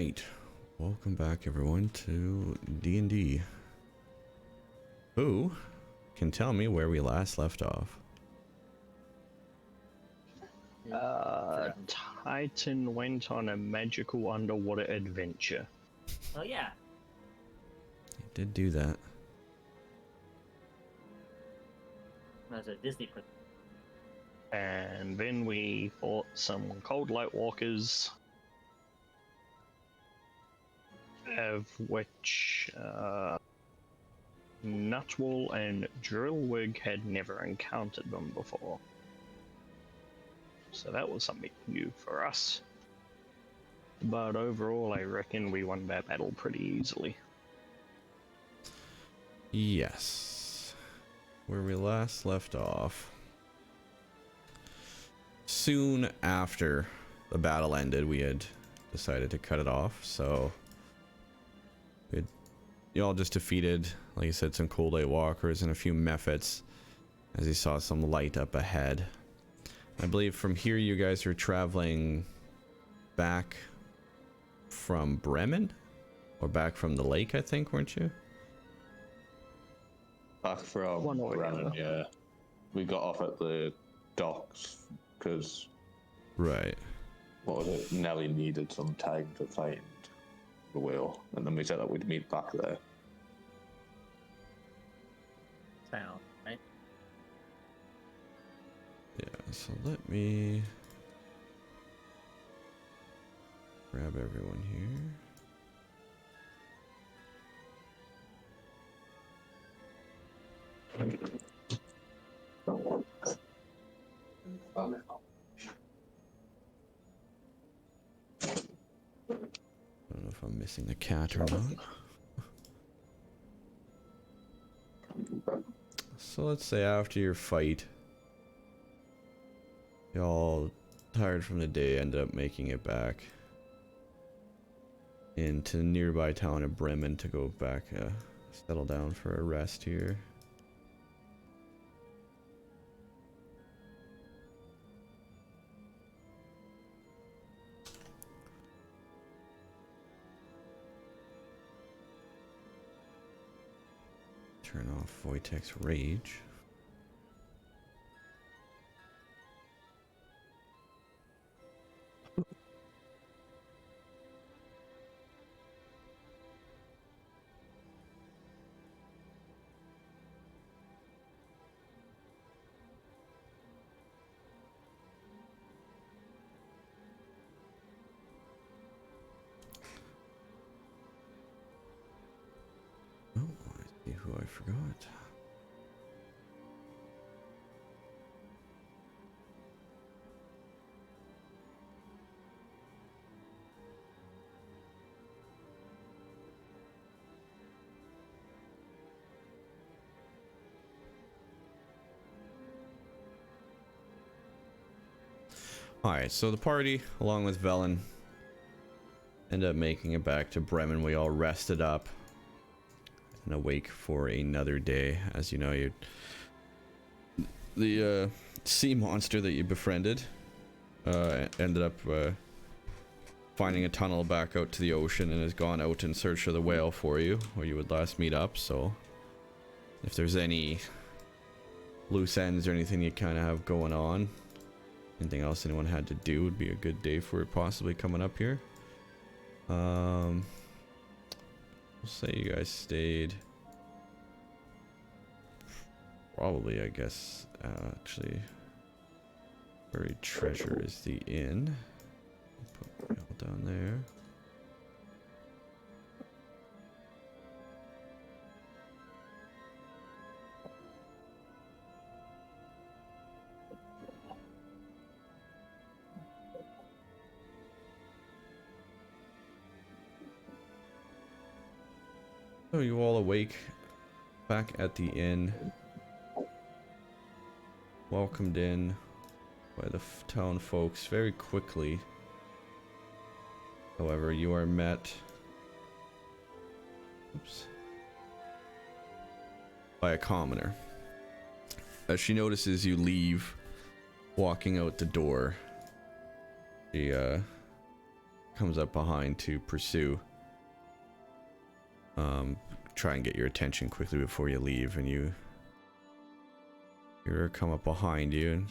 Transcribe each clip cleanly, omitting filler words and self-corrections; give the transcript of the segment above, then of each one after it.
Alright, welcome back everyone to D&D. Who can tell me where we last left off? Titan went on a magical underwater adventure. Oh yeah. He did do that. That was a Disney princess. And then we fought some cold light walkers, of which Nutwall and Drillwig had never encountered them before. So that was something new for us. But overall, I reckon we won that battle pretty easily. Yes. Where we last left off. Soon after the battle ended, we had decided to cut it off, so you all just defeated, like you said, some cold light walkers and a few mephits as you saw some light up ahead. I believe from here you guys are traveling back from Bremen? Or back from the lake, I think, weren't you? Back from One or the Bremen, other. yeah. We got off at the docks because, Right. what was it, Nelly needed some time to find the whale, and then we said that we'd meet back there. Sound, right? Yeah, so let me grab everyone here. I don't know if I'm missing the cat or not. So let's say after your fight, y'all tired from the day ended up making it back into the nearby town of Bremen to go back, settle down for a rest here. Turn off Wojtek's rage. Oh, I see who I forgot. Alright, so the party, along with Velen, ended up making it back to Bremen. We all rested up and awake for another day. As you know, the sea monster that you befriended ended up finding a tunnel back out to the ocean and has gone out in search of the whale for you, where you would last meet up. So if there's any loose ends or anything you kind of have going on, anything else anyone had to do, would be a good day for it possibly coming up here. We'll say you guys stayed probably, I guess, actually buried treasure is the inn. Put Miguel down there. So you all awake back at the inn, welcomed in by the town folks very quickly. However, you are met by a commoner. As she notices you leave, walking out the door, she comes up behind to pursue. Try and get your attention quickly before you leave, and you hear her come up behind you and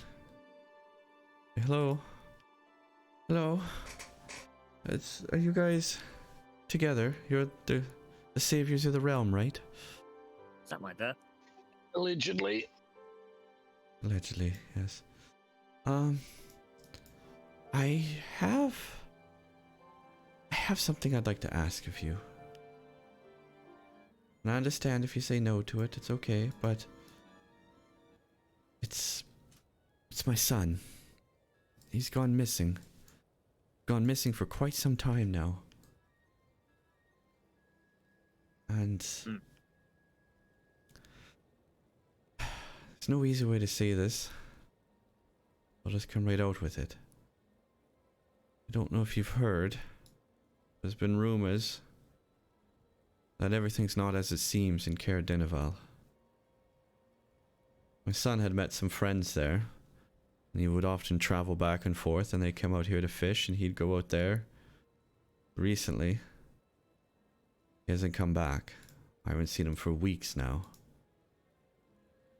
hello, hello. Are you guys together? You're the saviors of the realm, right? Something like that. Allegedly. Allegedly, yes. I have something I'd like to ask of you. And I understand if you say no to it, it's okay, but it's my son. He's gone missing. Gone missing for quite some time now. And there's no easy way to say this. I'll just come right out with it. I don't know if you've heard. There's been rumors that everything's not as it seems in InDnD'd. My son had met some friends there, and he would often travel back and forth, and they'd come out here to fish, and he'd go out there. Recently, he hasn't come back. I haven't seen him for weeks now.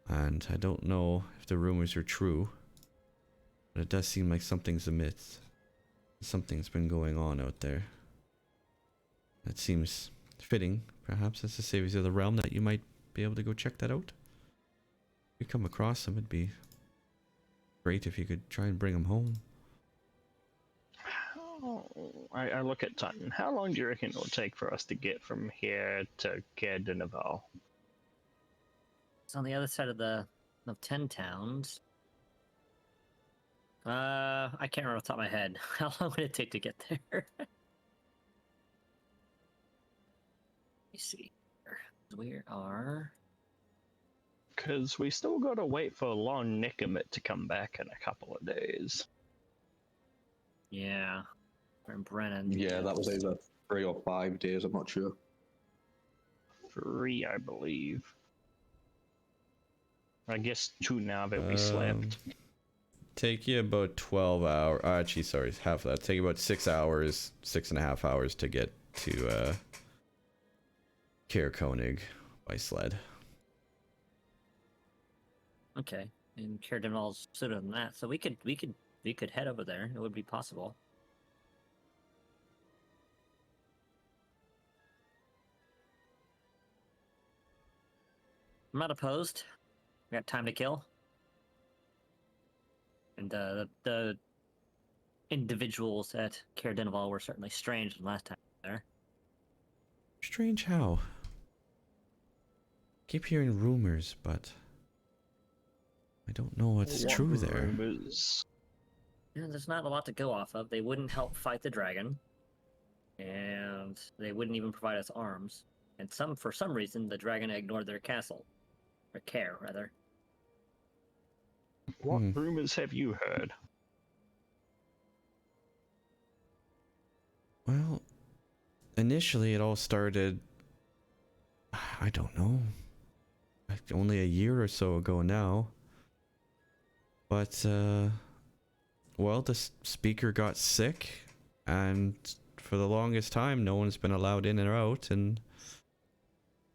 And I don't know if the rumors are true, but it does seem like something's amiss. Something's been going on out there. It seems fitting, perhaps, as the saviors of the realm, that you might be able to go check that out. If you come across them, it'd be great if you could try and bring them home. I look at Titan. How long do you reckon it will take for us to get from here to InDnD'd? It's on the other side of 10 towns. I can't remember off the top of my head. How long would it take to get there? Let me see. We are... Because we still gotta wait for Lon Nicomet to come back in a couple of days. Yeah. From Brennan. Yeah, that was either 3 or 5 days, I'm not sure. 3, I believe. I guess 2 now that we slept. Take you about 12 hours. Actually, sorry, half of that. Take you about 6 hours, 6.5 hours to get to Caer Koenig by sled. Okay. And InDnD'd's sooner than that, so we could head over there. It would be possible. I'm not opposed. We got time to kill. And the individuals at InDnD'd were certainly strange the last time there. Strange how? Keep hearing rumors, but I don't know what's What true there. rumors? Yeah, there's not a lot to go off of. They wouldn't help fight the dragon. And they wouldn't even provide us arms. And for some reason, the dragon ignored their castle. Or care, rather. What rumors have you heard? Well, initially it all started, I don't know, like only a year or so ago now. But, well, the speaker got sick, and for the longest time no one's been allowed in or out, and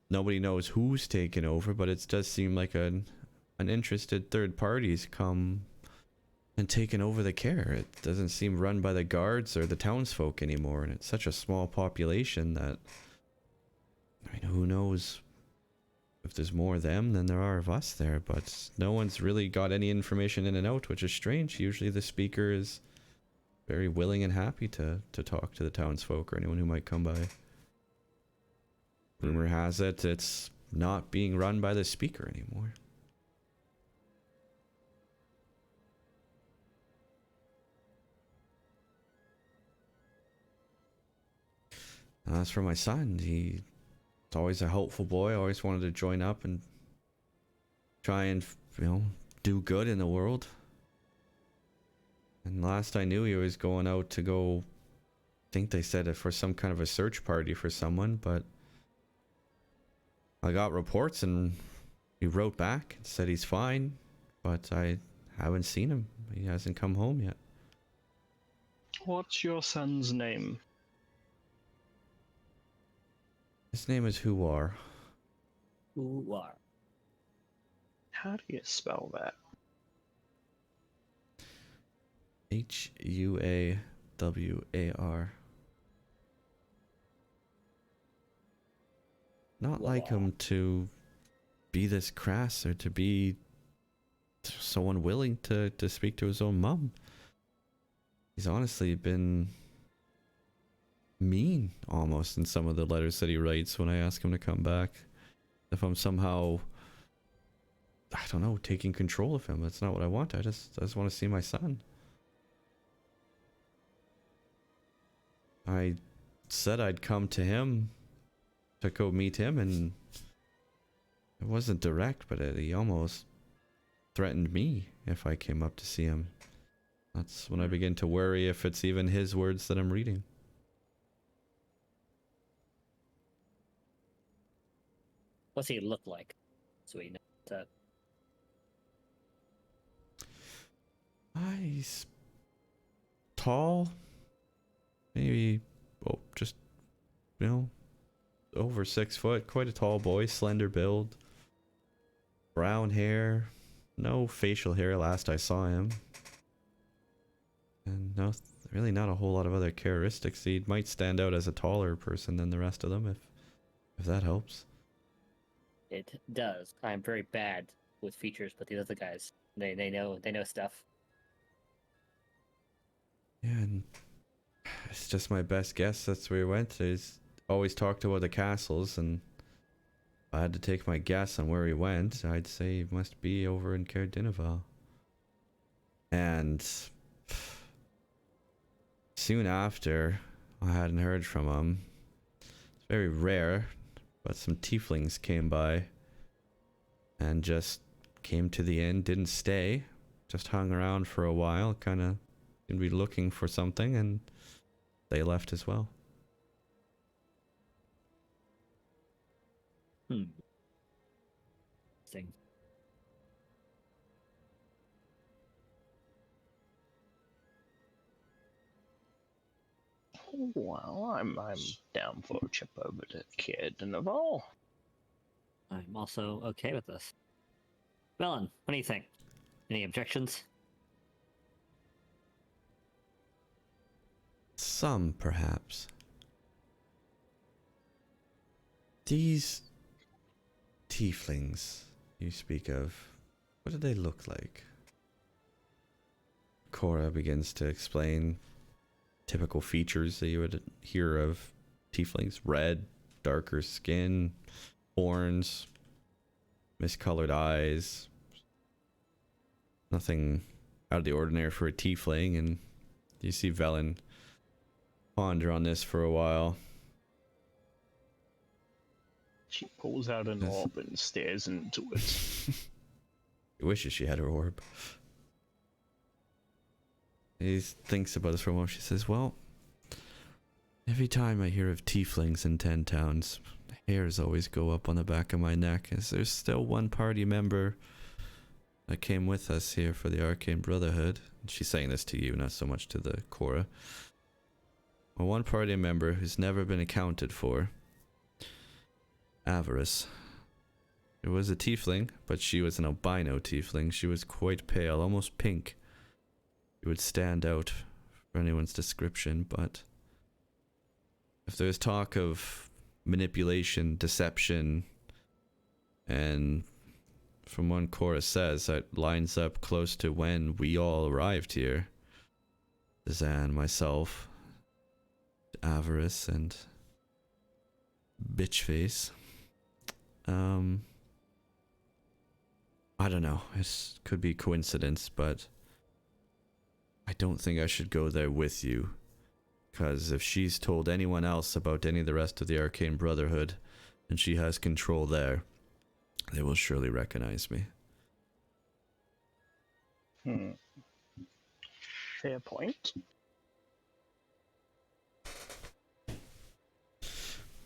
nobody knows who's taken over, but it does seem like an interested third party's come and taken over the care. It doesn't seem run by the guards or the townsfolk anymore, and it's such a small population that, I mean, who knows if there's more of them than there are of us there, but no one's really got any information in and out, which is strange. Usually the speaker is very willing and happy to talk to the townsfolk or anyone who might come by. Rumor has it it's not being run by the speaker anymore. As for my son, he's always a helpful boy, always wanted to join up and try and, do good in the world. And last I knew, he was going out to go, I think they said it for some kind of a search party for someone, but I got reports and he wrote back and said he's fine, but I haven't seen him. He hasn't come home yet. What's your son's name? His name is Huar. Who are? How do you spell that? Huawar. Not like Wow. him to be this crass or to be so unwilling to speak to his own mom. He's honestly been mean almost in some of the letters that he writes when I ask him to come back. If I'm somehow, I don't know, taking control of him. That's not what I want. I just want to see my son. I said I'd come to him to go meet him, and it wasn't direct, but he almost threatened me if I came up to see him. That's when I begin to worry if it's even his words that I'm reading. What's he look like? So we know that. He's tall, maybe, just, over 6 foot, quite a tall boy, slender build, brown hair, no facial hair last I saw him, and no, really not a whole lot of other characteristics. He might stand out as a taller person than the rest of them, if that helps. It does. I'm very bad with features, but these other guys, they know stuff. Yeah, and it's just my best guess. That's where he went. He's always talked about the castles, and if I had to take my guess on where he went, I'd say he must be over in Caer Dineval. And soon after, I hadn't heard from him. It's very rare, but some tieflings came by and just came to the inn, didn't stay, just hung around for a while, kind of seemed to be looking for something, and they left as well. Thing. Well, I'm down for a trip over to Caer Dineval. I'm also okay with this. Velen, what do you think? Any objections? Some, perhaps. These tieflings you speak of, what do they look like? Cora begins to explain typical features that you would hear of tieflings. Red, darker skin, horns, miscolored eyes. Nothing out of the ordinary for a tiefling, and you see Velen ponder on this for a while. She pulls out an orb and stares into it. He wishes she had her orb. He thinks about this for a moment. She says, well, every time I hear of tieflings in 10 towns, hairs always go up on the back of my neck, as there's still one party member that came with us here for the Arcane Brotherhood. She's saying this to you, not so much to the Cora. Well, one party member who's never been accounted for. Avarice. It was a tiefling, but she was an albino tiefling. She was quite pale, almost pink. It would stand out for anyone's description, but if there's talk of manipulation, deception, and from what Cora says, that lines up close to when we all arrived here. Zan, myself, Avarice, and Bitchface. I don't know. It could be coincidence, but I don't think I should go there with you. Because if she's told anyone else about any of the rest of the Arcane Brotherhood, and she has control there, they will surely recognize me. Fair point.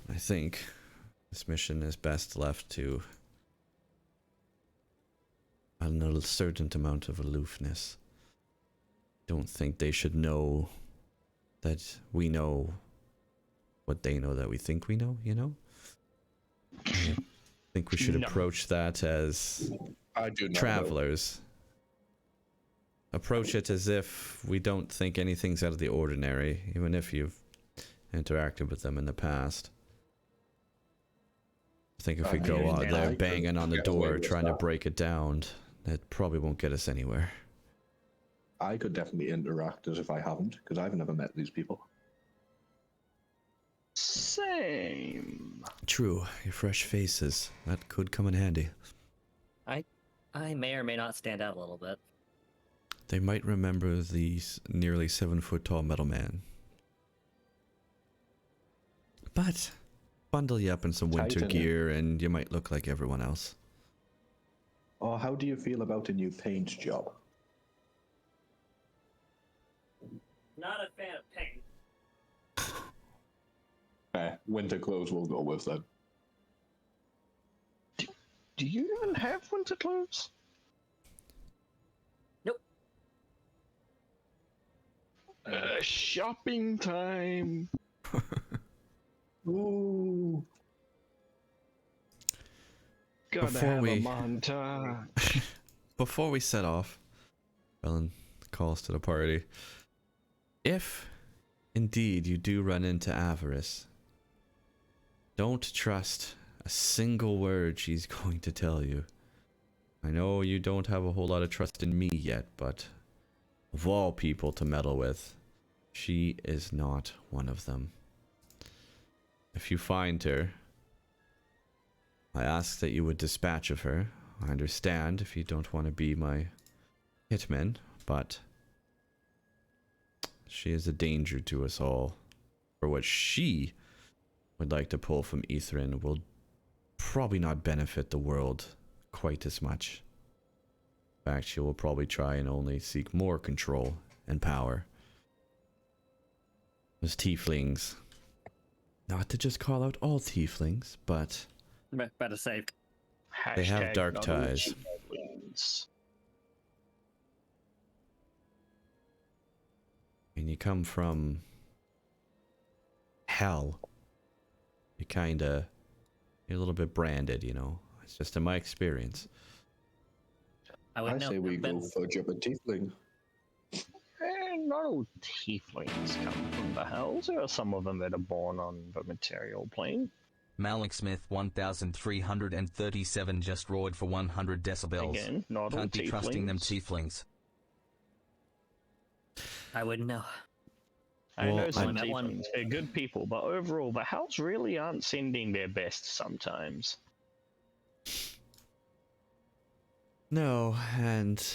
I think this mission is best left to a certain amount of aloofness. Don't think they should know that we know what they know that we think we know, you know? think we should No. approach that as I do not know. travelers. Approach it as if we don't think anything's out of the ordinary, even if you've interacted with them in the past. I think if we go yeah, out yeah, there I banging could on the get away door with trying to that. break it down, that probably won't get us anywhere. I could definitely interact as if I haven't, because I've never met these people. Same. True, your fresh faces. That could come in handy. I may or may not stand out a little bit. They might remember the nearly 7-foot-tall metal man. But bundle you up in some winter Tighten it. gear and you might look like everyone else. Or how do you feel about a new paint job? Not a fan of paint. Winter clothes will go with then. Do you even have winter clothes? Nope. Shopping time. Ooh. Gotta Before have we- a montage. Before we set off, Ellen calls to the party. If indeed you do run into Avarice, don't trust a single word she's going to tell you. I know you don't have a whole lot of trust in me yet, but of all people to meddle with, she is not one of them. If you find her, I ask that you would dispatch of her. I understand if you don't want to be my hitman, but she is a danger to us all. For what she would like to pull from Ithrin will probably not benefit the world quite as much. In fact, she will probably try and only seek more control and power. As tieflings, not to just call out all tieflings, but Better say. they have Hashtag dark not all ties. tieflings. when you come from hell, you're a little bit branded, you know. It's just in my experience. I would I know. say we but go fudge up a tiefling. Not all tieflings come from the hells. There are some of them that are born on the material plane. Malik Smith 1337 just roared for 100 decibels. Again, not all Can't be trusting them tieflings. tieflings. I wouldn't know. I Well, know some I met one. tieflings, they're good people, but overall, the hells really aren't sending their best sometimes. No, and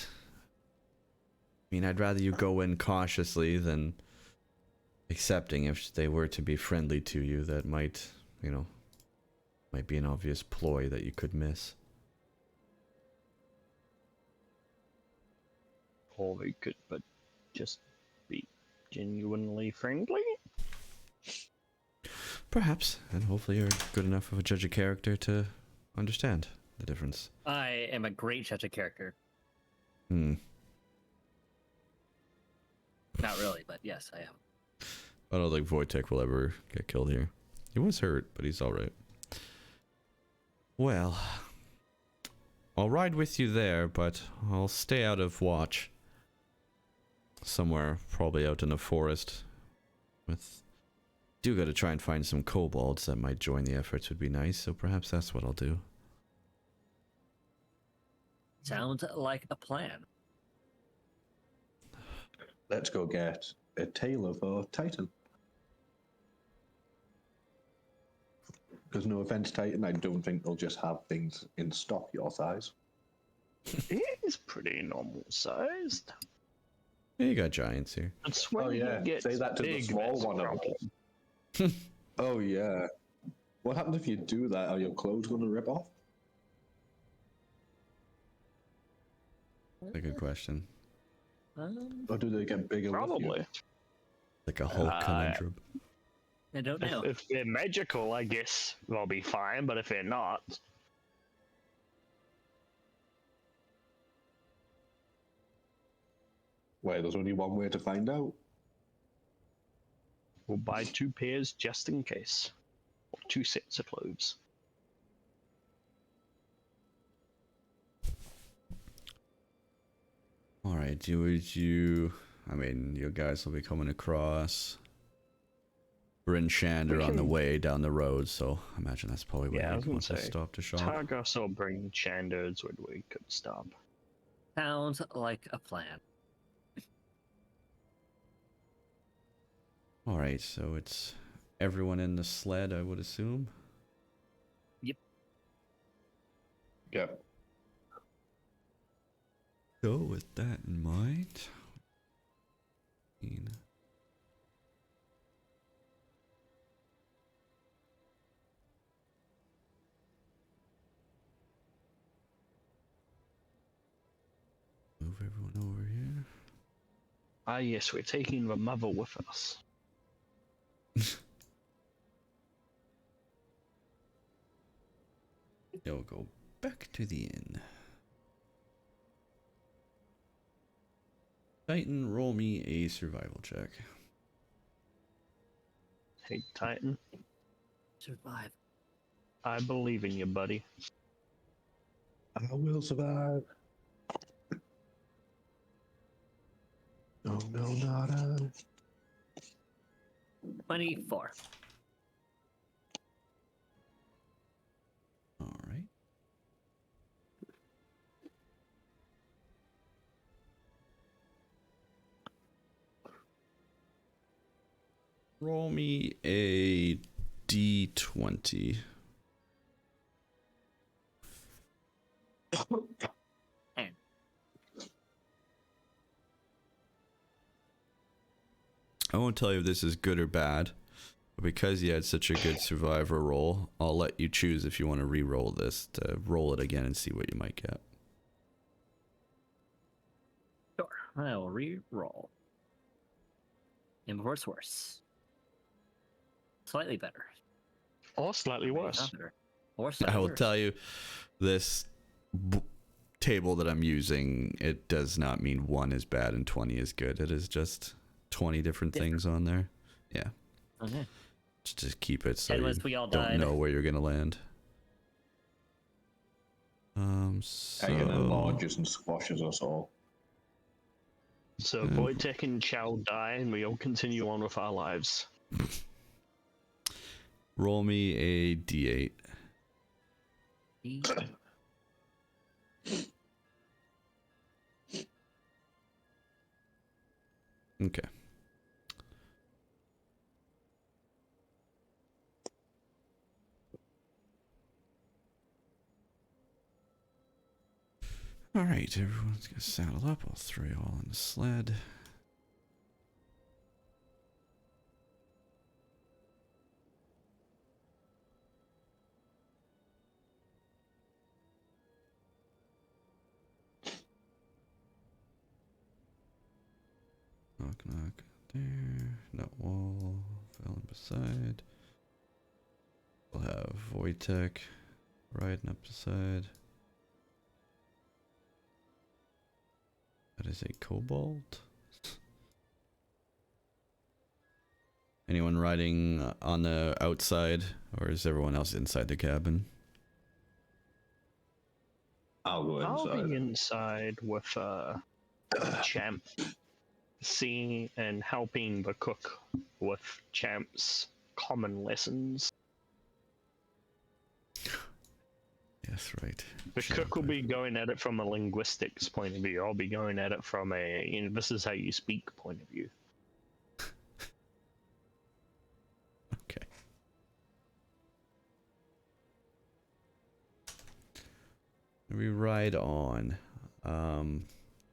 I mean, I'd rather you go in cautiously than accepting if they were to be friendly to you. That might, might be an obvious ploy that you could miss. Or they could, but just be genuinely friendly. Perhaps, and hopefully you're good enough of a judge of character to understand the difference. I am a great judge of character. Hmm. Not really, but yes, I am. I don't think Wojtek will ever get killed here. He was hurt, but he's alright. Well, I'll ride with you there, but I'll stay out of watch. Somewhere, probably out in the forest. Do gotta try and find some kobolds that might join the efforts would be nice, so perhaps that's what I'll do. Sounds like a plan. Let's go get a tail of our Titan. Because no offense, Titan, I don't think they'll just have things in stock your size. It is pretty normal sized. Yeah, you got giants here. It's when Oh, yeah. you get Say that to the big, small that's a one of problem. Oh, yeah. What happens if you do that? Are your clothes going to rip off? That's a good question. Or do they get bigger with Probably. Like a Hulk conundrum. I don't know. If they're magical, I guess they'll be fine, but if they're not, you? Wait, there's only one way to find out. we'll buy 2 pairs just in case. Or 2 sets of clothes. right. Would you? I mean, you guys will be coming across Bryn Shander on the way down the road, so I imagine that's probably where Yeah, I was you'd gonna want to say, stop to shop. Targus or bring Chanders where we could stop. Sounds like a plan. All right, so it's everyone in the sled, I would assume. Yep. So with that in mind, move everyone over here. Ah, yes, we're taking the mother with us. You'll go back to the inn. Titan, roll me a survival check. Hey, Titan, Survive. I believe in you, buddy. I will survive. No, no, not I. 24. All right. Roll me a d20. And I won't tell you if this is good or bad, but because you had such a good survivor roll, I'll let you choose if you want to re-roll this to roll it again and see what you might get. sure, I'll re-roll. And before it's worse. Slightly better. Or slightly Maybe worse. not better. Or slightly I will worse. tell you, this table that I'm using, it does not mean 1 is bad and 20 is good. It is just 20 different things on there. Yeah. Okay. Just keep it so Headless, you we all don't died. know where you're gonna land. So Hanging enlarges and squashes us all. So Wojtek and Chow die, and we all continue on with our lives. roll me a d8. Okay. All right, everyone's gonna saddle up. I'll throw you all on the sled. Knock, knock. There. No wall. Fell in beside. We'll have Wojtek riding up beside. That is a kobold. Anyone riding on the outside, or is everyone else inside the cabin? I'll go I'll inside. be inside with Champ, seeing and helping the cook with Champ's common lessons. Yes, right. The cook will be going at it from a linguistics point of view. I'll be going at it from a, this is how you speak point of view. Okay. We ride on.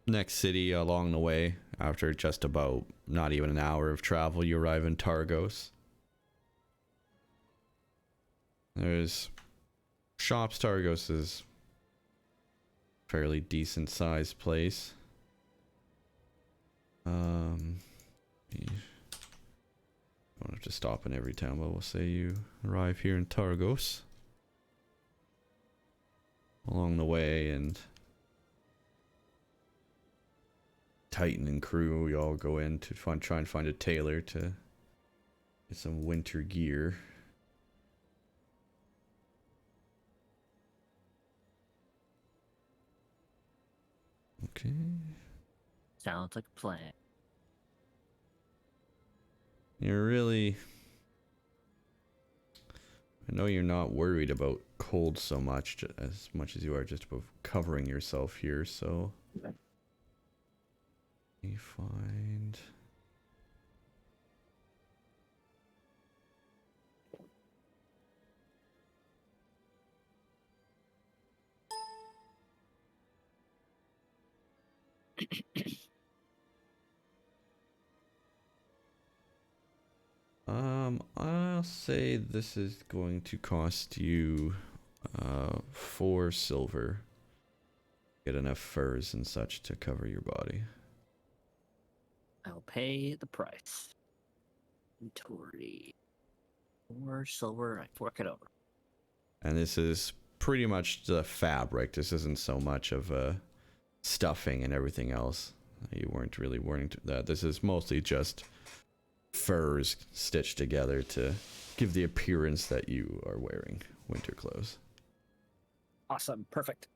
Next city along the way, after just about not even an hour of travel, you arrive in Targos. There's shops. Targos is a fairly decent sized place. You don't have to stop in every town, but we'll say you arrive here in Targos. Along the way, and Titan and crew, we all go in to try and find a tailor to get some winter gear. Okay. Sounds like a plan. You're really... I know you're not worried about cold so much, as much as you are just about covering yourself here, so... Let me find... I'll say this is going to cost you 4 silver. Get enough furs and such to cover your body. I'll pay the price. Inventory. 4 silver. I fork it over. And this is pretty much the fabric. This isn't so much of stuffing and everything else. You weren't really worrying that. This is mostly just furs stitched together to give the appearance that you are wearing winter clothes. Awesome. Perfect.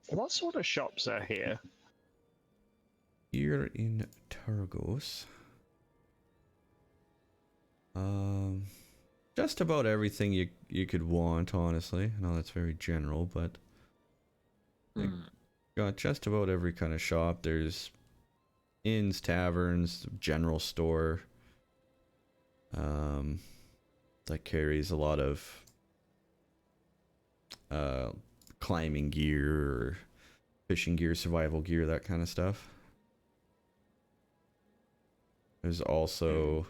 What sort of shops are here? Here in Targos, just about everything you could want, honestly. I know that's very general, but got just about every kind of shop. There's inns, taverns, general store that carries a lot of climbing gear or fishing gear, survival gear, that kind of stuff. There's also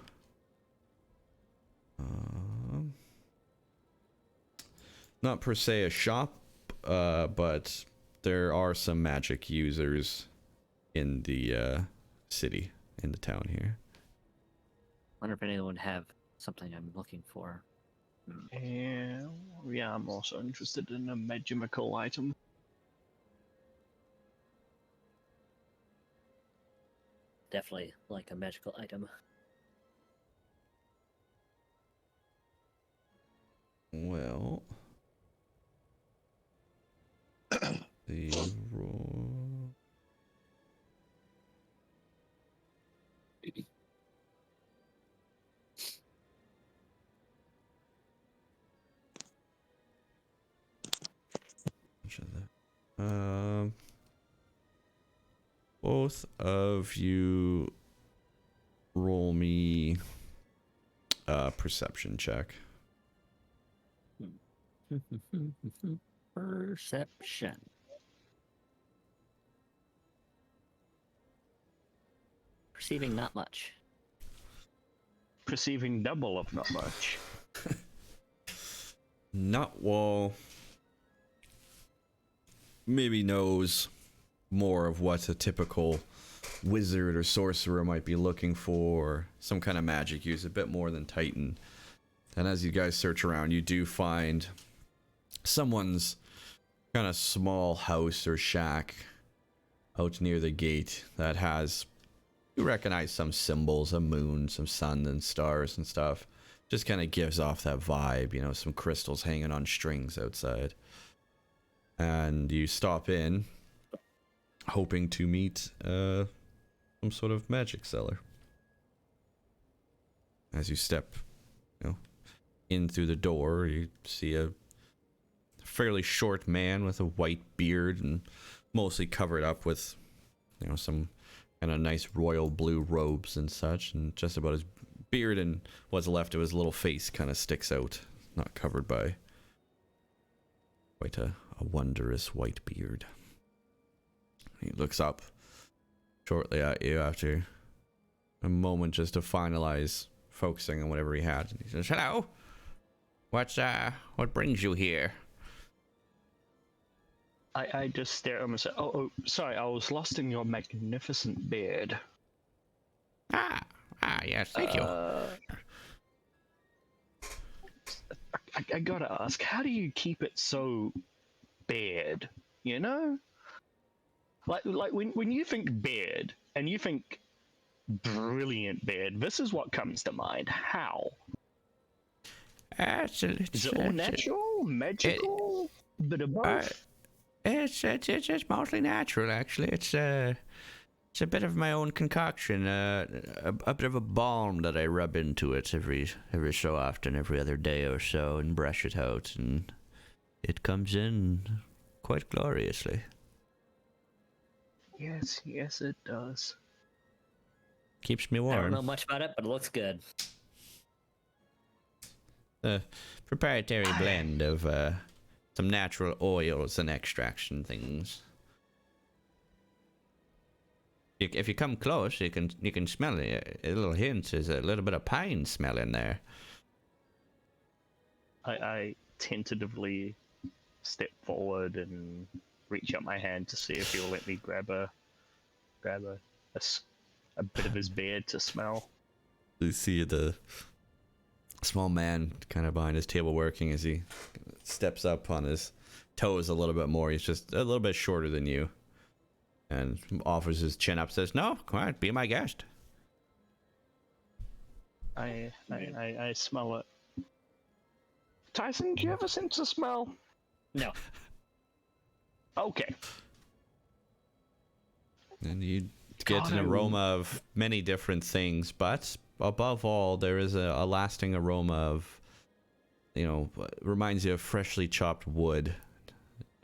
not per se a shop, but there are some magic users in the city, in the town here. Wonder if anyone would have something I'm looking for. Yeah, I'm also interested in a magical item. Definitely like a magical item. Well, the roll. Both of you roll me a perception check. Perception. Perceiving not much. Perceiving double of not much. Not well. Maybe knows more of what a typical wizard or sorcerer might be looking for. Some kind of magic use, a bit more than Titan. And as you guys search around, you do find someone's kind of small house or shack out near the gate that has, you recognize some symbols, a moon, some sun and stars and stuff. Just kind of gives off that vibe, you know, some crystals hanging on strings outside. And you stop in, hoping to meet some sort of magic seller. As you step, you know, in through the door, you see a fairly short man with a white beard and mostly covered up with, you know, some kind of nice royal blue robes and such, and just about his beard and what's left of his little face kind of sticks out, not covered by quite a wondrous white beard. He looks up shortly at you after a moment just to finalize focusing on whatever he had. And he says, "Hello, what brings you here?" I just stare at him and say, oh, sorry, I was lost in your magnificent beard. Yes, thank you. I gotta ask, how do you keep it so beard, you know? Like when you think beard, and you think brilliant beard, this is what comes to mind. How? Is it all natural, magical, bit of both? It's mostly natural, actually. It's a bit of my own concoction, a bit of a balm that I rub into it every so often, every other day or so, and brush it out, and it comes in quite gloriously. Yes, yes, it does. Keeps me I don't know warm. much about it, but it looks good. A proprietary blend of some natural oils and extraction things. If you come close, you can smell it. A little hint is a little bit of pine smell in there. I tentatively step forward and reach out my hand to see if he'll let me grab a bit of his beard to smell. You see the small man kind of behind his table working as he steps up on his toes a little bit more. He's just a little bit shorter than you, and offers his chin up, says, "No, come on, be my guest." I smell it. Tyson, do you have a sense of smell? No. Okay. And you get an aroma of many different things, but above all, there is a lasting aroma of, reminds you of freshly chopped wood.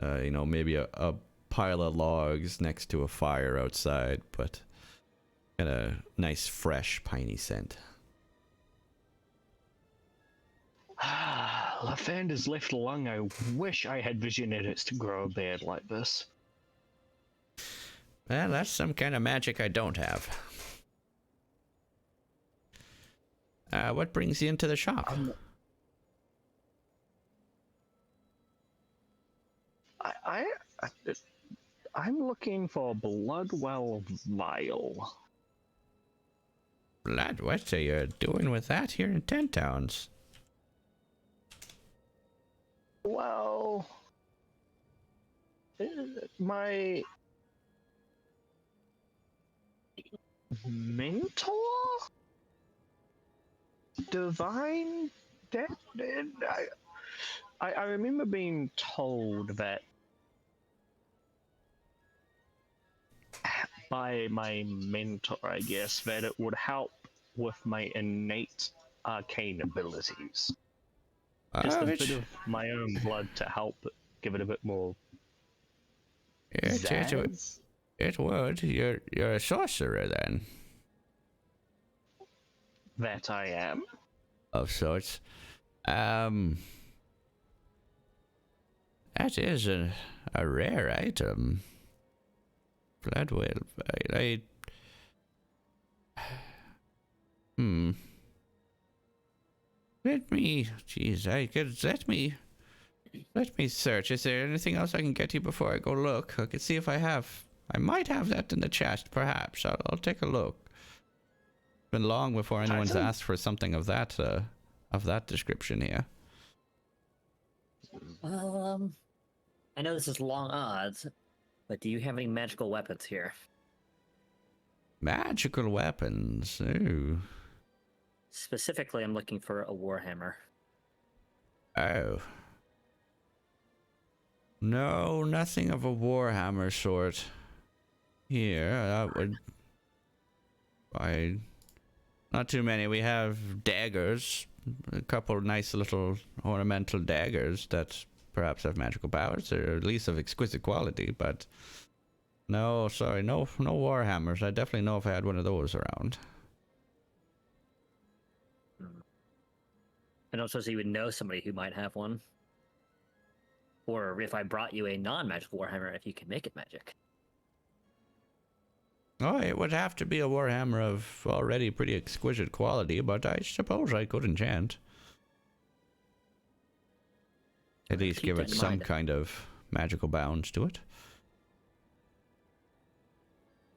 Maybe a pile of logs next to a fire outside, but got a nice, fresh, piney scent. Lavander's left lung. I wish I had vision edits to grow a beard like this. Well, that's some kind of magic I don't have. What brings you into the shop? I'm looking for Bloodwell Vial. Blood, what are you doing with that here in Ten Towns? Well, my mentor, Divine Death. I remember being told that by my mentor, I guess, that it would help with my innate arcane abilities. Just a bit of my own blood to help give it a bit more. It would. You're a sorcerer then. That I am. Of sorts. That is a rare item. Bloodwell. Let me search. Is there anything else I can get you before I go look? I can see if I might have that in the chest, perhaps. I'll take a look. It's been long before anyone's asked for something of that description here. I know this is long odds, but do you have any magical weapons here? Magical weapons? Ooh. Specifically, I'm looking for a warhammer. Oh. No, nothing of a warhammer sort. Here, that would... Not too many. We have daggers. A couple of nice little ornamental daggers that perhaps have magical powers, or at least of exquisite quality, but... No, sorry, no warhammers. I definitely know if I had one of those around. I don't suppose you would know somebody who might have one. Or if I brought you a non-magical warhammer, if you can make it magic. Oh, it would have to be a warhammer of already pretty exquisite quality, but I suppose I could enchant. At least give it some kind of magical bounds to it.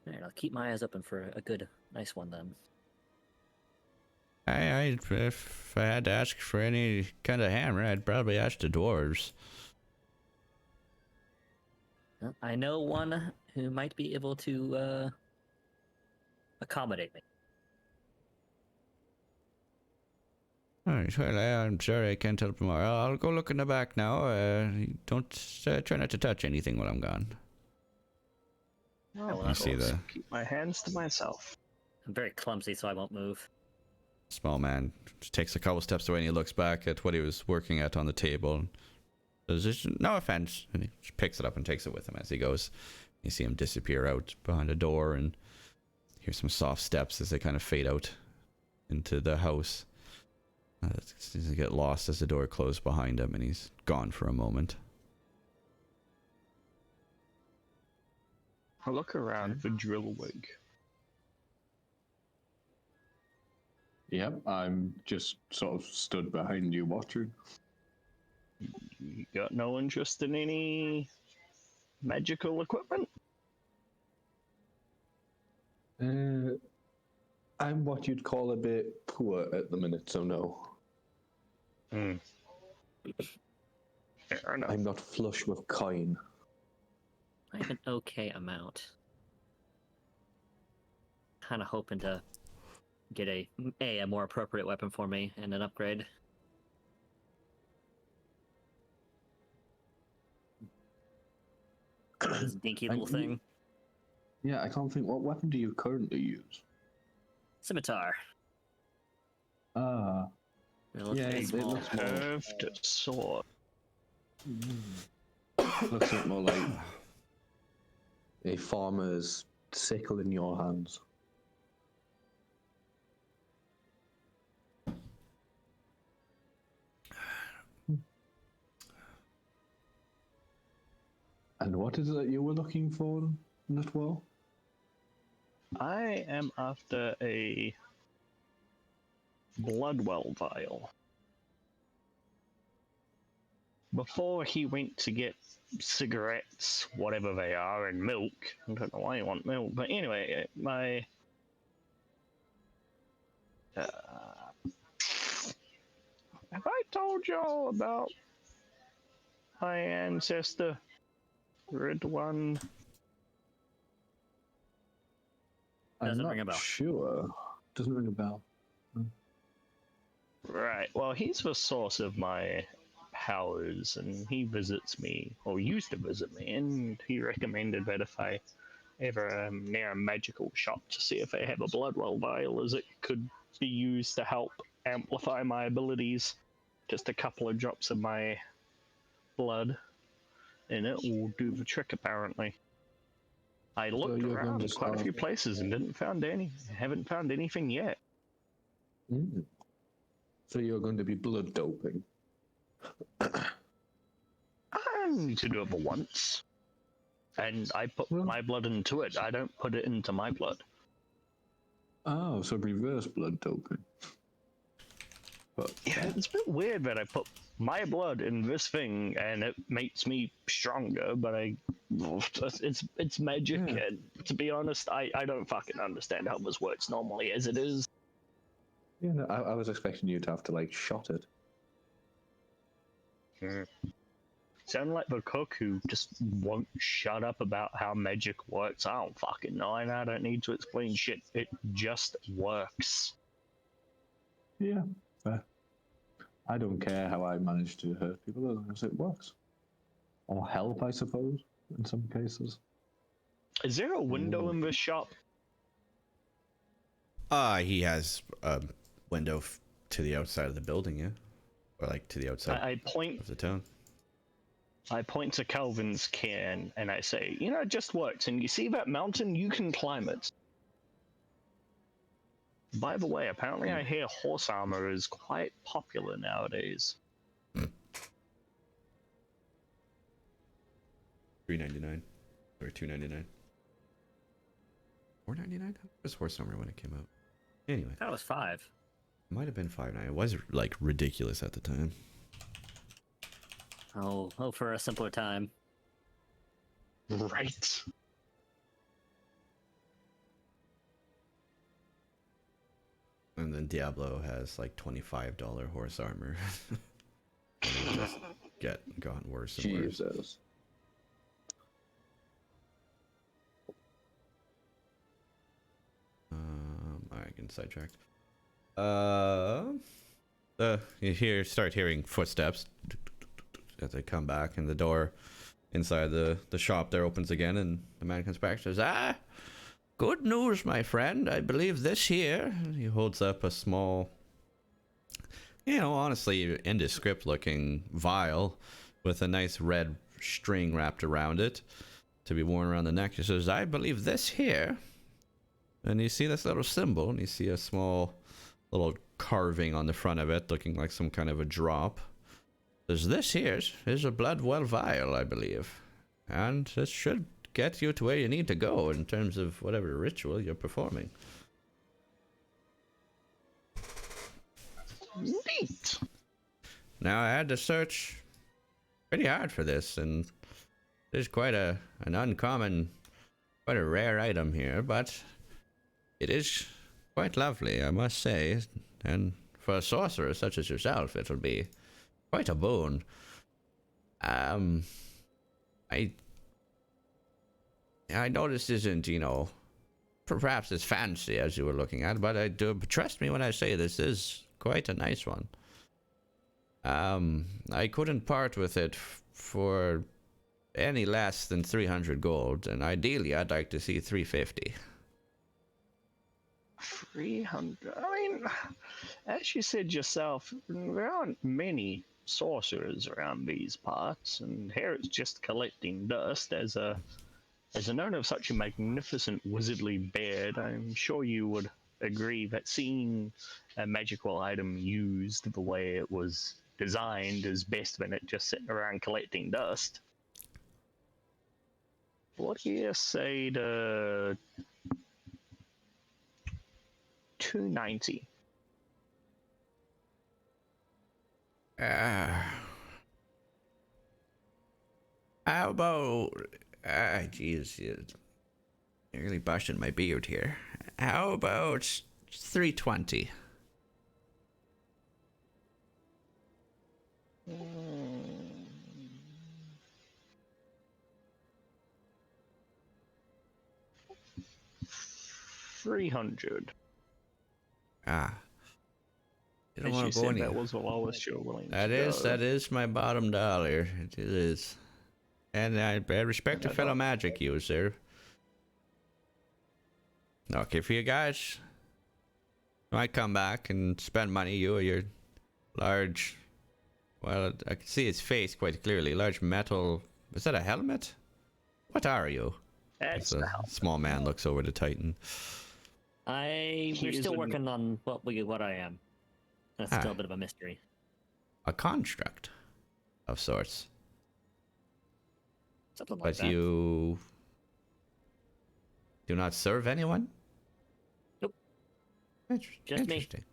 Alright, I'll keep my eyes open for a good, nice one then. If I had to ask for any kind of hammer, I'd probably ask the dwarves. Well, I know one who might be able to accommodate me. Alright, well, I'm sorry I can't help more. I'll go look in the back now. Don't try not to touch anything while I'm gone. I will You not see the Keep my hands to myself. I'm very clumsy, so I won't move. small man just takes a couple steps away and he looks back at what he was working at on the table. And says, no offense. And he just picks it up and takes it with him as he goes. You see him disappear out behind a door and hear some soft steps as they kind of fade out into the house. He get lost as the door closed behind him and he's gone for a moment. I look around for drill wig. Yep, I'm just sort of stood behind you watching. You got no interest in any magical equipment? I'm what you'd call a bit poor at the minute, so no. Hmm. Fair enough. I'm not flush with coin. I have an okay amount. Kind of hoping to get a more appropriate weapon for me and an upgrade. This dinky little thing. Yeah, I can't think. What weapon do you currently use? Scimitar. Ah. It looks Yeah, very it small. looks more. Curved sword. Looks like more like a farmer's sickle in your hands. And what is it that you were looking for, Nutwell? I am after a Bloodwell vial. Before he went to get cigarettes, whatever they are, and milk. I don't know why you want milk, but anyway, my have I told y'all about my ancestor, Red One? Doesn't I'm ring a bell. not sure. Doesn't ring a bell. Right. Well, he's the source of my powers, and he visits me, or used to visit me, and he recommended that if I ever am near a magical shop to see if they have a Bloodwell vial, as it could be used to help amplify my abilities. Just a couple of drops of my blood, and it will do the trick, apparently. I looked you're going around to quite a few start- places and haven't found anything yet. Mm. So you're going to be blood doping. I need to do it for once. And I put Well- my blood into it. I don't put it into my blood. Oh, so reverse blood doping. But Yeah, it's a bit weird that I put my blood in this thing and it makes me stronger, but it's magic, Yeah. and to be honest, I don't fucking understand how this works normally as it is. yeah, no, I was expecting you to have to like shot it. Sound like the cook who just won't shut up about how magic works. I don't fucking know, and I don't need to explain shit. It just works. Yeah, fair. I don't care how I manage to hurt people as long as it works. Or help, I suppose, in some cases. Is there a window in this shop? He has a window to the outside of the building, yeah? Or like to the outside I point of the town. to Calvin's can and I say, it just works. And you see that mountain? You can climb it. By the way, apparently I hear horse armor is quite popular nowadays. $3.99 or $2.99. $4.99? It was horse armor when it came out. Anyway, That was 5. it might have been $5.99. It was like ridiculous at the time. Oh, for a simpler time. Right. And then Diablo has like $25 horse armor. And it just gotten worse and worse. Jesus. Alright, getting sidetracked. you start hearing footsteps as they come back, and the door inside the shop there opens again, and the man comes back and says, good news, my friend. I believe this here. He holds up a small, honestly indescript looking vial with a nice red string wrapped around it to be worn around the neck. He says, I believe this here. And you see this little symbol, and you see a small little carving on the front of it, looking like some kind of a drop. Says, this here is a blood well vial, I believe. And this should get you to where you need to go in terms of whatever ritual you're performing. Neat. Now, I had to search pretty hard for this, and there's quite an uncommon, quite a rare item here, but it is quite lovely, I must say. And for a sorcerer such as yourself, it'll be quite a boon. I know this isn't, perhaps as fancy as you were looking at, but I do trust me when I say this is quite a nice one. I couldn't part with it for any less than 300 gold, and ideally I'd like to see 350. 300. I mean, as you said yourself, there aren't many sorcerers around these parts, and here it's just collecting dust. As an owner of such a magnificent wizardly beard, I'm sure you would agree that seeing a magical item used the way it was designed is best than it just sitting around collecting dust. What do you say to 290? How about... jeez, you're really busting my beard here. How about 320? Mm. 300. You don't As want you to go said, any... that was the lowest you're willing That to is, go. that is my bottom dollar. It is. And I respect a fellow magic user. Okay, for you guys, I might come back and spend money. You or your large... Well, I can see his face quite clearly. Large metal... Is that a helmet? What are you? That's The the help. small man looks over to Titan. We're He still is a- working on what I am. That's still a bit of a mystery. A construct of sorts. Something like But that. you do not serve anyone? Nope. Just me. Interesting.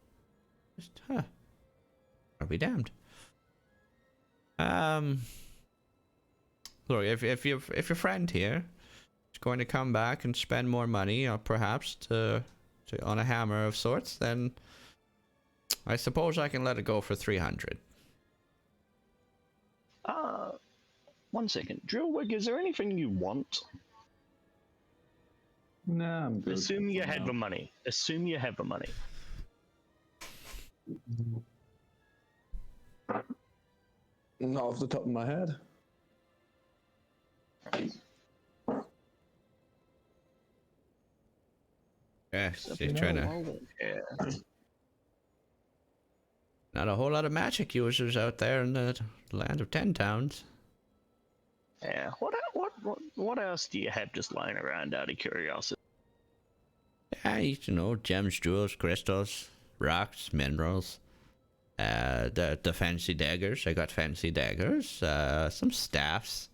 I'll be damned. Look, if your friend here is going to come back and spend more money, or perhaps on a hammer of sorts, then I suppose I can let it go for 300. 1 second. Drillwig, is there anything you want? Nah, I'm good. Assume you have No. the money. Assume you have the money. Not off the top of my head. Yeah, Except she's no, trying to... I won't care. Not a whole lot of magic users out there in the land of 10 towns. Yeah. What else do you have just lying around out of curiosity? Yeah, gems, jewels, crystals, rocks, minerals. The fancy daggers. I got fancy daggers. Some staffs.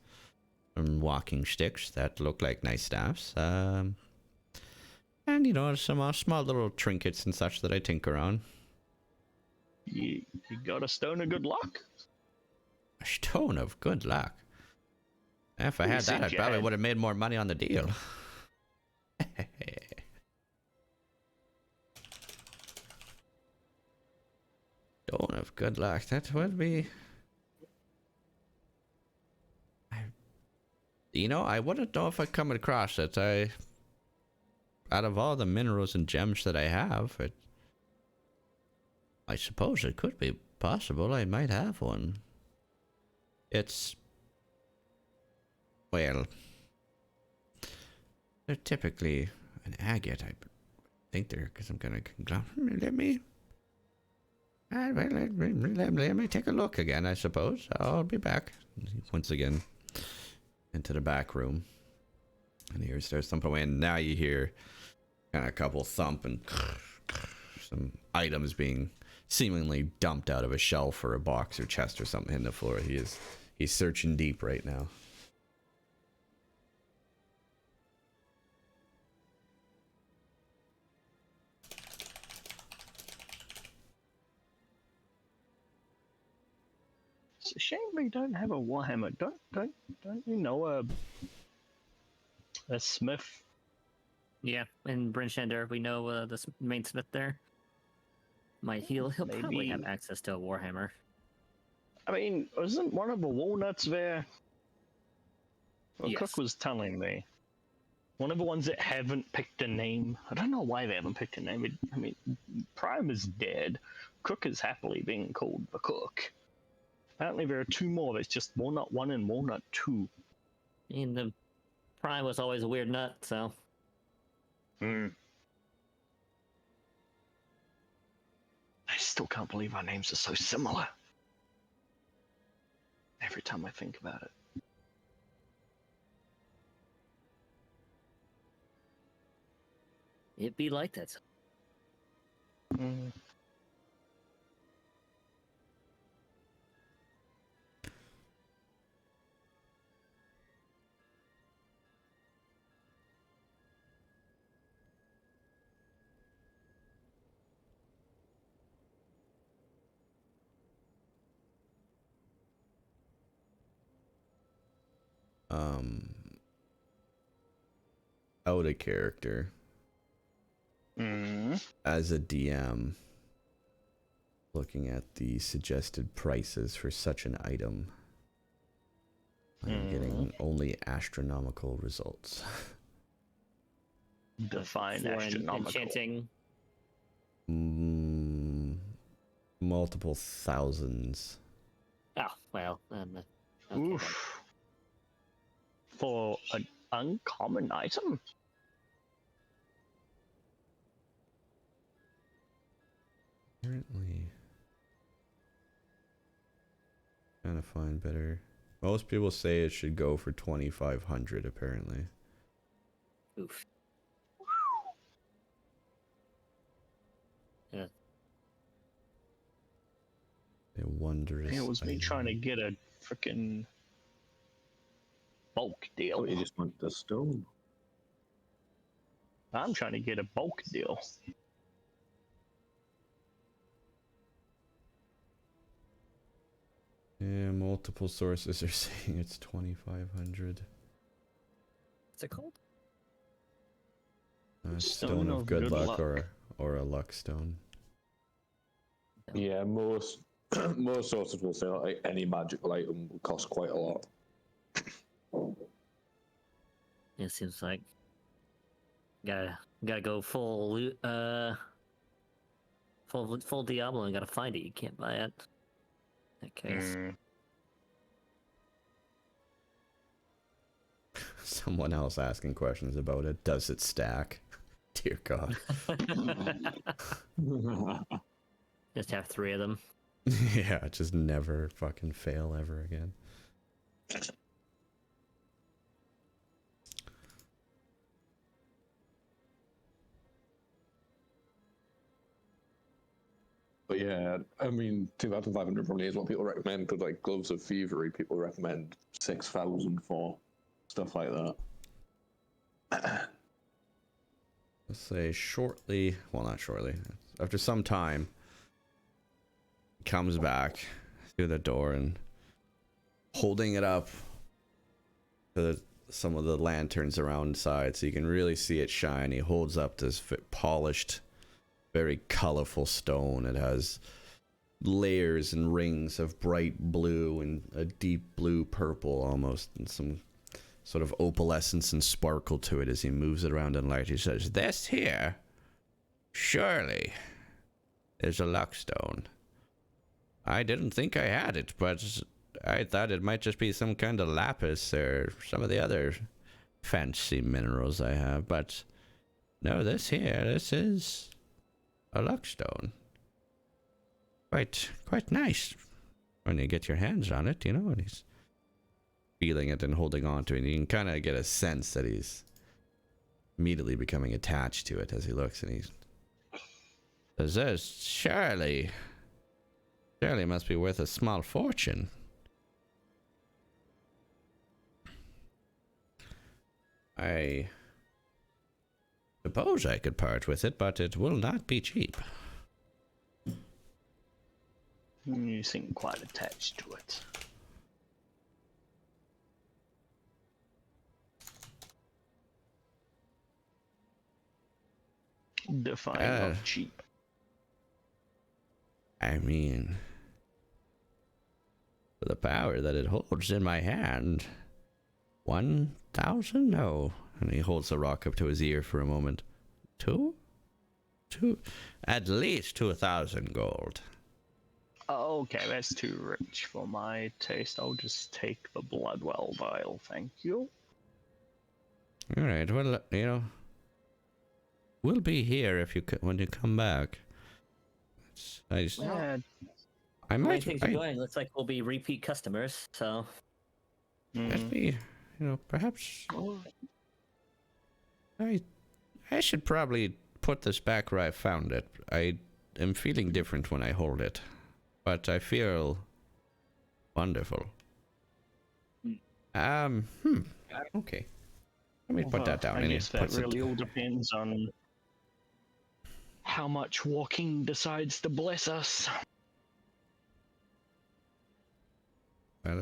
Some walking sticks that look like nice staffs. And, some small little trinkets and such that I tinker on. You got a stone of good luck? A stone of good luck. If I You had said that, I you probably had. would have made more money on the deal. Stone of good luck. That would be... I wouldn't know if I come across it. Out of all the minerals and gems that I have, I suppose it could be possible I might have one. It's... well... they're typically an agate, I think they're, because I'm gonna... let me take a look again, I suppose. I'll be back. Once again, into the back room. And he starts thumping away, and now you hear kind of a couple thump and some items being seemingly dumped out of a shelf or a box or chest or something in the floor. He's searching deep right now. It's a shame we don't have a Warhammer. Don't you know a smith? Yeah, in Bryn Shander, we know the main smith there. He'll probably have access to a Warhammer. I mean, wasn't one of the walnuts there? Well, Yes. Cook was telling me. One of the ones that haven't picked a name. I don't know why they haven't picked a name. I mean, Prime is dead. Cook is happily being called the Cook. Apparently there are two more. There's just Walnut 1 and Walnut 2. And the Prime was always a weird nut, so... I still can't believe our names are so similar. Every time I think about it. It'd be like that. Out of character. As a DM, looking at the suggested prices for such an item, I'm getting only astronomical results. Define For astronomical. enchanting. Multiple thousands. Oh, well. Okay, Oof. For an uncommon item? Apparently, trying to find better. Most people say it should go for 2,500. Apparently. Oof. Yeah. A wondrous. It was me item. trying to get a freaking bulk deal. Oh, you just want the stone. I'm trying to get a bulk deal. Yeah, multiple sources are saying it's 2,500. What's it called? Stone of good luck, or a luck stone. Yeah, most most sources will say like any magical item will cost quite a lot. It seems like gotta go full full Diablo and gotta find it. You can't buy it. In that case. Someone else asking questions about it. Does it stack? Dear God. Just have 3 of them. Yeah, just never fucking fail ever again. But yeah, I mean, 2,500 probably is what people recommend, because like Gloves of Thievery, people recommend 6,000 for stuff like that. Let's say shortly, well, not shortly, after some time, he comes back through the door and holding it up to some of the lanterns around side so you can really see it shine. He holds up this polished, very colorful stone. It has layers and rings of bright blue and a deep blue purple almost, and some sort of opalescence and sparkle to it as he moves it around in light. He says, "This here, surely, is a luck stone. I didn't think I had it, but I thought it might just be some kind of lapis or some of the other fancy minerals I have. But no, this is a luckstone. Quite nice when you get your hands on it, you know, and he's feeling it and holding on to it. And you can kind of get a sense that he's immediately becoming attached to it as he looks, and he says, "This surely must be worth a small fortune." I suppose I could part with it, but it will not be cheap. You seem quite attached to it. Define of cheap. I mean, for the power that it holds in my hand, 1,000? No. And he holds the rock up to his ear for a moment. Two? At least 2,000 gold. Oh, okay, that's too rich for my taste. I'll just take the Bloodwell vial, thank you. Alright, well, you know, we'll be here if when you come back. I might. Things are going. Looks like we'll be repeat customers. So Let me, you know, perhaps I should probably put this back where I found it. I am feeling different when I hold it, but I feel wonderful. Okay. Let me put that down. I guess that really all depends on how much walking decides to bless us. Well,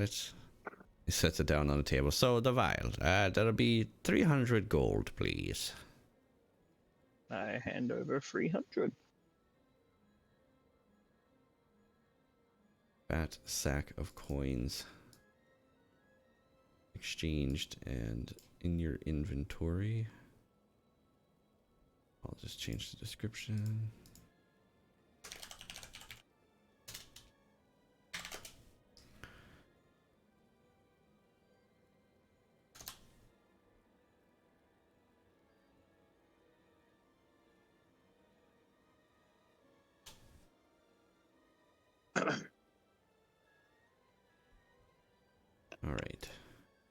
he sets it down on the table. So the vial, that'll be 300 gold, please. I hand over 300. Fat sack of coins exchanged and in your inventory. I'll just change the description. All right.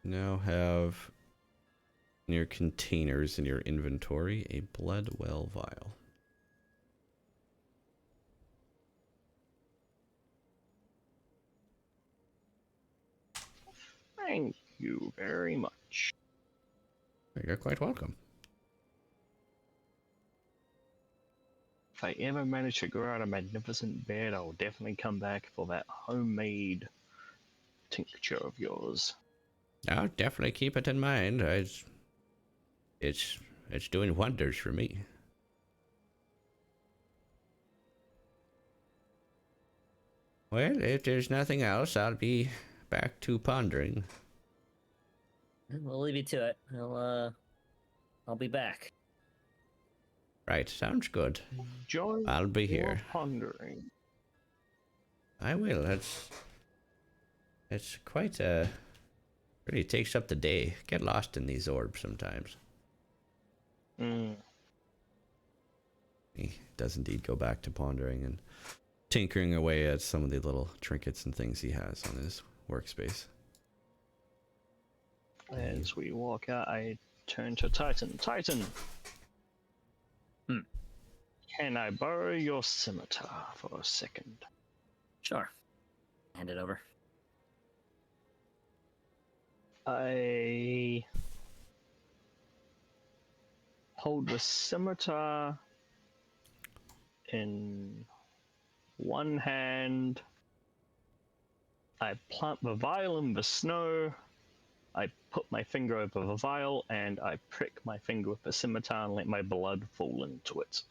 Now have in your containers in your inventory a Bloodwell vial. Thank you very much. You're quite welcome. If I ever manage to grow out a magnificent beard, I'll definitely come back for that homemade tincture of yours. I'll definitely keep it in mind. It's doing wonders for me. Well, if there's nothing else, I'll be back to pondering. we'll leave you to it. I'll be back. Right, sounds good. Enjoy I'll be your here. pondering. I will. It's quite really takes up the day. Get lost in these orbs sometimes. He does indeed go back to pondering and tinkering away at some of the little trinkets and things he has on his workspace. As we walk out, I turn to Titan. Titan! Can I borrow your scimitar for a second? Sure. Hand it over. I hold the scimitar in one hand. I plant the vial in the snow. I put my finger over the vial and I prick my finger with the scimitar and let my blood fall into it.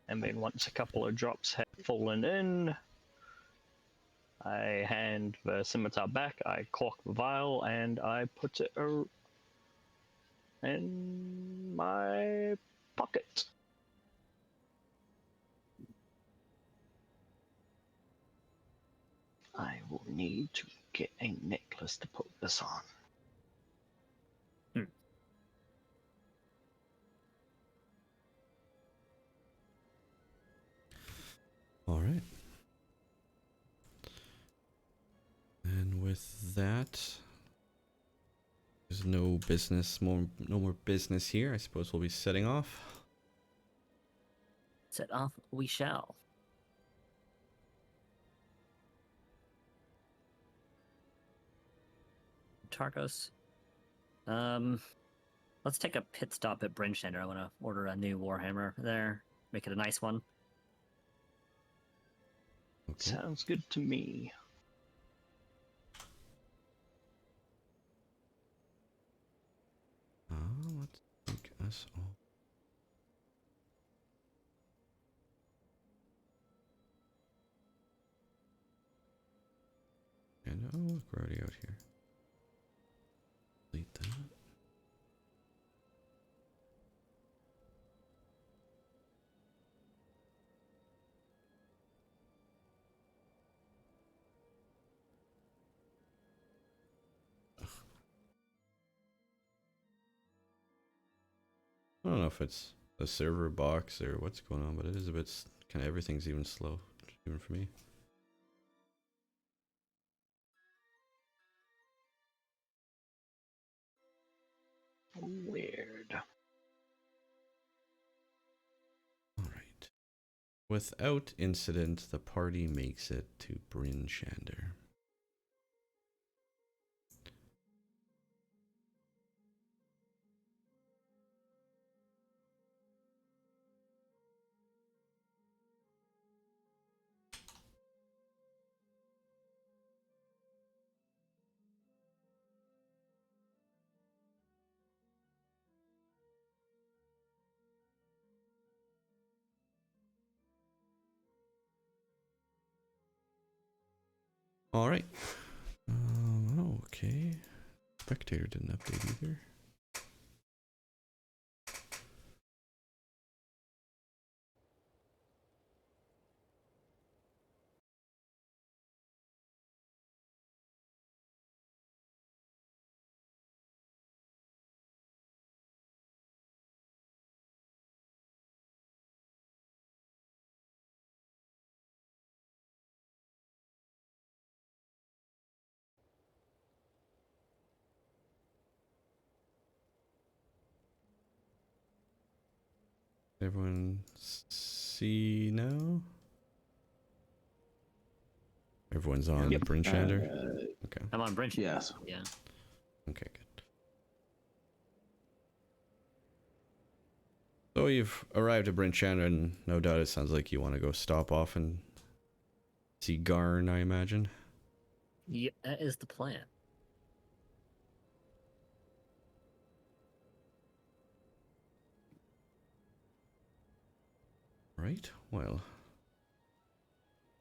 And then once a couple of drops have fallen in, I hand the scimitar back, I cork the vial, and I put it in my pocket. I will need to get a necklace to put this on. All right. And with that, there's no more business here. I suppose we'll be setting off. Set off we shall. Targos. Let's take a pit stop at Brinchender. I want to order a new Warhammer there. Make it a nice one. Okay. Sounds good to me. Let's take us all. And oh, look, we're already out here. Delete that. I don't know if it's a server box or what's going on, but it is a bit kind of everything's even slow, even for me. Weird. All right. Without incident, the party makes it to Bryn Shander. All right. Okay. Spectator didn't update either. Everyone see now? Everyone's on Yep. Bryn Shander? Okay. I'm on Brinchender. Yes. Yeah. Okay, good. So you've arrived at Bryn Shander, and no doubt it sounds like you want to go stop off and see Garn, I imagine. Yep, that is the plan. Right? Well,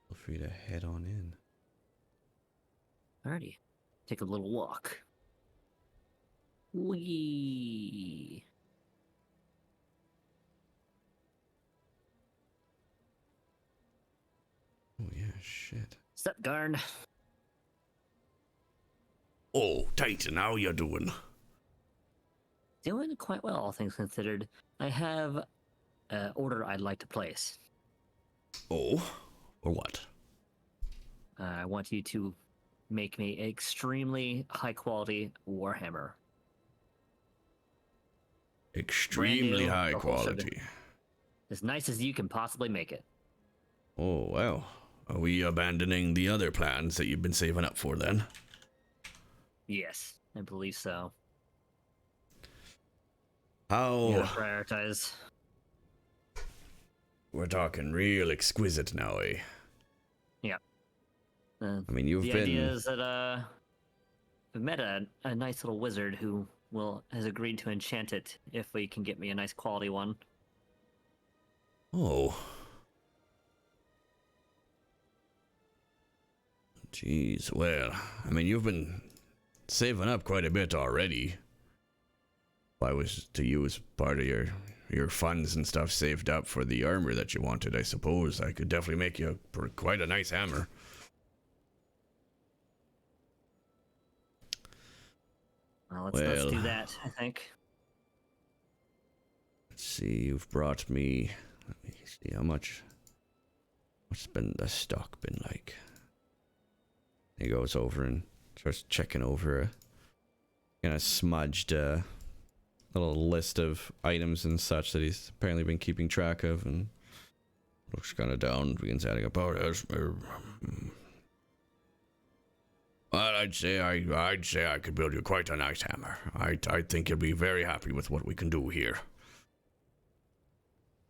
feel free to head on in. Alrighty. Take a little walk. Wee. Oh yeah, shit. Sup, Garn? Oh, Titan, how you doing? Doing quite well, all things considered. I have an order I'd like to place. Oh, or what? I want you to make me an extremely high quality Warhammer. Extremely new, high the whole shebang. quality. As nice as you can possibly make it. Oh, well. Are we abandoning the other plans that you've been saving up for then? Yes, I believe so. How? You gotta prioritize. We're talking real exquisite now, eh? Yeah. I mean, you've The been... idea is that I've met a nice little wizard who has agreed to enchant it if we can get me a nice quality one. Oh. Jeez, well, I mean, you've been saving up quite a bit already. If I was to use part of your funds and stuff saved up for the armor that you wanted, I suppose I could definitely make you quite a nice hammer. Let's do that, I think. Let's see, you've brought me... Let me see, how much... What's been the stock been like? He goes over and starts checking over a kind of smudged little list of items and such that he's apparently been keeping track of, and looks kind of down, begins adding up. Well, I'd say I could build you quite a nice hammer. I think you'll be very happy with what we can do here.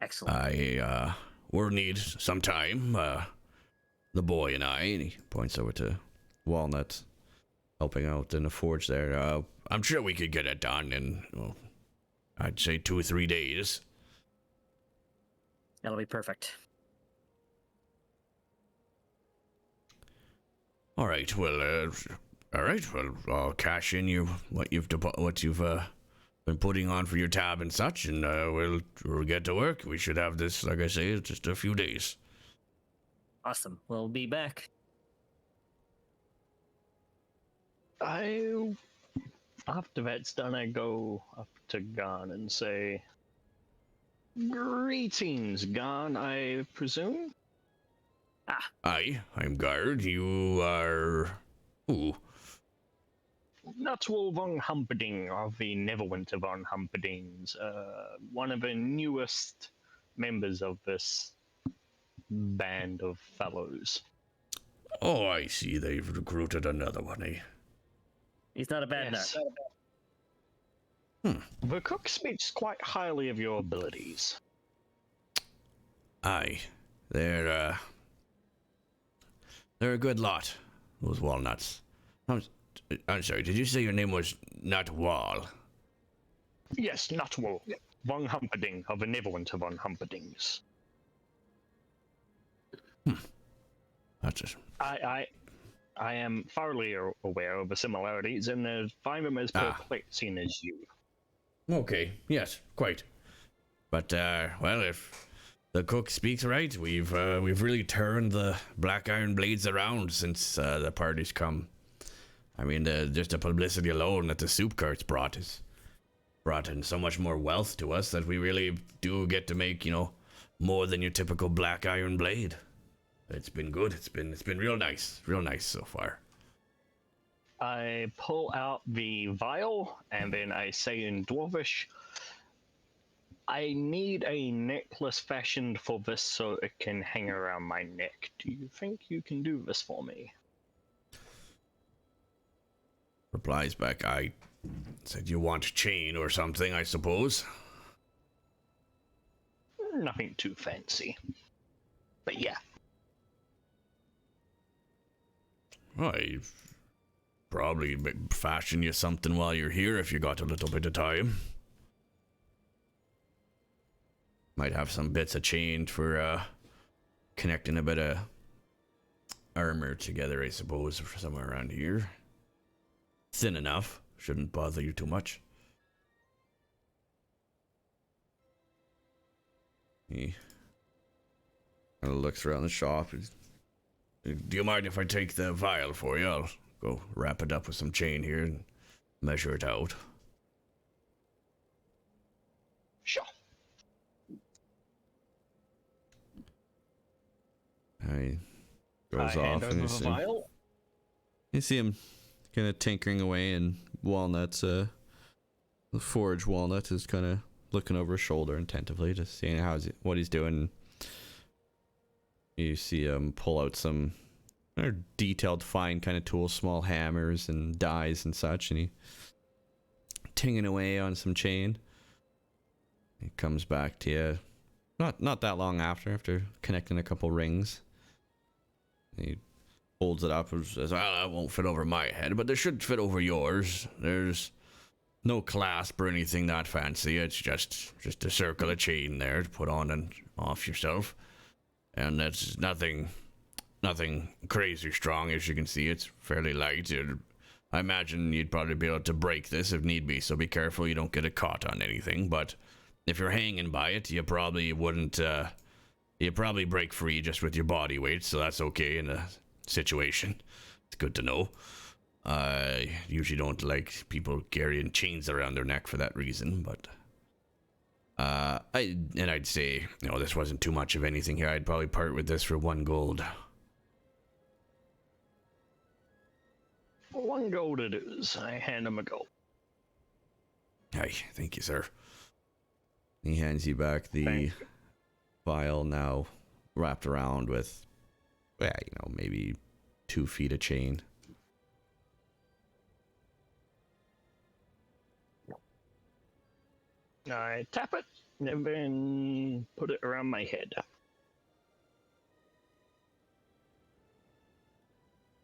Excellent. We'll need some time, the boy and I, and he points over to Walnut, helping out in the forge there. I'm sure we could get it done in, well, I'd say 2 or 3 days. That'll be perfect. All right, well, I'll cash in what you've been putting on for your tab and such, and we'll get to work. We should have this, like I say, in just a few days. Awesome. We'll be back. After that's done, I go up to Gon and say, "Greetings, Gon, I presume?" Aye, I'm Guard. You are... who? Nutwell von Humperdinck of the Neverwinter von Humperdinck's, one of the newest members of this band of fellows. Oh, I see. They've recruited another one, eh? He's not a bad Yes. nut. The cook speaks quite highly of your abilities. Aye, they're a good lot, those walnuts. I'm sorry, did you say your name was Nutwall? Yes, Nutwell von Humperdinck of the Neverwinter von Humperdinck's. That's it. I am thoroughly aware of the similarities and find them as perplexing as you. Okay, yes, quite. But, well, if the cook speaks right, we've really turned the black iron blades around since the party's come. I mean, just the publicity alone that the soup carts brought in so much more wealth to us that we really do get to make, more than your typical black iron blade. It's been good. It's been real nice so far. I pull out the vial and then I say in Dwarvish, "I need a necklace fashioned for this so it can hang around my neck. Do you think you can do this for me?" Replies back, I said you want chain or something, I suppose. Nothing too fancy. But yeah. I probably fashion you something while you're here if you got a little bit of time. Might have some bits of chain for connecting a bit of armor together, I suppose, for somewhere around here. Thin enough, shouldn't bother you too much. He kind of looks around the shop. Do you mind if I take the vial for you? I'll go wrap it up with some chain here and measure it out. Sure. He goes I off hand and over the vial. you see him kind of tinkering away, and Walnut's the forge Walnut is kind of looking over his shoulder attentively, just seeing what he's doing. You see him pull out some detailed, fine kind of tools, small hammers and dies and such, and he tinging away on some chain. He comes back to you, not that long after connecting a couple rings. He holds it up and says, "Well, that won't fit over my head, but this should fit over yours. There's no clasp or anything that fancy. It's just a circle of chain there to put on and off yourself. And that's nothing crazy strong, as you can see. It's fairly light. I imagine you'd probably be able to break this if need be, so be careful you don't get it caught on anything. But if you're hanging by it, you probably wouldn't, you'd probably break free just with your body weight, so that's okay in a situation. It's good to know. I usually don't like people carrying chains around their neck for that reason, but I'd say, this wasn't too much of anything here. I'd probably part with this for 1 gold. 1 gold it is. I hand him a gold. Hey, thank you, sir. He hands you back the Thank you. vial, now wrapped around with, maybe 2 feet of chain. I tap it and then put it around my head.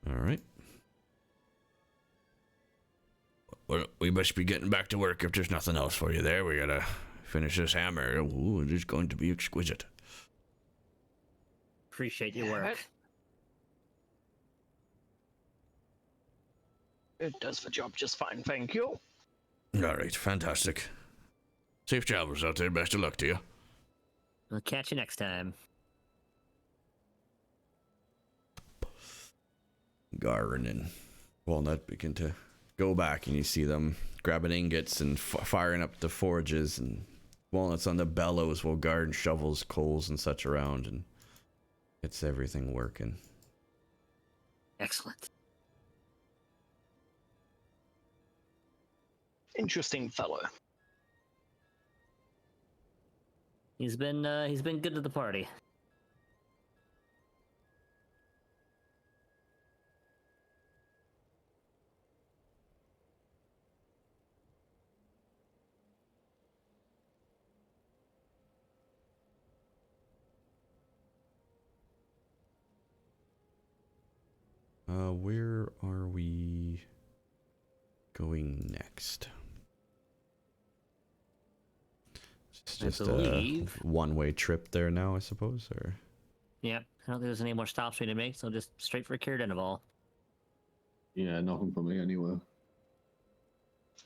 All right. Well, we must be getting back to work if there's nothing else for you there. We gotta finish this hammer. Ooh, it is going to be exquisite. Appreciate your work. It does the job just fine, thank you. All right, fantastic. Safe travels out there. Best of luck to you. We'll catch you next time. Garn and Walnut begin to go back, and you see them grabbing ingots and firing up the forges, and Walnut's on the bellows while Garn shovels coals and such around and gets everything working. Excellent. Interesting fellow. He's been good to the party. Where are we going next? It's just a one-way trip there now, I suppose, or? Yep. I don't think there's any more stops we need to make, so just straight for Kirdenval. Yeah, nothing for me anywhere.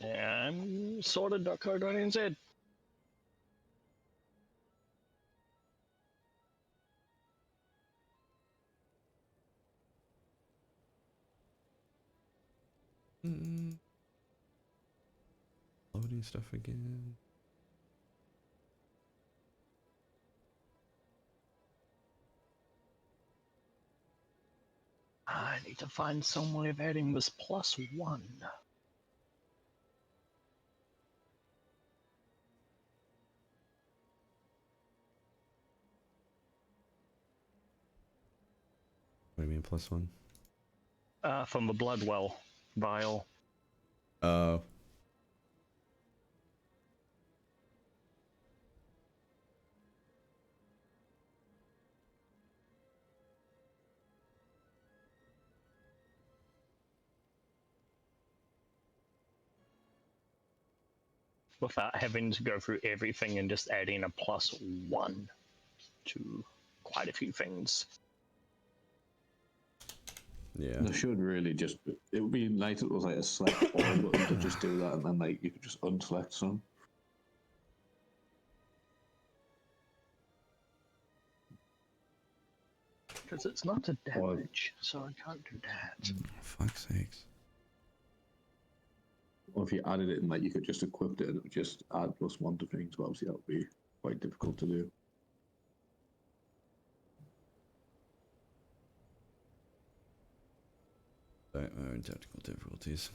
Yeah, I'm sorted .co.nz. Loading stuff again. I need to find some way of adding this +1. What do you mean +1? From the Bloodwell vial. Without having to go through everything and just adding a +1 to quite a few things. Yeah. There should really just it would be nice if it was like a select all button to just do that, and then like you could just unselect some. Because it's not a damage, so I can't do that. Fuck's sakes. Or if you added it and like you could just equip it and it would just add +1 to things, but obviously that would be quite difficult to do. Technical difficulties.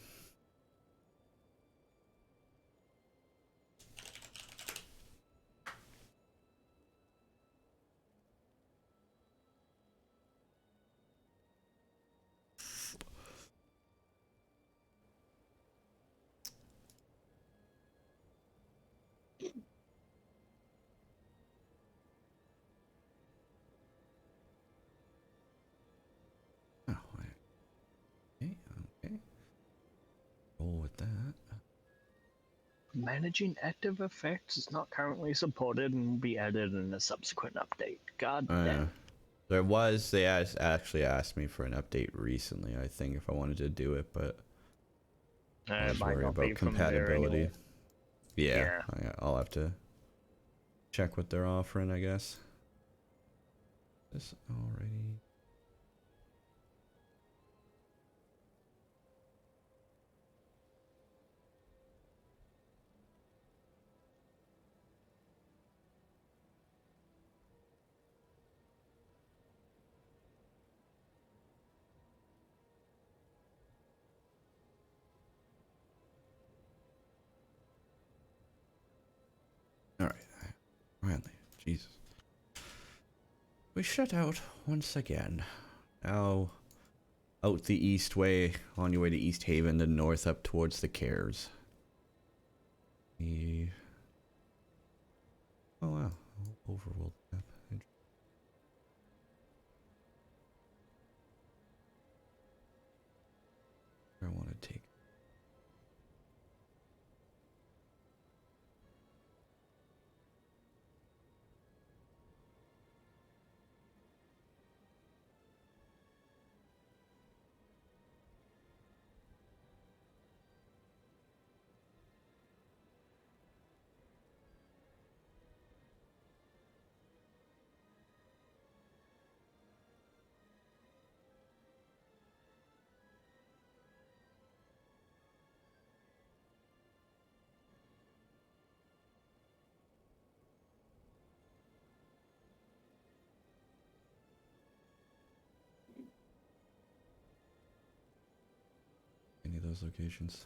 Oh, okay. Roll with that. Managing active effects is not currently supported and will be added in a subsequent update. God damn. They actually asked me for an update recently, I think, if I wanted to do it, but I was worried about compatibility. Yeah, I'll have to check what they're offering, I guess. This already. Jesus. We shut out once again. Now, out the east way, on your way to East Haven, then north up towards the Cares. Oh wow, overworld map. I want to take. Any of those locations?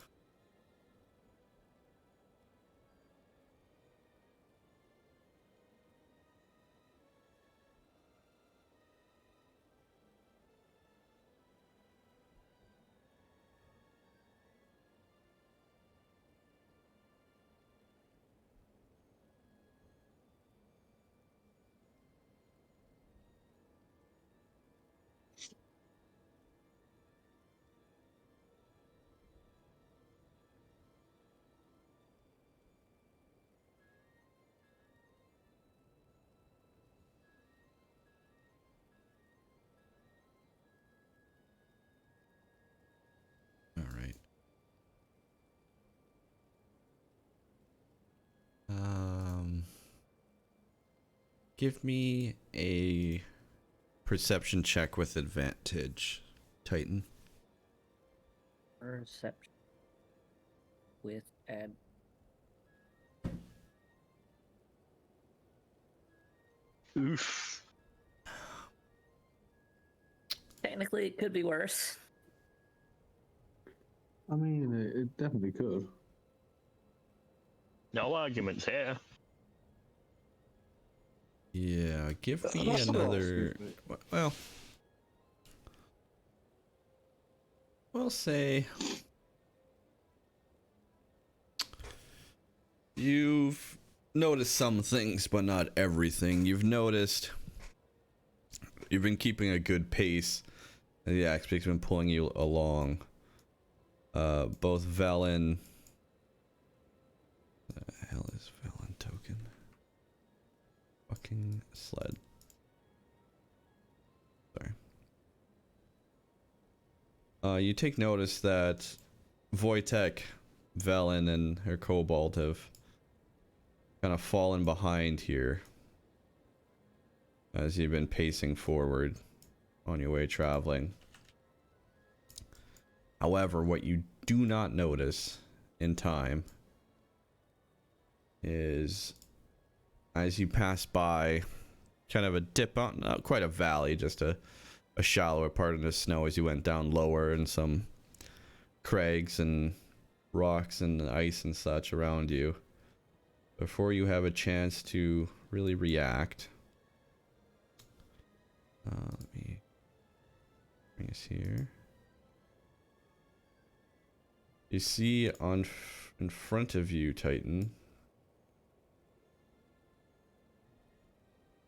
All right. Give me a perception check with advantage, Titan. Perception with ad. Oof. Technically, it could be worse. I mean, it definitely could. No arguments here. Yeah, give me That's not another. excuse me. Well, we'll say you've noticed some things, but not everything. You've noticed you've been keeping a good pace, and the Axebeak's been pulling you along. Both Velen. The hell is Velen token? Fucking sled. Sorry. You take notice that Wojtek, Velen, and her Cobalt have kind of fallen behind here as you've been pacing forward on your way traveling. However, what you do not notice in time is as you pass by kind of a dip out, not quite a valley, just a shallower part of the snow as you went down lower, and some crags and rocks and ice and such around you. Before you have a chance to really react, let me bring us here. You see in front of you, Titan,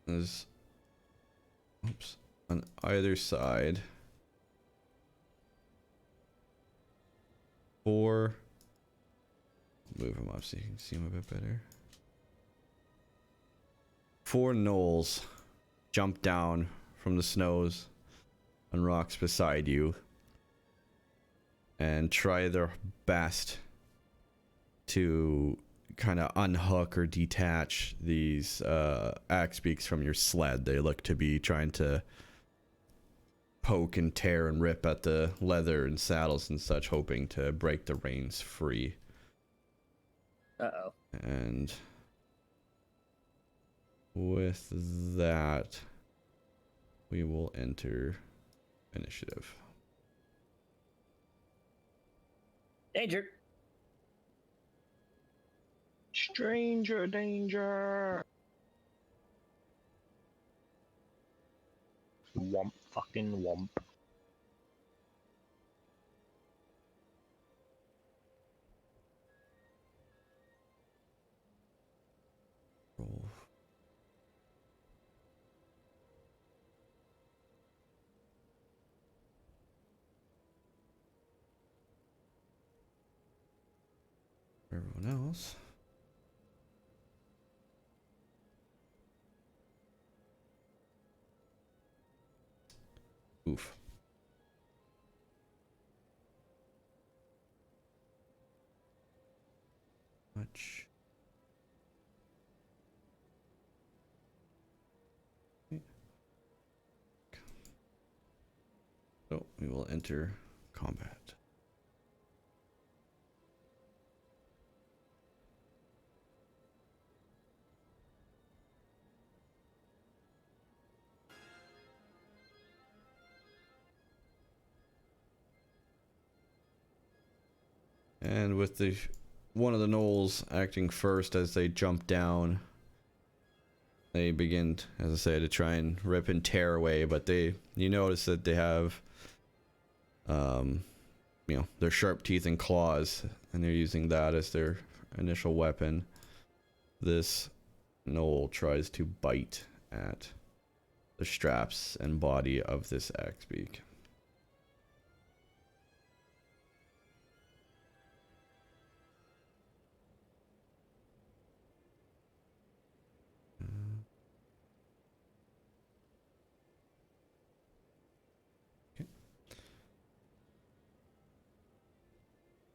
there's, oops, on either side, 4, move them up so you can see them a bit better. 4 gnolls jump down from the snows and rocks beside you and try their best to kind of unhook or detach these Axebeaks from your sled. They look to be trying to poke and tear and rip at the leather and saddles and such, hoping to break the reins free. Uh-oh. And with that, we will enter initiative. Danger! Stranger danger. womp, fucking womp. Roll. Everyone else. Oof. Much. So we will enter combat. And with the one of the gnolls acting first as they jump down, they begin, as I say, to try and rip and tear away. But you notice that they have, their sharp teeth and claws, and they're using that as their initial weapon. This gnoll tries to bite at the straps and body of this axebeak.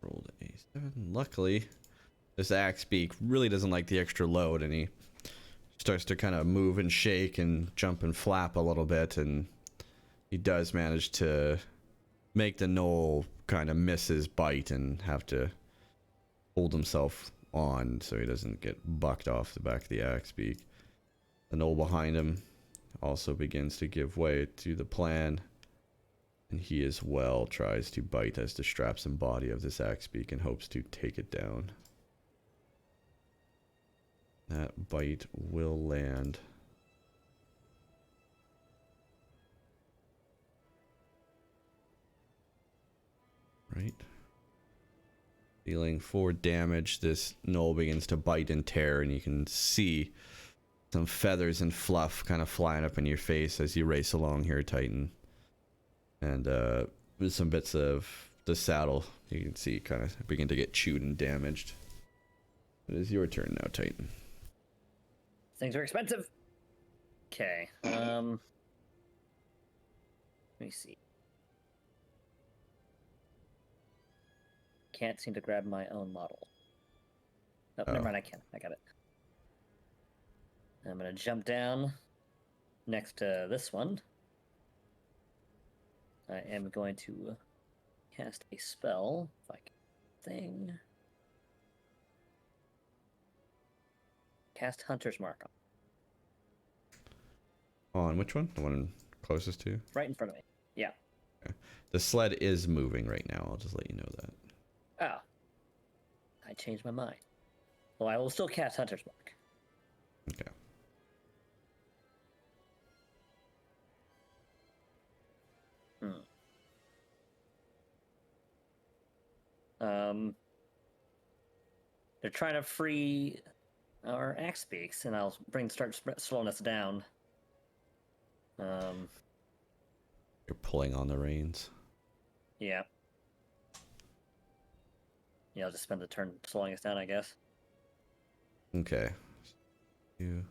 Rolled a 7. Luckily, this axebeak really doesn't like the extra load, and he starts to kind of move and shake and jump and flap a little bit, and he does manage to make the gnoll kind of miss his bite and have to hold himself on so he doesn't get bucked off the back of the axebeak. The gnoll behind him also begins to give way to the plan, and he as well tries to bite as the straps and body of this axebeak and hopes to take it down. That bite will land. Right. Dealing 4 damage, this gnoll begins to bite and tear, and you can see some feathers and fluff kind of flying up in your face as you race along here, Titan. And with some bits of the saddle, you can see kind of begin to get chewed and damaged. It is your turn now, Titan. Things are expensive. Okay. Let me see. Can't seem to grab my own model. Oh, never mind, I can. I got it. I'm gonna jump down next to this one. I am going to cast a spell, if I can thing. Cast Hunter's Mark On which one? The one closest to you? right in front of me. Yeah. Okay. The sled is moving right now. I'll just let you know that. Oh. I changed my mind. Well, I will still cast Hunter's Mark. Okay. They're trying to free our axe beaks, and I'll start slowing us down. You're pulling on the reins. Yeah. Yeah, I'll just spend the turn slowing us down, I guess. Okay. You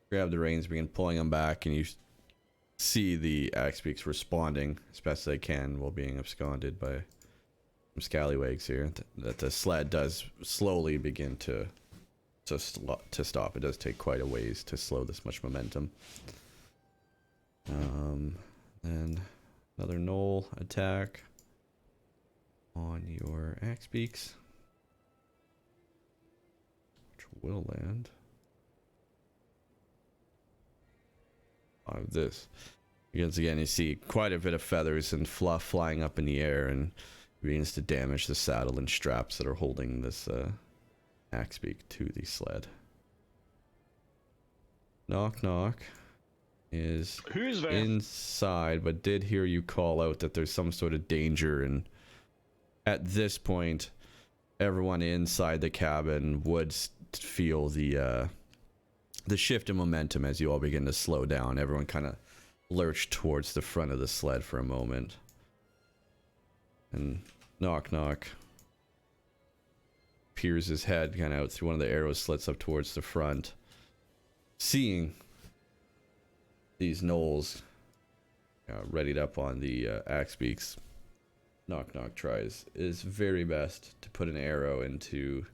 grab the reins, begin pulling them back, and you see the axebeaks responding as best they can while being absconded by some scallywags here. That the sled does slowly begin to stop. It does take quite a ways to slow this much momentum. Then another gnoll attack on your axebeaks, which will land. This. Once again, you see quite a bit of feathers and fluff flying up in the air, and begins to damage the saddle and straps that are holding this axebeak to the sled. Knock, knock. is Who's there? inside, but did hear you call out that there's some sort of danger, and at this point, everyone inside the cabin would feel the shift in momentum as you all begin to slow down. Everyone kind of lurched towards the front of the sled for a moment. And Knock Knock peers his head kind of out through one of the arrow slits up towards the front, seeing these gnolls readied up on the axe beaks. Knock Knock tries his very best to put an arrow into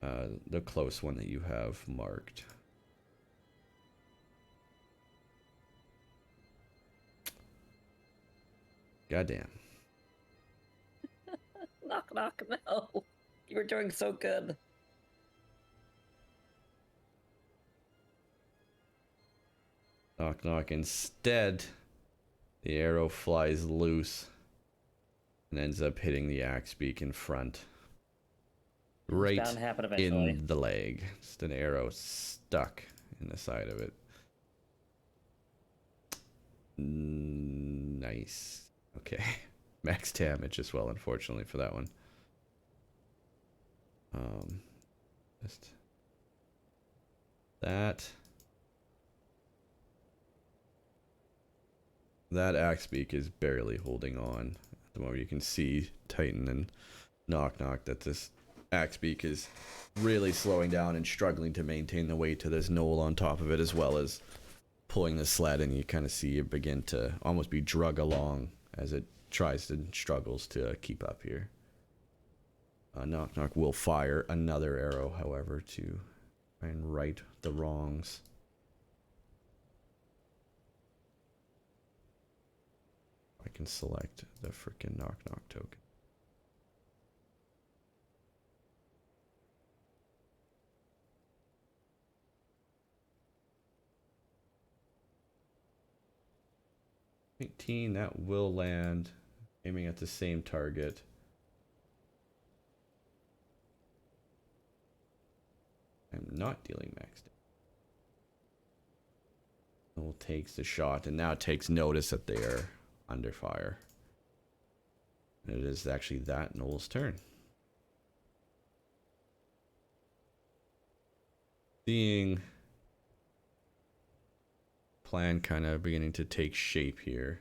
the close one that you have marked. Goddamn. Knock, knock, no. You were doing so good. Knock Knock. Instead, the arrow flies loose and ends up hitting the axe beak in front. Right bound to happen eventually. in the leg. Just an arrow stuck in the side of it. Nice. Okay. Max damage as well, unfortunately, for that one. Just that axe beak is barely holding on. At the moment, you can see Titan and Knock Knock that this axe beak is really slowing down and struggling to maintain the weight to this knoll on top of it, as well as pulling the sled, and you kind of see it begin to almost be drug along as it tries and struggles to keep up here. Knock Knock will fire another arrow, however, to try and right the wrongs. I can select the frickin' Knock Knock token. That will land, aiming at the same target. I'm not dealing max damage. Knoll takes the shot and now takes notice that they are under fire. And it is actually that Knoll's turn. Seeing plan kind of beginning to take shape here.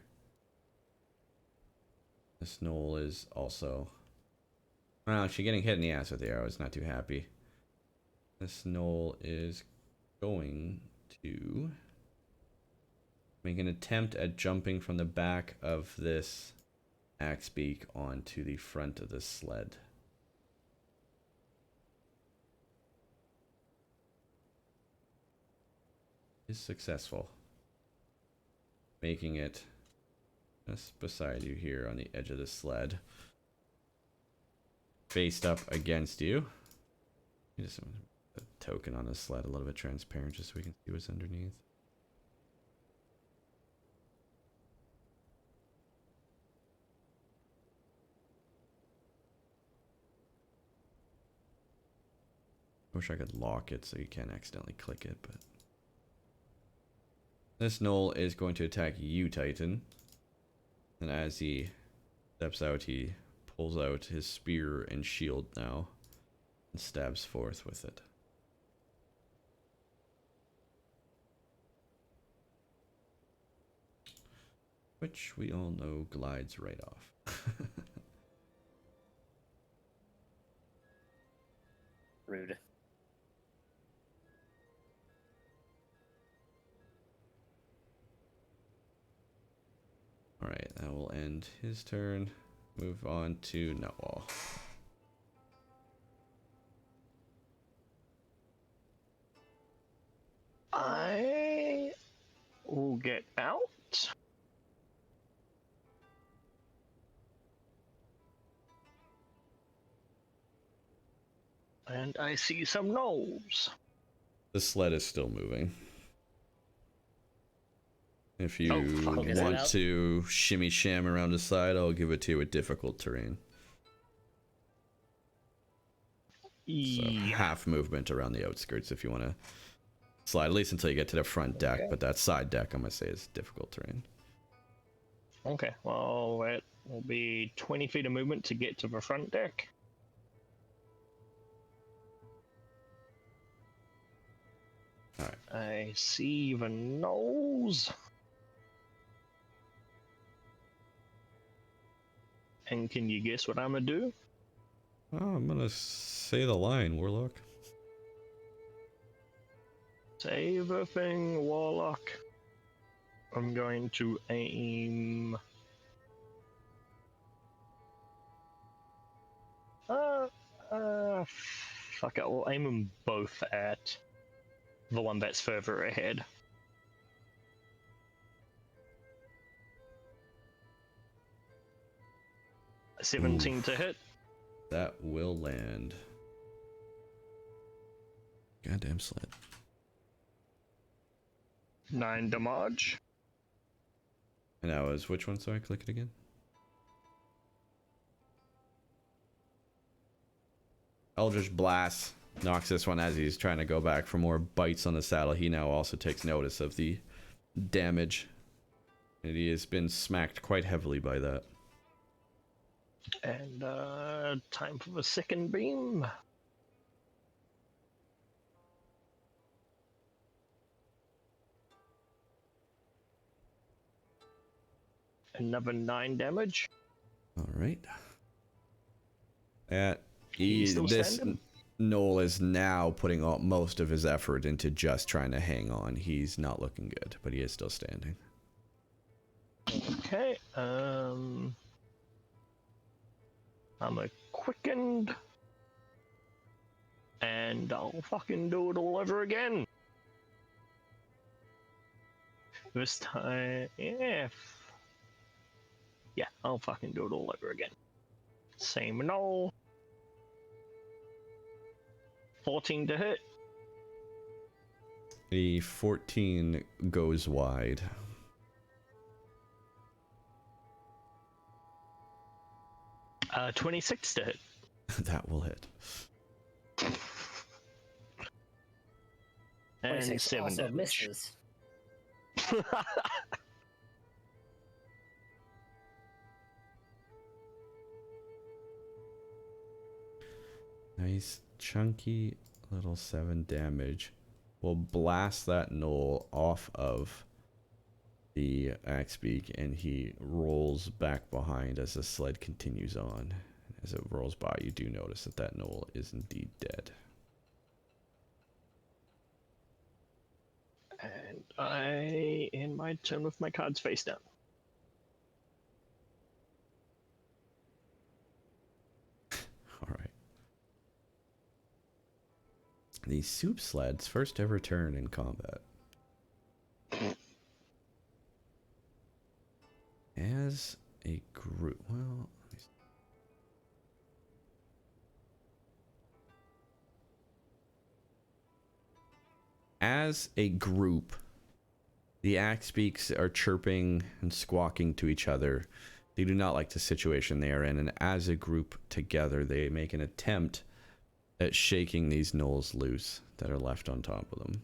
This Knoll is also... Well, actually getting hit in the ass with the arrow is not too happy. This Knoll is going to make an attempt at jumping from the back of this axe beak onto the front of the sled. Is successful, making it just beside you here on the edge of the sled, faced up against you. You just want a token on the sled a little bit transparent just so we can see what's underneath. Wish I could lock it so you can't accidentally click it, but this Knoll is going to attack you, Titan. And as he steps out, he pulls out his spear and shield now and stabs forth with it. Which we all know glides right off. Rude. Alright, that will end his turn. Move on to Nutwall. I will get out. And I see some gnolls. The sled is still moving. If you Oh, fuck. Is it want out? to shimmy sham around the side, I'll give it to you with difficult terrain. So Yeah. half movement around the outskirts if you want to slide, at least until you get to the front deck. Okay. But that side deck, I'm gonna say, is difficult terrain. Okay, well, it will be 20 feet of movement to get to the front deck. All right. I see the nose. And can you guess what I'm gonna do? Oh, I'm gonna say the line, Warlock. Save a thing, Warlock. I'm going to aim. Fuck it, we'll aim them both at the one that's further ahead. A 17 to hit. That will land. Goddamn sled. 9 damage. And that was which one? Sorry, click it again. Eldritch Blast knocks this one as he's trying to go back for more bites on the saddle. He now also takes notice of the damage. And he has been smacked quite heavily by that. And time for the second beam. Another 9 damage. Alright. He's still This standing? Noel is now putting most of his effort into just trying to hang on. He's not looking good, but he is still standing. Okay, I'm a quickened, and I'll fucking do it all over again. This time, yeah, I'll fucking do it all over again. Same Noel. 14 to hit. The 14 goes wide. 26 to hit. That will hit. And 26 7 also damage. misses. Nice chunky little 7 damage. Will blast that knoll off of the axe beak, and he rolls back behind as the sled continues on. As it rolls by, you do notice that that knoll is indeed dead. And I end my turn with my cards face down. Alright. The soup sled's first ever turn in combat. As a group, well, let me see. As a group, the axe beaks are chirping and squawking to each other. They do not like the situation they are in, and as a group together, they make an attempt at shaking these gnolls loose that are left on top of them.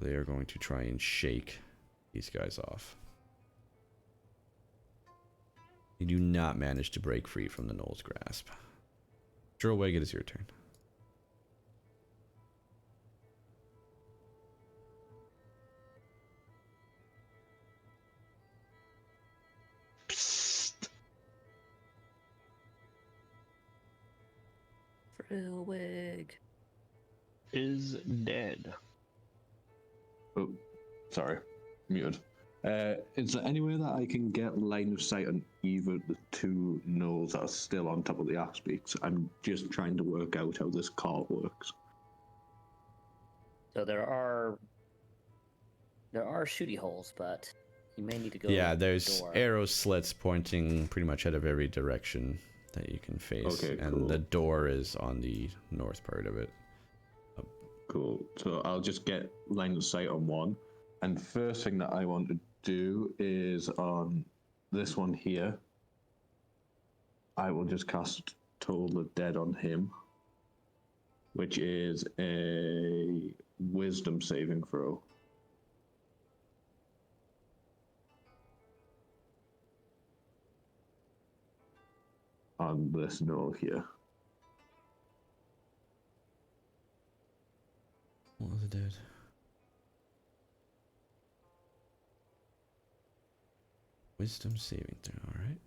They are going to try and shake these guys off. You do not manage to break free from the gnoll's grasp. Drillweg, it is your turn. Psst. Drillwig. Is dead. Oh, sorry, muted. Is there any way that I can get line of sight on either of the two gnolls that are still on top of the axe beaks? I'm just trying to work out how this cart works. So there are shooty holes, but you may need to go. Yeah, there's door. arrow slits pointing pretty much out of every direction that you can face. Okay, and cool. the door is on the north part of it. Cool. So I'll just get line of sight on one. And first thing that I want to do is on this one here. I will just cast Toll the Dead on him. which is a wisdom saving throw. On this note here. What was it, dude? Wisdom saving throw, alright.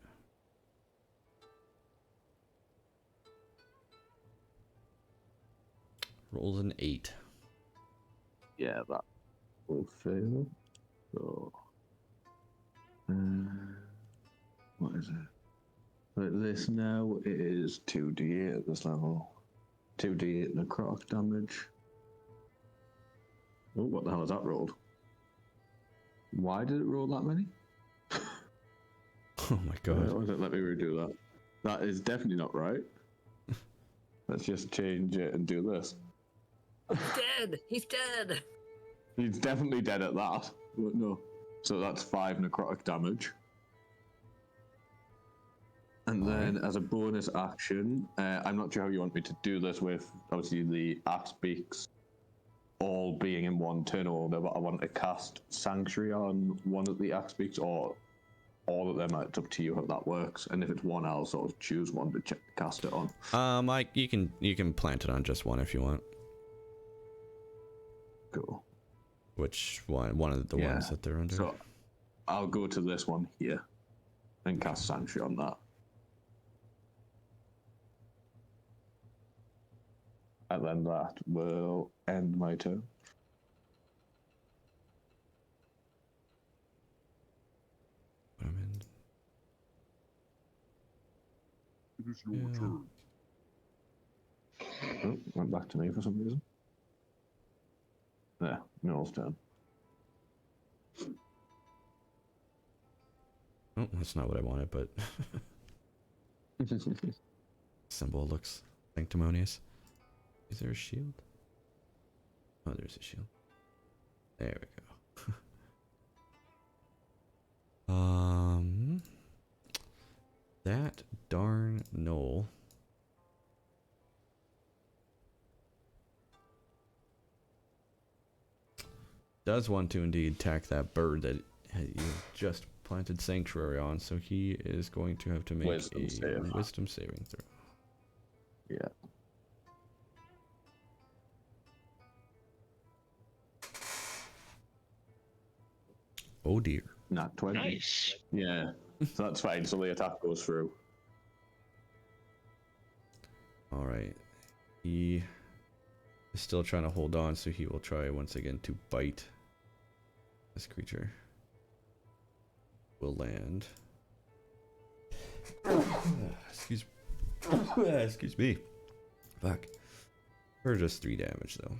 Rolls an 8. Yeah, that will fail. So, what is it? But this now is 2d8 at this level. 2d8 necrotic damage. Oh, what the hell is that rolled? Why did it roll that many? Oh my god. Let me redo that. That is definitely not right. Let's just change it and do this. He's dead! He's dead! He's definitely dead at that. But no. So that's 5 necrotic damage. And then as a bonus action, I'm not sure how you want me to do this with, obviously, the axe beaks all being in one turn order, but I want to cast Sanctuary on one of the axe beaks, or all of them. It's up to you how that works. And if it's one, I'll sort of choose one to cast it on. You can plant it on just one if you want. Cool. Which one? One of the ones that they're under. So I'll go to this one here and cast Sanctuary on that. And then that will end my turn. Put 'em in. It is your turn. Oh, went back to me for some reason. There, Noel's turn. Oh, that's not what I wanted, but symbol looks sanctimonious. Is there a shield? Oh, there's a shield. There we go. That darn Knoll. Does want to indeed attack that bird that you just planted sanctuary on, so he is going to have to make Wisdom a save. wisdom saving throw. Yeah. Oh dear. Not 20. Nice. Yeah. So that's fine. So the attack goes through. All right. He is still trying to hold on, so he will try once again to bite this creature. Will land. Excuse me. Fuck. For just 3 damage though.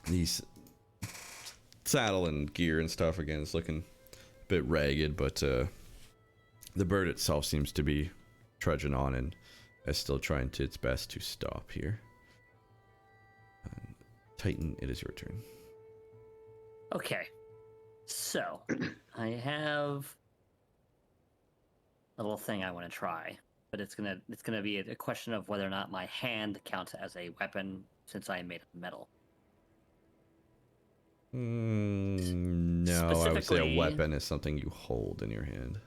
These saddle and gear and stuff again is looking a bit ragged, but the bird itself seems to be trudging on and is still trying to its best to stop here. Titan, it is your turn. Okay. So, I have a little thing I want to try, but it's gonna be a question of whether or not my hand counts as a weapon since I am made of metal. No, I would say a Specifically- weapon is something you hold in your hand.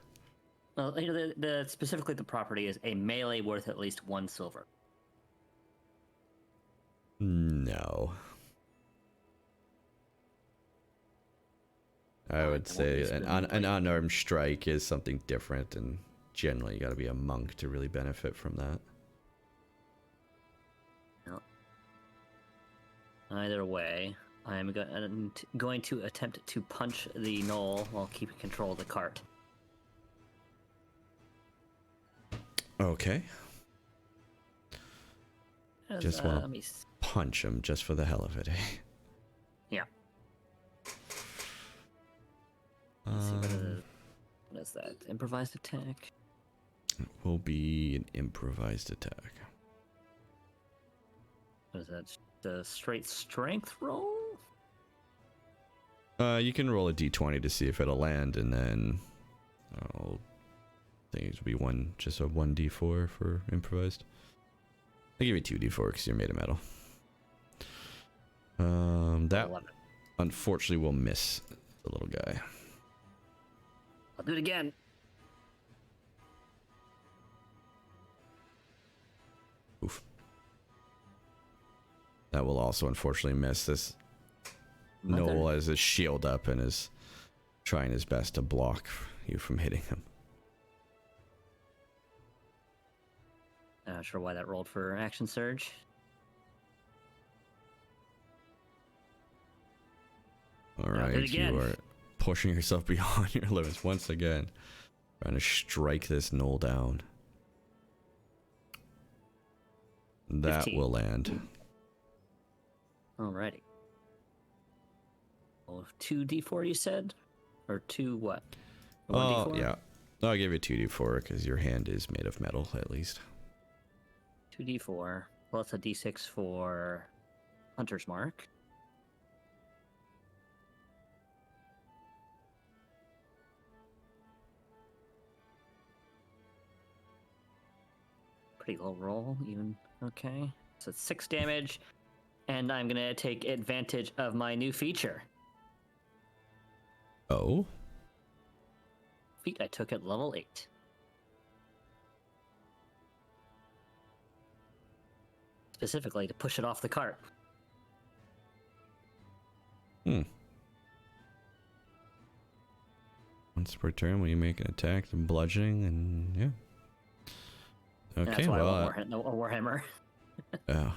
Well, specifically the property is a melee worth at least 1 silver. No. I would say an unarmed strike is something different, and generally you gotta be a monk to really benefit from that. No. Either way, I am going to attempt to punch the knoll while keeping control of the cart. Okay. Just wanna let me punch him just for the hell of it, eh? Yeah. Let's see, what is that? Improvised attack? It will be an improvised attack. What is that? The straight strength roll? You can roll a d20 to see if it'll land, and then I'll think it would be just a 1d4 for improvised. I'll give you 2d4 because you're made of metal. That 11. unfortunately will miss the little guy. I'll do it again. Oof. That will also unfortunately miss. This Noel has his shield up and is trying his best to block you from hitting him. Not sure why that rolled for action surge. All I'll do it right, again. you are pushing yourself beyond your limits once again. Trying to strike this Noel down. That 15. will land. Alrighty. Well, 2d4 you said? Or 2 what? Oh, 1d4? yeah. I'll give you 2d4 because your hand is made of metal, at least. 2d4 plus a d6 for Hunter's Mark. Pretty low roll, even. Okay. So it's 6 damage, and I'm gonna take advantage of my new feature. Oh? Feat I took at level 8. Specifically to push it off the cart. Once per turn when you make an attack, then bludgeoning, and yeah. And Okay, that's why well, I want a Warhammer. yeah.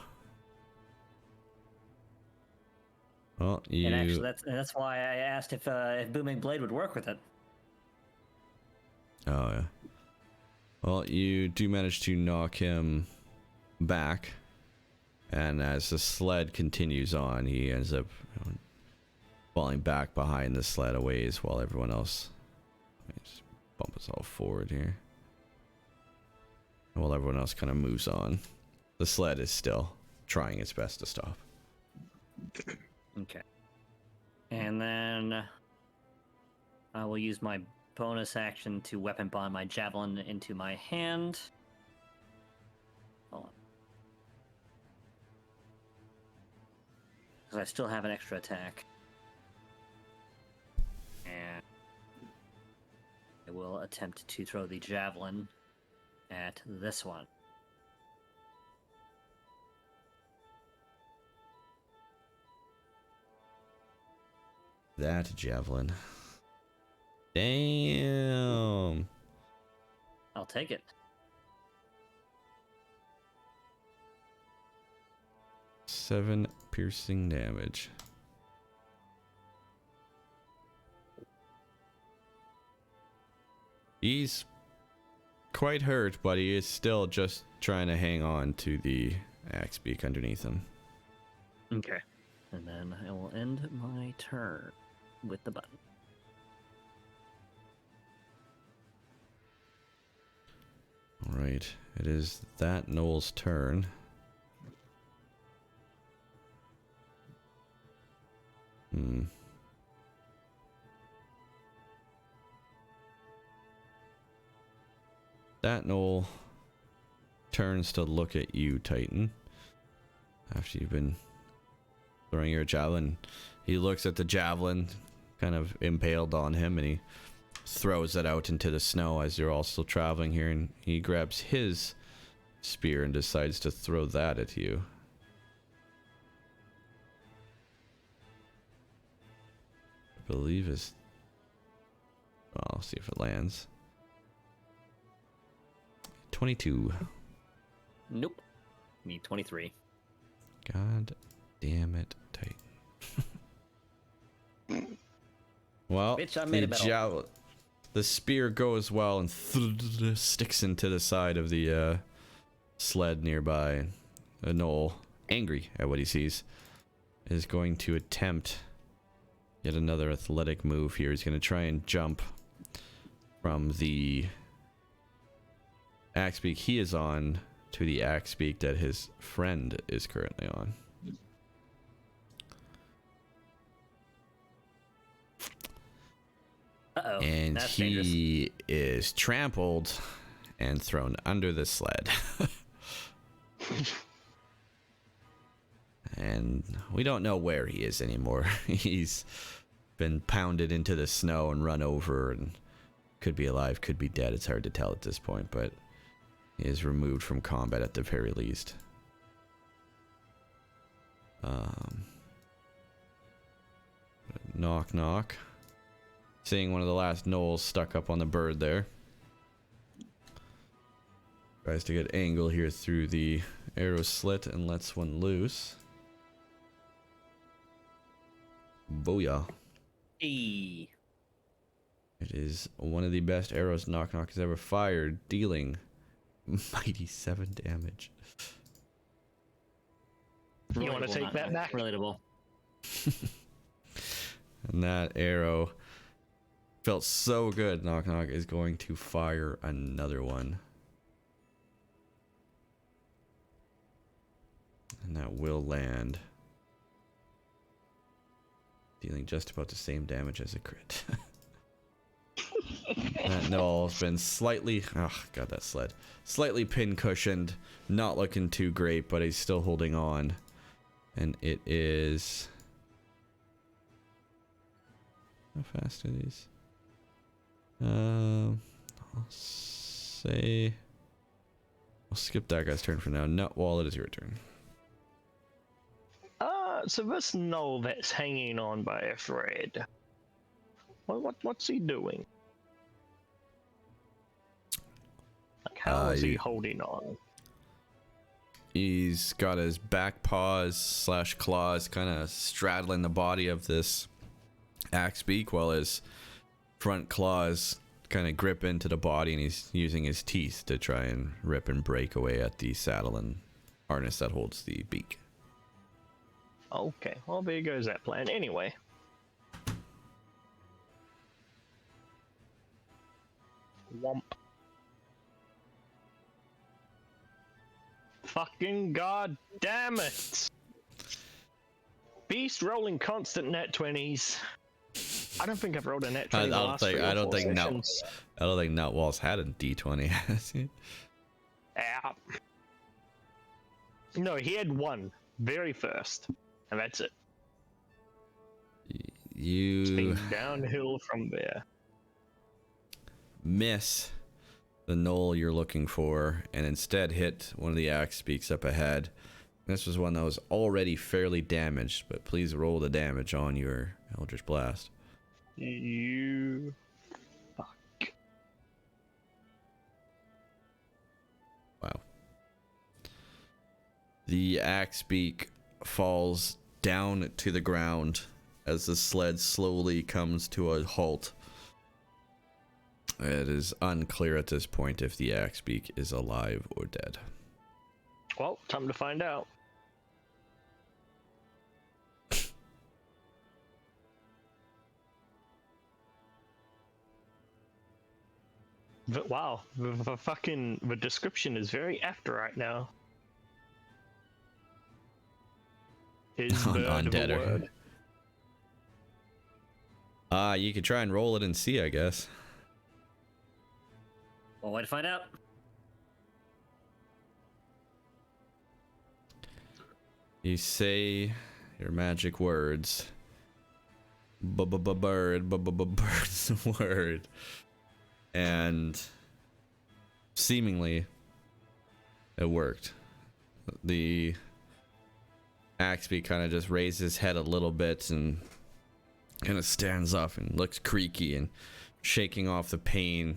Well, you... And actually, that's why I asked if Booming Blade would work with it. Oh, yeah. Well, you do manage to knock him back, and as the sled continues on, he ends up falling back behind the sled a ways while everyone else... Let me just bump us all forward here. While everyone else kind of moves on. The sled is still trying its best to stop. Okay. And then I will use my bonus action to weapon bond my javelin into my hand. Hold on. Because I still have an extra attack. And I will attempt to throw the javelin at this one. That javelin. Damn. I'll take it. 7 piercing damage. He's quite hurt, but he is still just trying to hang on to the axe beak underneath him. Okay. And then I will end my turn with the button. Alright, it is that Noel's turn. That Noel turns to look at you, Titan. After you've been throwing your javelin, he looks at the javelin kind of impaled on him, and he throws it out into the snow as you're all still traveling here, and he grabs his spear and decides to throw that at you. I believe is... Well, I'll see if it lands. 22. Nope. Need 23. God damn it, Titan. Well, Bitch, I made it metal. The spear goes well and sticks into the side of the sled nearby. Noel, angry at what he sees, is going to attempt yet another athletic move here. He's going to try and jump from the axe beak he is on to the axe beak that his friend is currently on. Uh-oh. And That's dangerous. he is trampled and thrown under the sled. And we don't know where he is anymore. He's been pounded into the snow and run over, and could be alive, could be dead. It's hard to tell at this point, but he is removed from combat at the very least. Knock, knock. Seeing one of the last knolls stuck up on the bird there. Tries to get angle here through the arrow slit and lets one loose. Booyah. Hey. It is one of the best arrows Knock Knock has ever fired, dealing mighty 7 damage. You want to Relatable, take not that back? Relatable. And that arrow felt so good. Knock Knock is going to fire another one. And that will land. Dealing just about the same damage as a crit. That knoll's been slightly... Oh, God, that sled. Slightly pin-cushioned. Not looking too great, but he's still holding on. And it is... How fast are these? I'll say... I'll skip that guy's turn for now. Nutwall, it is your turn. So this knoll that's hanging on by a thread, what's he doing? Like, how is he holding on? He's got his back paws slash claws kind of straddling the body of this axe beak, while his front claws kind of grip into the body, and he's using his teeth to try and rip and break away at the saddle and harness that holds the beak. Okay, well, there goes that plan. Anyway. Womp. Fucking god damn it! Beast rolling constant net 20s. I don't think I've rolled a net 20 in the last 3 or 4 sessions. I don't think Nutwall's had a D20, has he? Yeah. No, he had one. Very first. And that's it. It's You been downhill from there. miss the knoll you're looking for, and instead hit one of the axe beaks up ahead. This was one that was already fairly damaged, but please roll the damage on your Eldritch Blast. You... fuck. Wow. The axe beak falls down to the ground as the sled slowly comes to a halt. It is unclear at this point if the axe beak is alive or dead. Well, time to find out. Wow, the description is very after right now. Is bird on of a deader. word? You could try and roll it and see, I guess. Well, way to find out. You say your magic words. Bird's word. And seemingly it worked. The Axby kind of just raised his head a little bit and kind of stands up and looks creaky and shaking off the pain.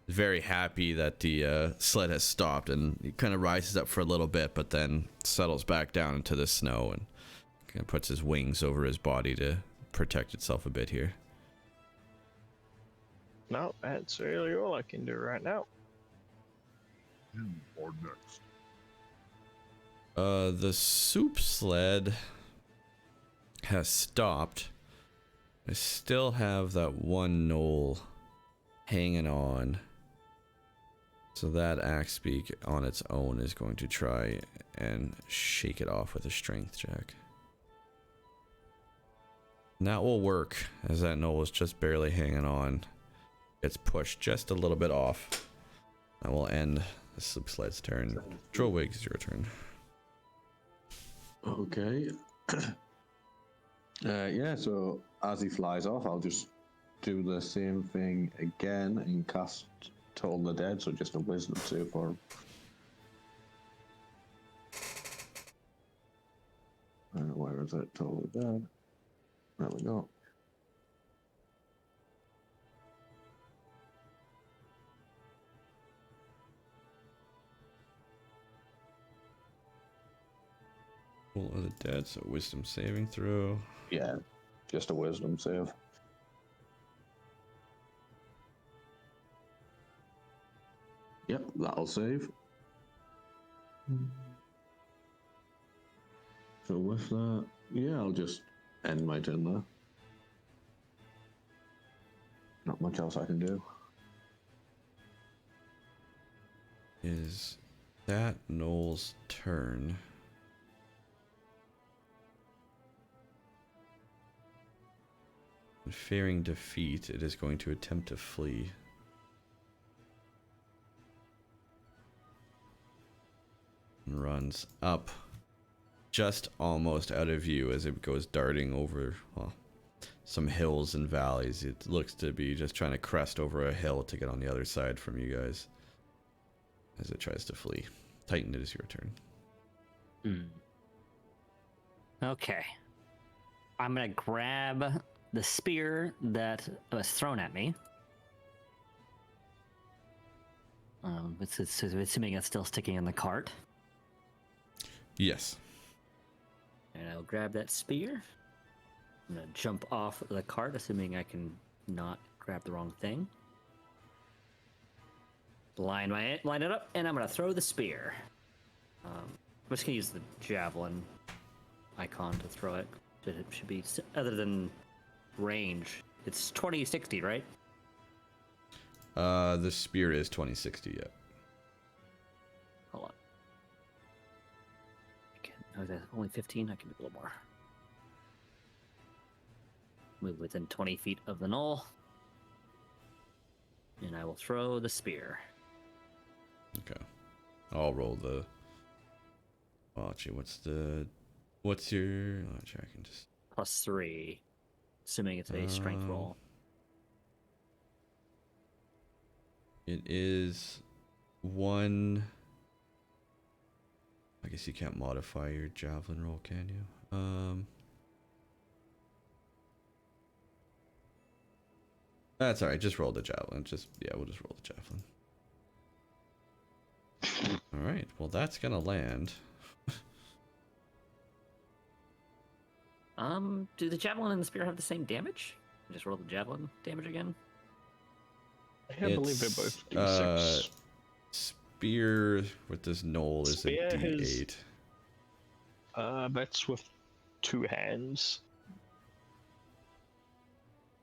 Very happy that the sled has stopped, and he kind of rises up for a little bit, but then settles back down into the snow and kind of puts his wings over his body to protect itself a bit here. No, that's really all I can do right now. You are next. The soup sled has stopped. I still have that one knoll hanging on. So that axe beak on its own is going to try and shake it off with a strength check. And that will work, as that knoll is just barely hanging on. It's pushed just a little bit off. That will end the slip slide's turn. Drillwig's your turn. Okay. Yeah, so as he flies off, I'll just do the same thing again and cast Toll the Dead, so just a wisdom save for him. Where is it? Toll the Dead. There we go. Toll of the Dead, so wisdom saving throw. Yeah, just a wisdom save. Yep, that'll save. So with that, yeah, I'll just end my turn there. Not much else I can do. Is that Noel's turn? Fearing defeat, it is going to attempt to flee. And runs up, just almost out of view as it goes darting over, well, some hills and valleys. It looks to be just trying to crest over a hill to get on the other side from you guys as it tries to flee. Titan, it is your turn. Okay. I'm gonna grab the spear that was thrown at me. It's assuming it's still sticking in the cart. Yes. And I'll grab that spear. I'm gonna jump off the cart, assuming I can not grab the wrong thing. Line it up, and I'm gonna throw the spear. I'm just gonna use the javelin icon to throw it. It should be, other than range, it's 2060, right? The spear is 2060, yeah. Hold on. Oh, that's only 15. I can do a little more. Move within 20 feet of the knoll. And I will throw the spear. Okay. I'll roll the... Oh, actually, what's your... Oh, actually, I can just... +3. Assuming it's a strength roll. It is 1... I guess you can't modify your javelin roll, can you? That's alright, just roll the javelin. We'll just roll the javelin. Alright, well that's gonna land. Do the javelin and the spear have the same damage? Just roll the javelin damage again? I believe they're both uh, D6. Spear with this knoll is Spear a D8. That's with 2 hands.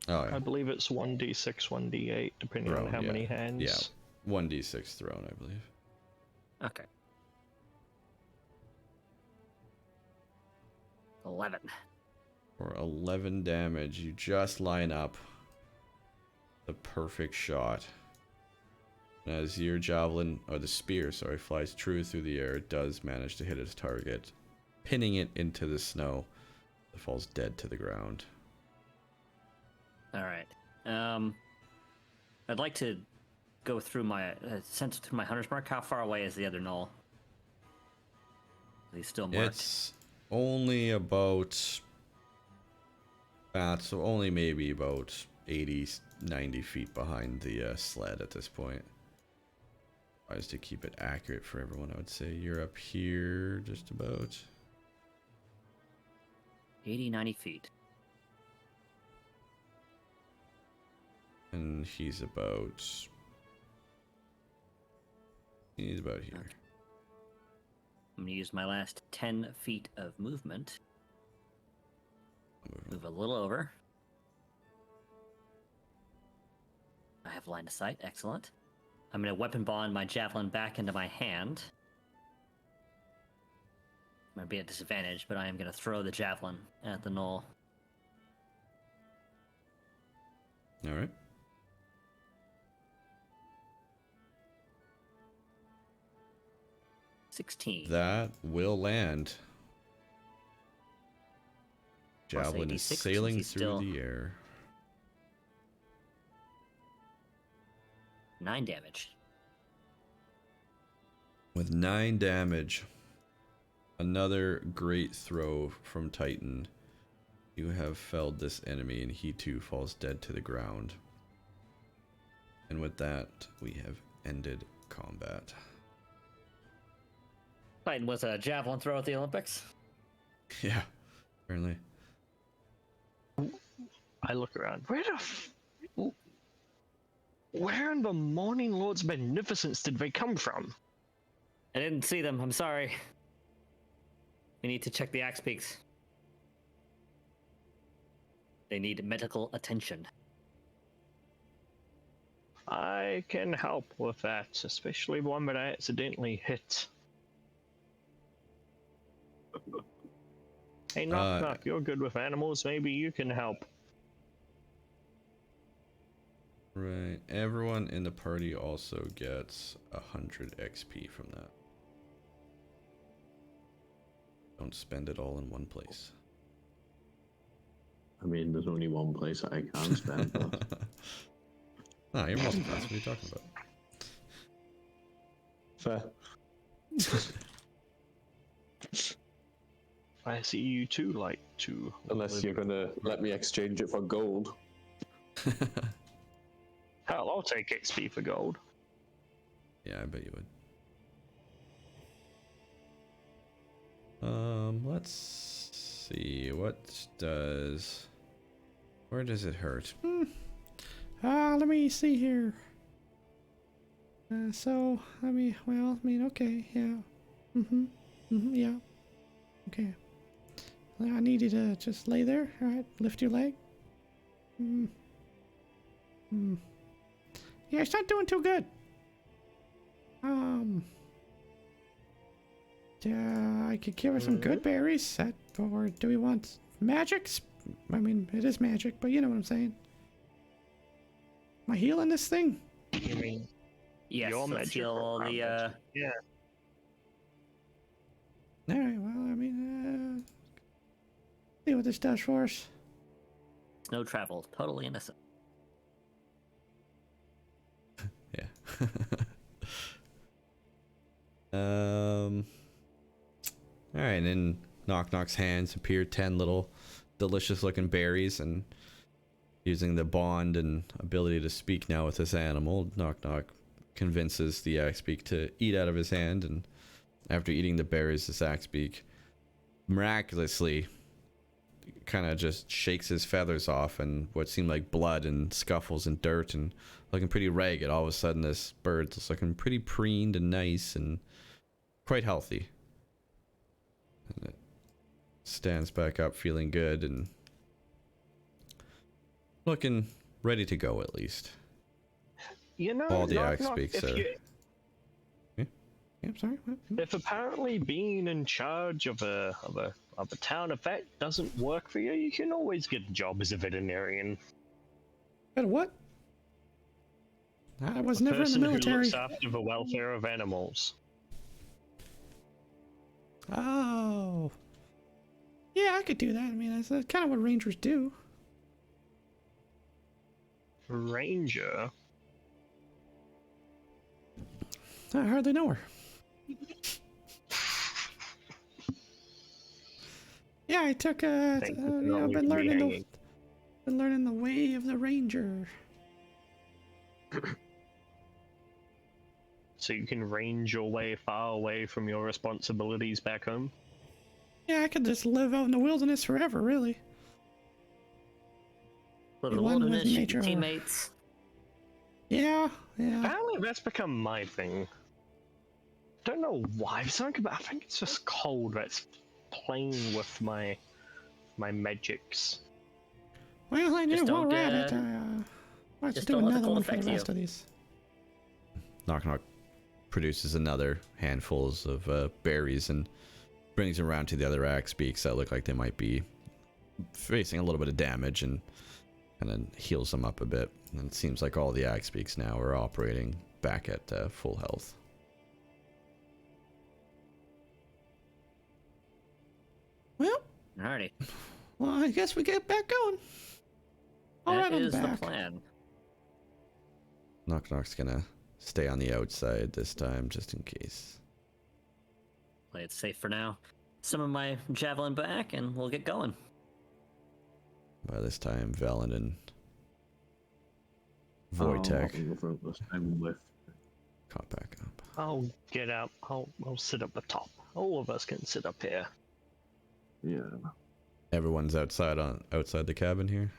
Oh, yeah. I believe it's 1d6, 1d8, depending on Thrown, how yeah. many hands. Yeah, 1d6 thrown, I believe. Okay. 11. For 11 damage, you just line up the perfect shot. And as your javelin, or the spear, sorry, flies true through the air, it does manage to hit its target, pinning it into the snow. It falls dead to the ground. All right. I'd like to go through my sense through my hunter's mark. How far away is the other knoll? Is he still marked? It's only about so only maybe about 80, 90 feet behind the sled at this point. Tries to keep it accurate for everyone, I would say. You're up here just about 80, 90 feet. and he's about here. Okay. I'm gonna use my last 10 feet of movement. Move a little over. I have line of sight. Excellent. I'm gonna weapon bond my javelin back into my hand. I'm gonna be at disadvantage, but I am gonna throw the javelin at the knoll. All right. That will land. Plus Javelin is 86, since sailing he's through still- the air. 9 damage. With 9 damage. Another great throw from Titan. You have felled this enemy and he too falls dead to the ground. And with that, we have ended combat. Titan was a javelin throw at the Olympics. Yeah, apparently. I look around. Where in the Morning Lord's beneficence did they come from? I didn't see them. I'm sorry. We need to check the axe peaks. They need medical attention. I can help with that, especially one that I accidentally hit. Hey, knock knock, you're good with animals, maybe you can help. Right. Everyone in the party also gets 100 XP from that. Don't spend it all in one place. I mean, there's only one place that I can spend. But... Nah, you're multi-class. What are you talking about? Fair. I see you too like to. Unless you're gonna let me exchange it for gold. Hell, I'll take XP for gold. Yeah, I bet you would. Let's see. Where does it hurt? Let me see here. Okay, yeah. Yeah. Okay. Well, I need you to just lay there, alright? Lift your leg. Yeah, it's not doing too good. I could give her some good berries, or do we want magics? I mean, it is magic, but you know what I'm saying. Am I healing this thing? You mean Yes, your let's magic heal or all our the magic? Yeah. Alright, well, I mean, see what this does for us. snow travel. Totally innocent. Yeah. Alright, and in Knock Knock's hands appear 10 little delicious looking berries, and using the bond and ability to speak now with this animal, Knock Knock convinces the Axebeak to eat out of his hand, and after eating the berries, this Axebeak miraculously kind of just shakes his feathers off, and what seemed like blood and scuffles and dirt and looking pretty ragged. All of a sudden this bird's looking pretty preened and nice and quite healthy. And it stands back up feeling good and looking ready to go, at least. You know, All the knock, knock, Axebeaks if are... you- Yeah, I'm sorry. What? If apparently being in charge of a town of that doesn't work for you, you can always get a job as a veterinarian. But what? I was A never in the person who military. looks after the welfare of animals. Oh. Yeah, I could do that. I mean, that's kind of what rangers do. Ranger. I hardly know her. Yeah, I took Thank you for not I've been leaving me learning hanging. the way of the ranger. So you can range your way far away from your responsibilities back home? Yeah, I could just live out in the wilderness forever, really. Live in The the one with wilderness, shoot nature. your teammates. Yeah. Apparently that's become my thing. Don't know why, something about, I think it's just cold that's playing with my magics. Well, I knew Just while don't we're at get- it. Let's just do don't let the another cold one for the affect rest you. of these. Knock Knock produces another handfuls of berries and brings them around to the other Axebeaks that look like they might be facing a little bit of damage, and and then heals them up a bit. And it seems like all the axe beaks now are operating back at full health. Well, Alrighty. well, I guess we get back going. All right, That on is the the back. plan. Knock Knock's gonna stay on the outside this time, just in case. Play it safe for now. Summon my javelin back, and we'll get going. By this time, Velen and I'll Wojtek in the front this time with. caught back up. I'll get up. I'll sit up the top. All of us can sit up here. Yeah. Everyone's outside the cabin here.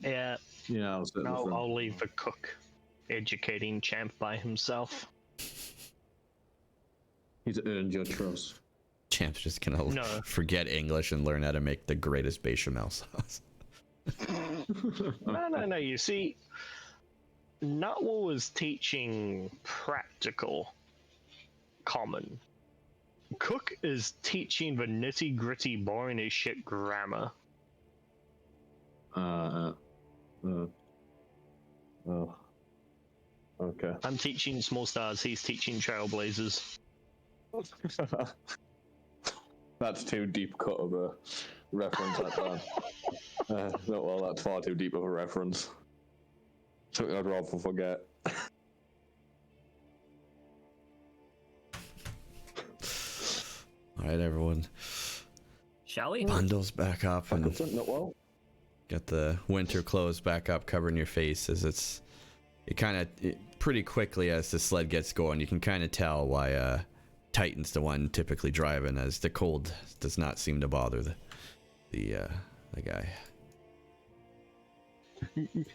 Yeah, Yeah, I'll sit in the front. I'll leave the cook educating Champ by himself. He's earned your trust. Champ's just gonna No. forget English and learn how to make the greatest bechamel sauce. No. You see, Nutwell was teaching practical common. Cook is teaching the nitty gritty, boring as shit grammar. Oh. Okay. I'm teaching small stars. He's teaching trailblazers. That's too deep cut of a reference, that man. Well, that's far too deep of a reference. Something I'd rather forget. All right, everyone, Shall we? bundles back up and Not well. get the winter clothes back up, covering your face, as it kind of pretty quickly as the sled gets going. You can kind of tell why Titan's the one typically driving, as the cold does not seem to bother the guy.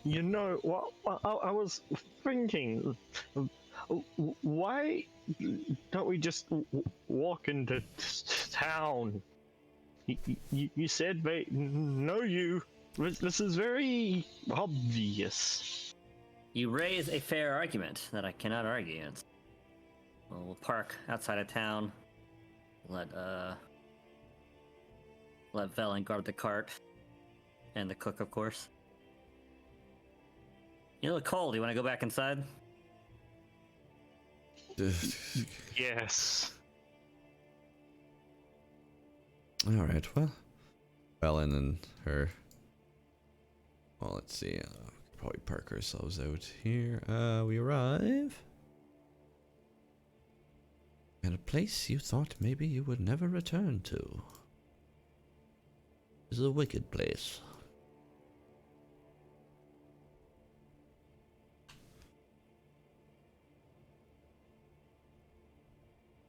You know what? I was thinking, why don't we just walk into town? You said they know you. This is very obvious. You raise a fair argument that I cannot argue against. Well, we'll park outside of town. Let Velen guard the cart. And the cook, of course. You look cold. You want to go back inside? Yes. All right, well, Velen and her. Well, let's see. Probably park ourselves out here. We arrive at a place you thought maybe you would never return to. It's a wicked place.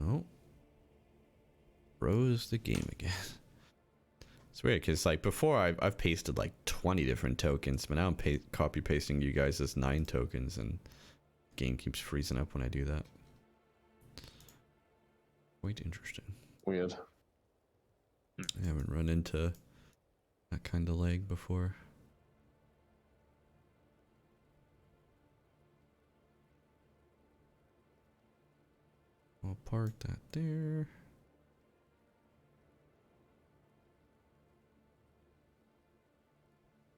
Oh. Rose the game again. It's weird because like before I've pasted like 20 different tokens, but now I'm copy pasting you guys as 9 tokens, and the game keeps freezing up when I do that. Quite interesting. Weird. I haven't run into that kind of lag before. I'll park that there.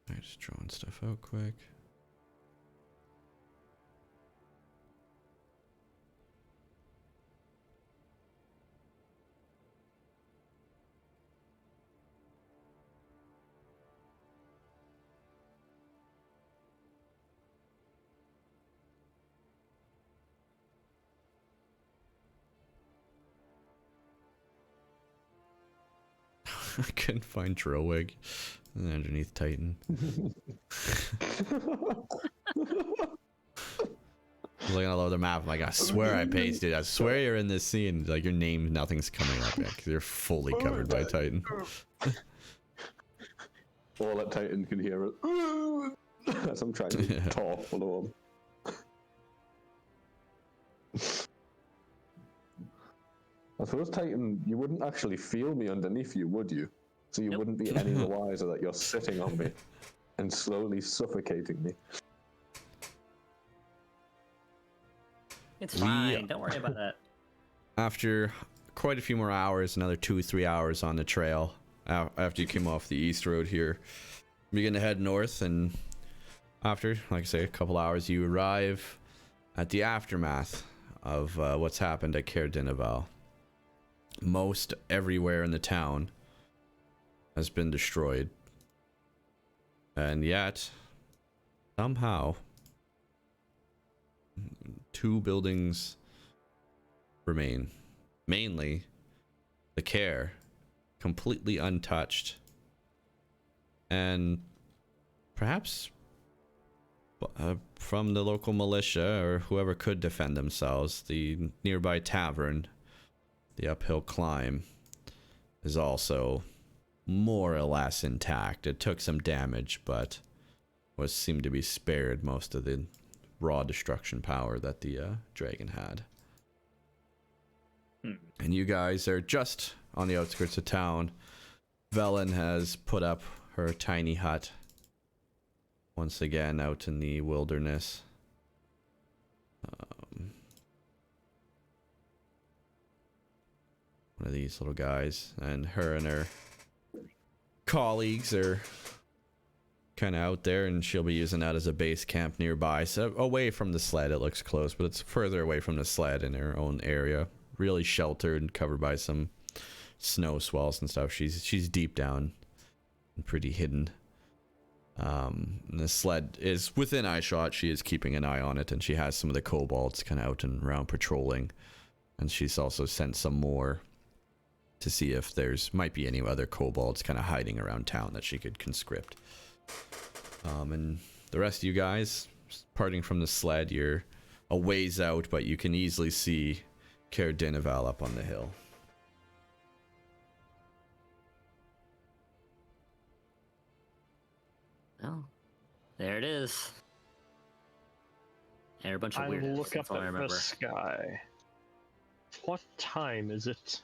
I'm just drawing stuff out quick. I couldn't find Drillwig underneath Titan. I was looking all over the map. I'm like, I swear I pasted. I swear you're in this scene. Like your name, nothing's coming up yet because you're fully covered by Titan. All that Titan can hear it. As I'm trying to talk below him. I suppose, Titan, you wouldn't actually feel me underneath you, would you? So you wouldn't be any the wiser that you're sitting on me and slowly suffocating me. It's fine. Don't worry about that. After quite a few more hours, another 2-3 hours on the trail, after you came off the east road here, Begin to head north, and after, like I say, a couple hours, you arrive at the aftermath of what's happened at InDnD'd. Most everywhere in the town has been destroyed, and yet somehow 2 buildings remain, mainly the care, completely untouched, and perhaps from the local militia or whoever could defend themselves, the nearby tavern, the uphill climb, is also more or less intact. It took some damage, but seemed to be spared most of the raw destruction power that the dragon had. And you guys are just on the outskirts of town. Velen has put up her tiny hut once again out in the wilderness. One of these little guys, and her colleagues are kind of out there, and she'll be using that as a base camp nearby, so away from the sled. It looks close, but it's further away from the sled in her own area, really sheltered and covered by some snow swells and stuff. She's deep down and pretty hidden. And the sled is within eyeshot. She is keeping an eye on it, and she has some of the kobolds kind of out and around patrolling, and she's also sent some more to see if might be any other kobolds kind of hiding around town that she could conscript. And the rest of you guys, parting from the sled, you're a ways out, but you can easily see InDnD'd up on the hill. Oh, there it is. And a bunch of I weirdos. look That's up all I at the remember. sky. What time is it?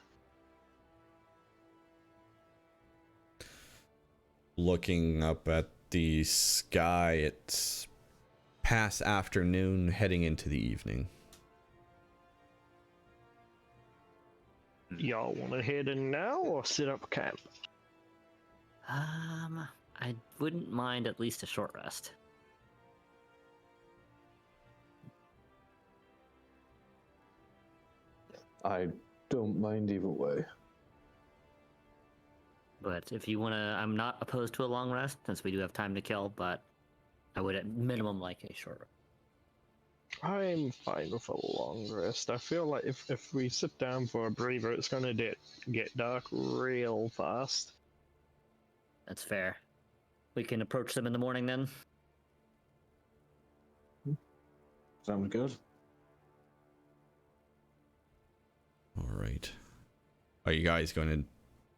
Looking up at the sky, it's past afternoon, heading into the evening. Y'all want to head in now or set up camp? I wouldn't mind at least a short rest. I don't mind either way. But if you want to, I'm not opposed to a long rest since we do have time to kill, but I would at minimum like a short rest. I'm fine with a long rest. I feel like if we sit down for a breather, it's gonna get dark real fast. That's fair. We can approach them in the morning then. Sounds good. All right. Are you guys going to...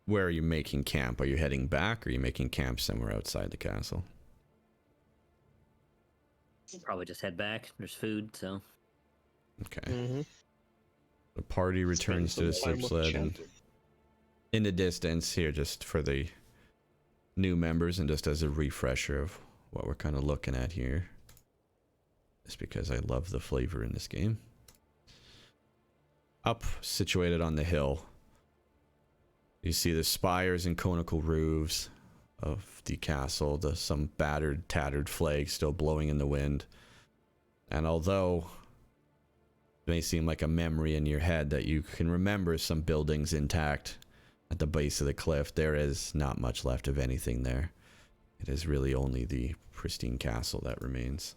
Where are you making camp? Are you heading back, or are you making camp somewhere outside the castle? Probably just head back. There's food, so... Okay. Mm-hmm. The party returns to the slip sled, and in the distance here, just for the new members and just as a refresher of what we're kind of looking at here, just because I love the flavor in this game. Up, situated on the hill, you see the spires and conical roofs of the castle, some battered, tattered flags still blowing in the wind. And although it may seem like a memory in your head that you can remember some buildings intact at the base of the cliff, there is not much left of anything there. It is really only the pristine castle that remains.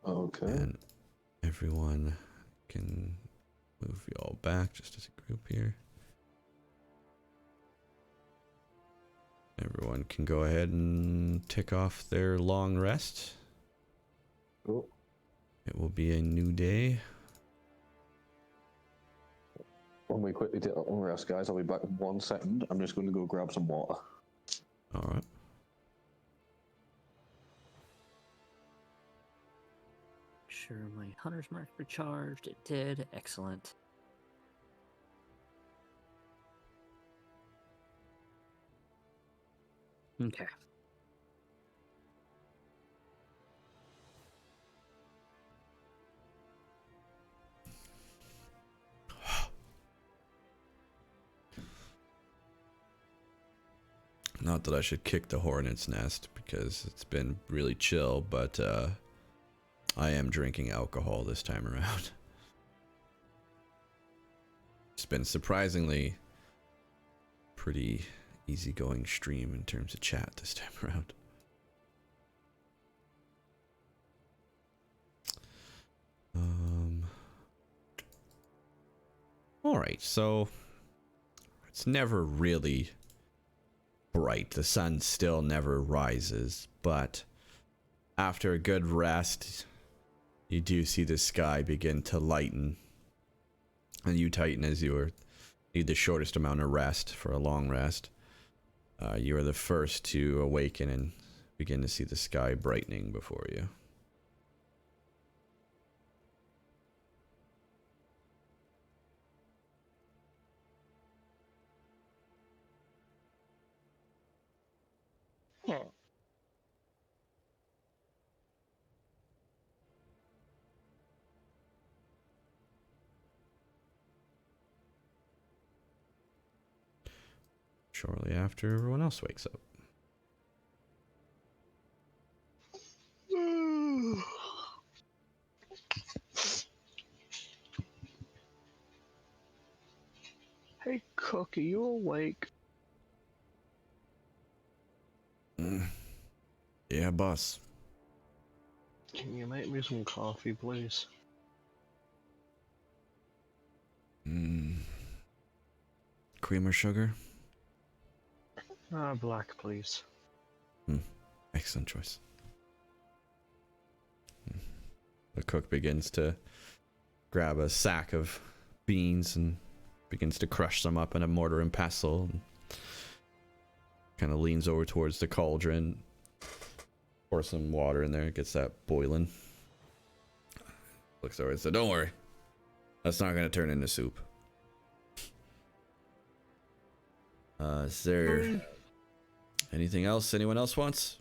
Okay. And everyone can move you all back just as a group here. Everyone can go ahead and tick off their long rest. Cool. It will be a new day. When we quickly take that long rest, guys, I'll be back in 1 second. I'm just going to go grab some water. All right. Sure, my hunter's mark recharged. It did. Excellent. Okay. Not that I should kick the hornet's nest because it's been really chill, but I am drinking alcohol this time around. It's been surprisingly pretty easygoing stream in terms of chat this time around. Alright, so it's never really bright. The sun still never rises, but after a good rest, you do see the sky begin to lighten. And you, Titan, as you need the shortest amount of rest for a long rest, you are the first to awaken and begin to see the sky brightening before you. Hmm. Shortly after everyone else wakes up. Hey, Cook, are you awake? Yeah, boss. Can you make me some coffee, please? Cream or sugar? Black, please. Excellent choice. The cook begins to grab a sack of beans and begins to crush them up in a mortar and pestle. And kind of leans over towards the cauldron, pours some water in there, gets that boiling. Looks over and said, "Don't worry, that's not going to turn into soup." Is there anything else anyone else wants?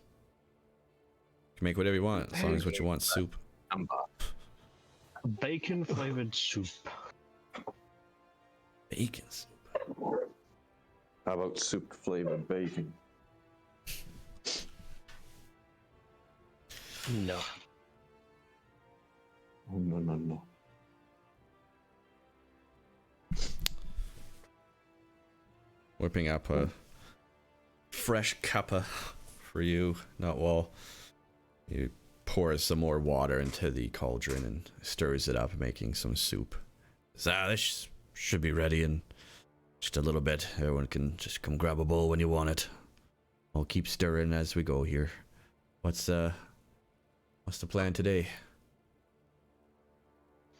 You can make whatever you want, as long as what you want, soup. Bacon flavored soup. Bacon soup. How about soup flavored bacon? No. Oh, no, no, no. Whipping up a fresh cuppa for you, not while you pour some more water into the cauldron and stirs it up, making some soup. This should be ready in just a little bit. Everyone can just come grab a bowl when you want it. I'll keep stirring as we go here. What's the plan today?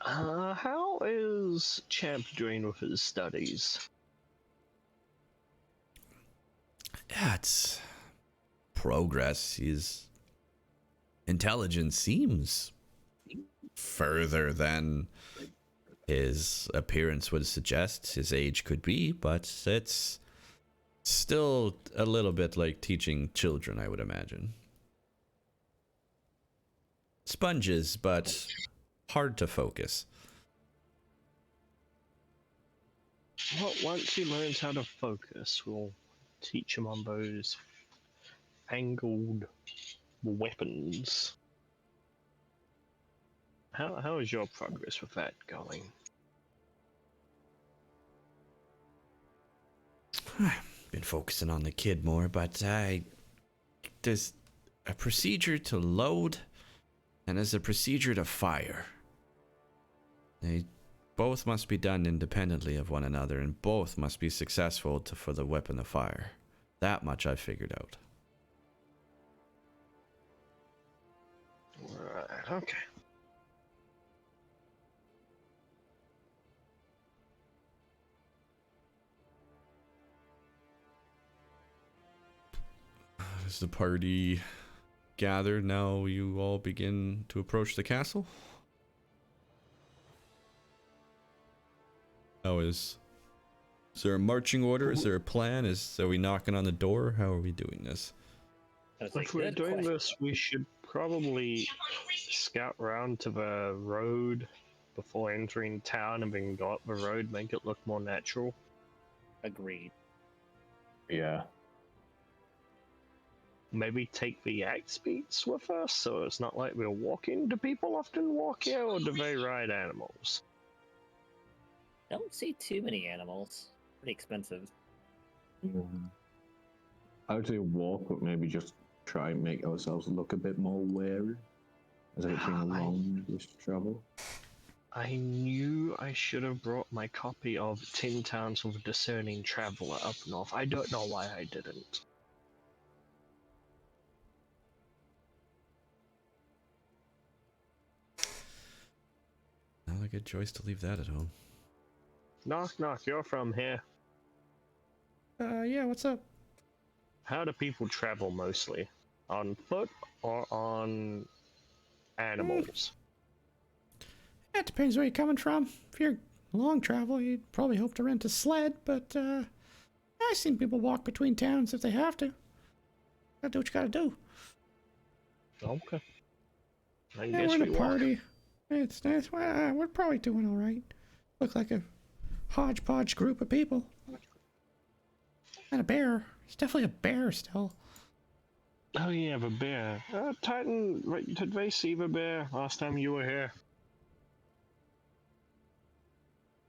How is Champ doing with his studies? Yeah, it's progress. His intelligence seems further than his appearance would suggest. His age could be, but it's still a little bit like teaching children, I would imagine. Sponges, but hard to focus. Well, once he learns how to focus, we'll teach him on those angled weapons. How is your progress with that going? Been focusing on the kid more, but there's a procedure to load and there's a procedure to fire. They both must be done independently of one another, and both must be successful for the weapon to fire. That much I figured out. Right, okay. As the party gathered, now you all begin to approach the castle. How is there a marching order? Is there a plan? Are we knocking on the door? How are we doing this? If we're doing this, we should probably scout round to the road before entering town and then go up the road, make it look more natural. Agreed. Yeah. maybe take the axe beats with us, so it's not like we're walking. Do people often walk here, or do they ride animals? Don't see too many animals. Pretty expensive. Yeah. I would say walk, but maybe just try and make ourselves look a bit more wary, as it's been a long travel. I knew I should have brought my copy of 10 Towns of a Discerning Traveler up north. I don't know why I didn't. Not a good choice to leave that at home. Knock, knock, you're from here. Yeah, what's up? How do people travel mostly? On foot or on animals? It depends where you're coming from. If you're long travel, you'd probably hope to rent a sled, but I've seen people walk between towns if they have to. Gotta do what you gotta do. Okay. I Yeah, guess we're in we a walk. party. It's nice. Well, we're probably doing all right. Look like a hodgepodge group of people. And a bear. It's definitely a bear still. Oh yeah, the bear. Titan, did they see the bear last time you were here?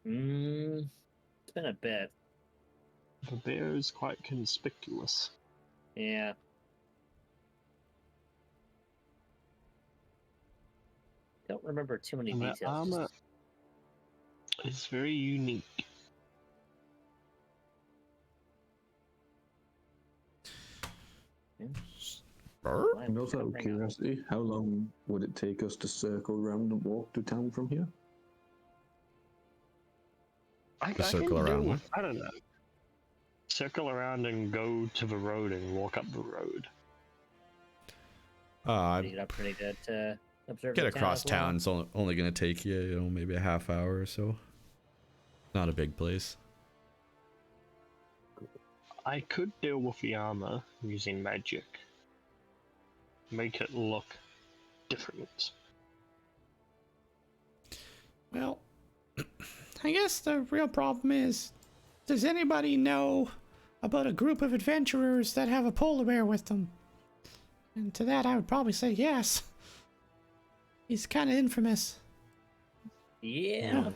It's been a bit. The bear is quite conspicuous. Yeah. Don't remember too many And the details. armor is very unique. And also, out of curiosity, how long would it take us to circle around and walk to town from here? I circle can around do, what? I don't know. Circle around and go to the road and walk up the road. Speed it up pretty good to observe Get the across town as town's only going to take you, maybe a half hour or so. Not a big place. I could deal with the armor using magic. Make it look different. Well, I guess the real problem is, does anybody know about a group of adventurers that have a polar bear with them? And to that, I would probably say yes. He's kind of infamous. well. Yeah.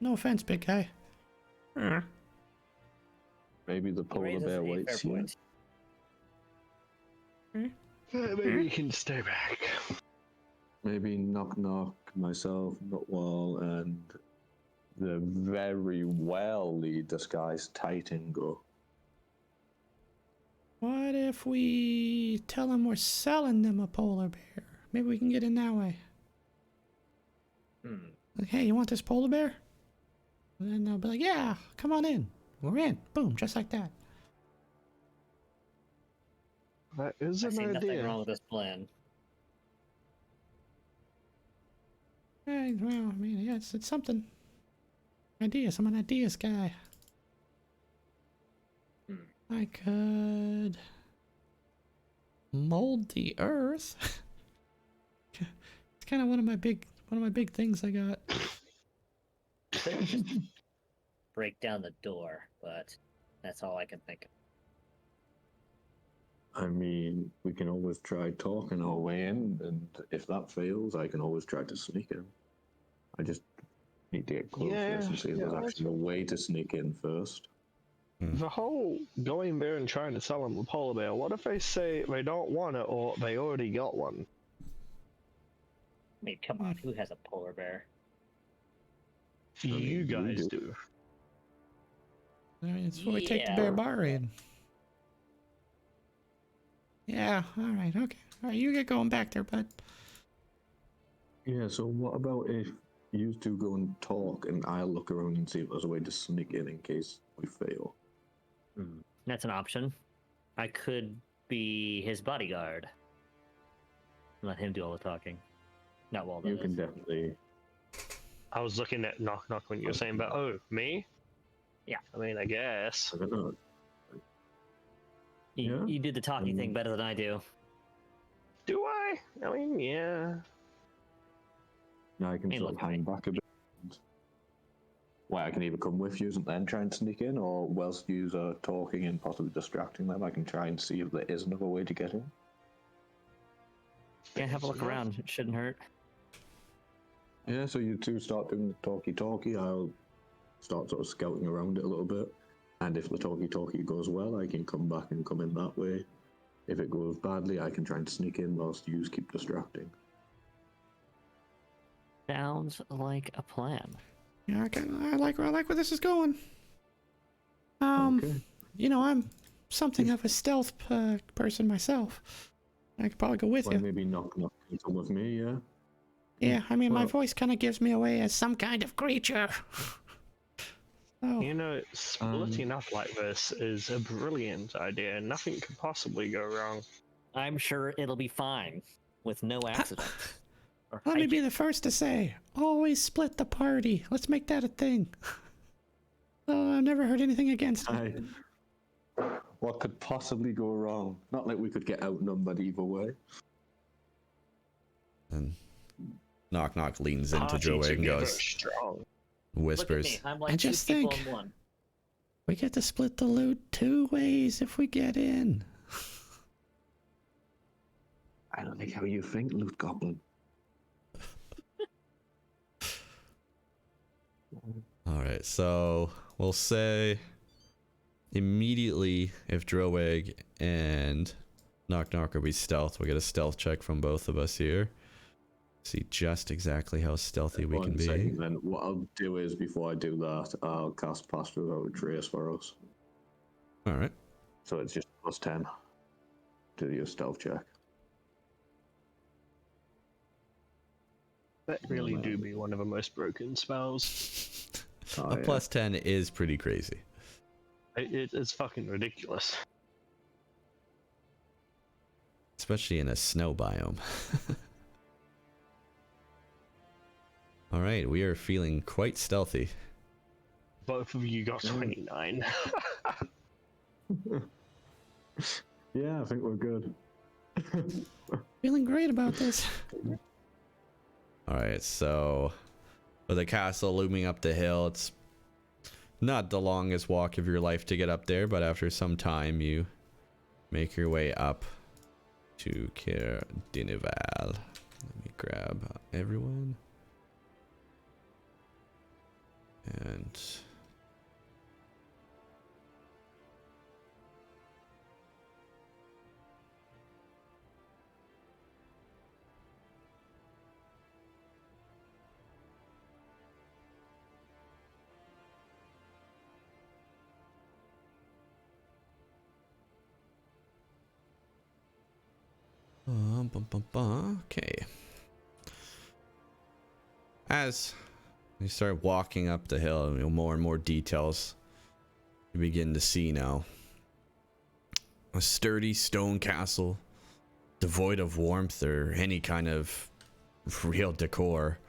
No offense, big guy. Maybe the He polar raises bear a waits fair here. point. Maybe you can stay back. Maybe knock knock, myself, Nutwall, and the very well disguised Titan go. What if we tell them we're selling them a polar bear? Maybe we can get in that way. Like, hey, you want this polar bear? And then they'll be like, yeah, come on in. We're in. Boom, just like that. That is I an see nothing idea. wrong with this plan. Well, I mean, yeah, it's something. Ideas. I'm an ideas guy. I could mold the earth. It's kind of one of my big things I got. Could just break down the door, but that's all I can think of. I mean, we can always try talking our way in, and if that fails, I can always try to sneak in. I just need to get close first and see if there's actually a way to sneak in first. The whole going there and trying to sell them a polar bear, what if they say they don't want it or they already got one? I mean, come on, who has a polar bear? You guys do. I mean, it's what we take the bear bar in. Yeah, alright, okay. Alright, you get going back there, bud. Yeah, so what about if you two go and talk, and I'll look around and see if there's a way to sneak in case we fail? That's an option. I could be his bodyguard. Let him do all the talking. Not Waldo. You can definitely. I was looking at knock knock when you were saying, but oh, me? Yeah. I mean, I guess. I don't know. You did the talking thing better than I do. Do I? I mean, yeah. Now I can Hey, sort of look at hang me. back a bit. Why I can either come with you and then try and sneak in, or whilst you are talking and possibly distracting them, I can try and see if there is another way to get in. Yeah, have a look around. It shouldn't hurt. Yeah, so you two start doing the talkie-talkie. I'll start sort of scouting around it a little bit. And if the talkie-talkie goes well, I can come back and come in that way. If it goes badly, I can try and sneak in whilst you keep distracting. Sounds like a plan. Yeah, I like where this is going. Okay. You know, I'm something of a stealth person myself. I could probably go with Well, you. maybe knock come with me, yeah? Yeah, I mean, my Well- voice kind of gives me away as some kind of creature. So, You know, splitting up like this is a brilliant idea. Nothing could possibly go wrong. I'm sure it'll be fine with no accidents. Or let me be hijinks. the first to say, always split the party. Let's make that a thing. Oh, I've never heard anything against it. What could possibly go wrong? Not like we could get outnumbered either way. And Knock Knock leans into Party Droid and together goes, strong. whispers, Look at me. I'm like And two just people think- in one. We get to split the loot 2 ways if we get in. I don't think how you think, Loot Goblin. Alright, so we'll say immediately if Droweg and Knock Knock will be stealth, we'll get a stealth check from both of us here. See just exactly how stealthy we can One be. second, then what I'll do is, before I do that, I'll cast Pass Without a Trace for us. Alright. So it's just +10 to your stealth check. That really do be one of the most broken spells. Oh, A yeah. plus 10 is pretty crazy. It's fucking ridiculous. Especially in a snow biome. Alright, we are feeling quite stealthy. Both of you got 29. Yeah, I think we're good. Feeling great about this. Alright, so with the castle looming up the hill, it's not the longest walk of your life to get up there, but after some time you make your way up to Caer Dineval. Let me grab everyone. And okay. As you start walking up the hill, more and more details you begin to see now. A sturdy stone castle, devoid of warmth or any kind of real decor.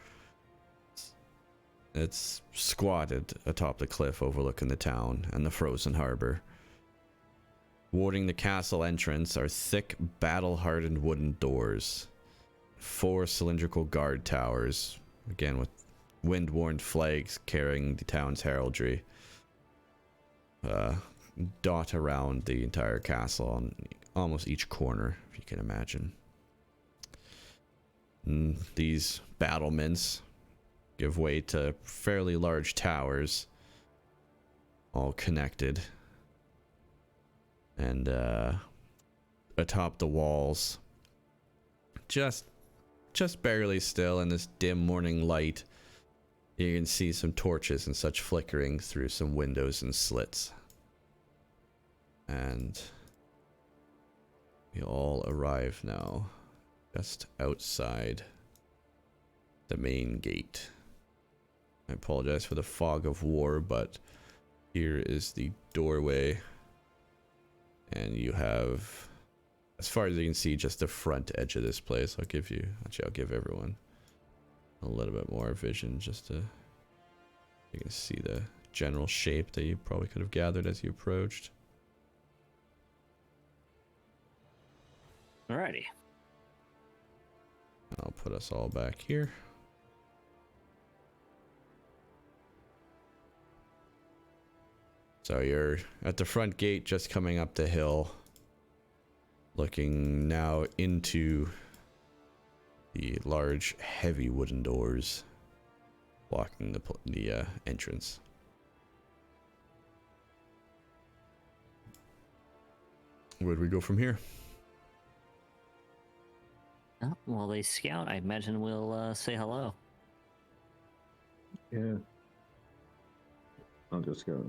It's squatted atop the cliff overlooking the town and the frozen harbor. Warding the castle entrance are thick, battle-hardened wooden doors. 4 cylindrical guard towers, again with wind-worn flags carrying the town's heraldry. Dot around the entire castle on almost each corner, if you can imagine. And these battlements give way to fairly large towers, all connected. And atop the walls, just barely still in this dim morning light, you can see some torches and such flickering through some windows and slits. And we all arrive now just outside the main gate. I apologize for the fog of war, but here is the doorway. And you have, as far as you can see, just the front edge of this place. I'll give everyone a little bit more vision just to, you can see the general shape that you probably could have gathered as you approached. Alrighty. I'll put us all back here. So you're at the front gate, just coming up the hill, looking now into the large, heavy wooden doors blocking the entrance. Where do we go from here? Oh, while they scout, I imagine we'll say hello. Yeah. I'll just go.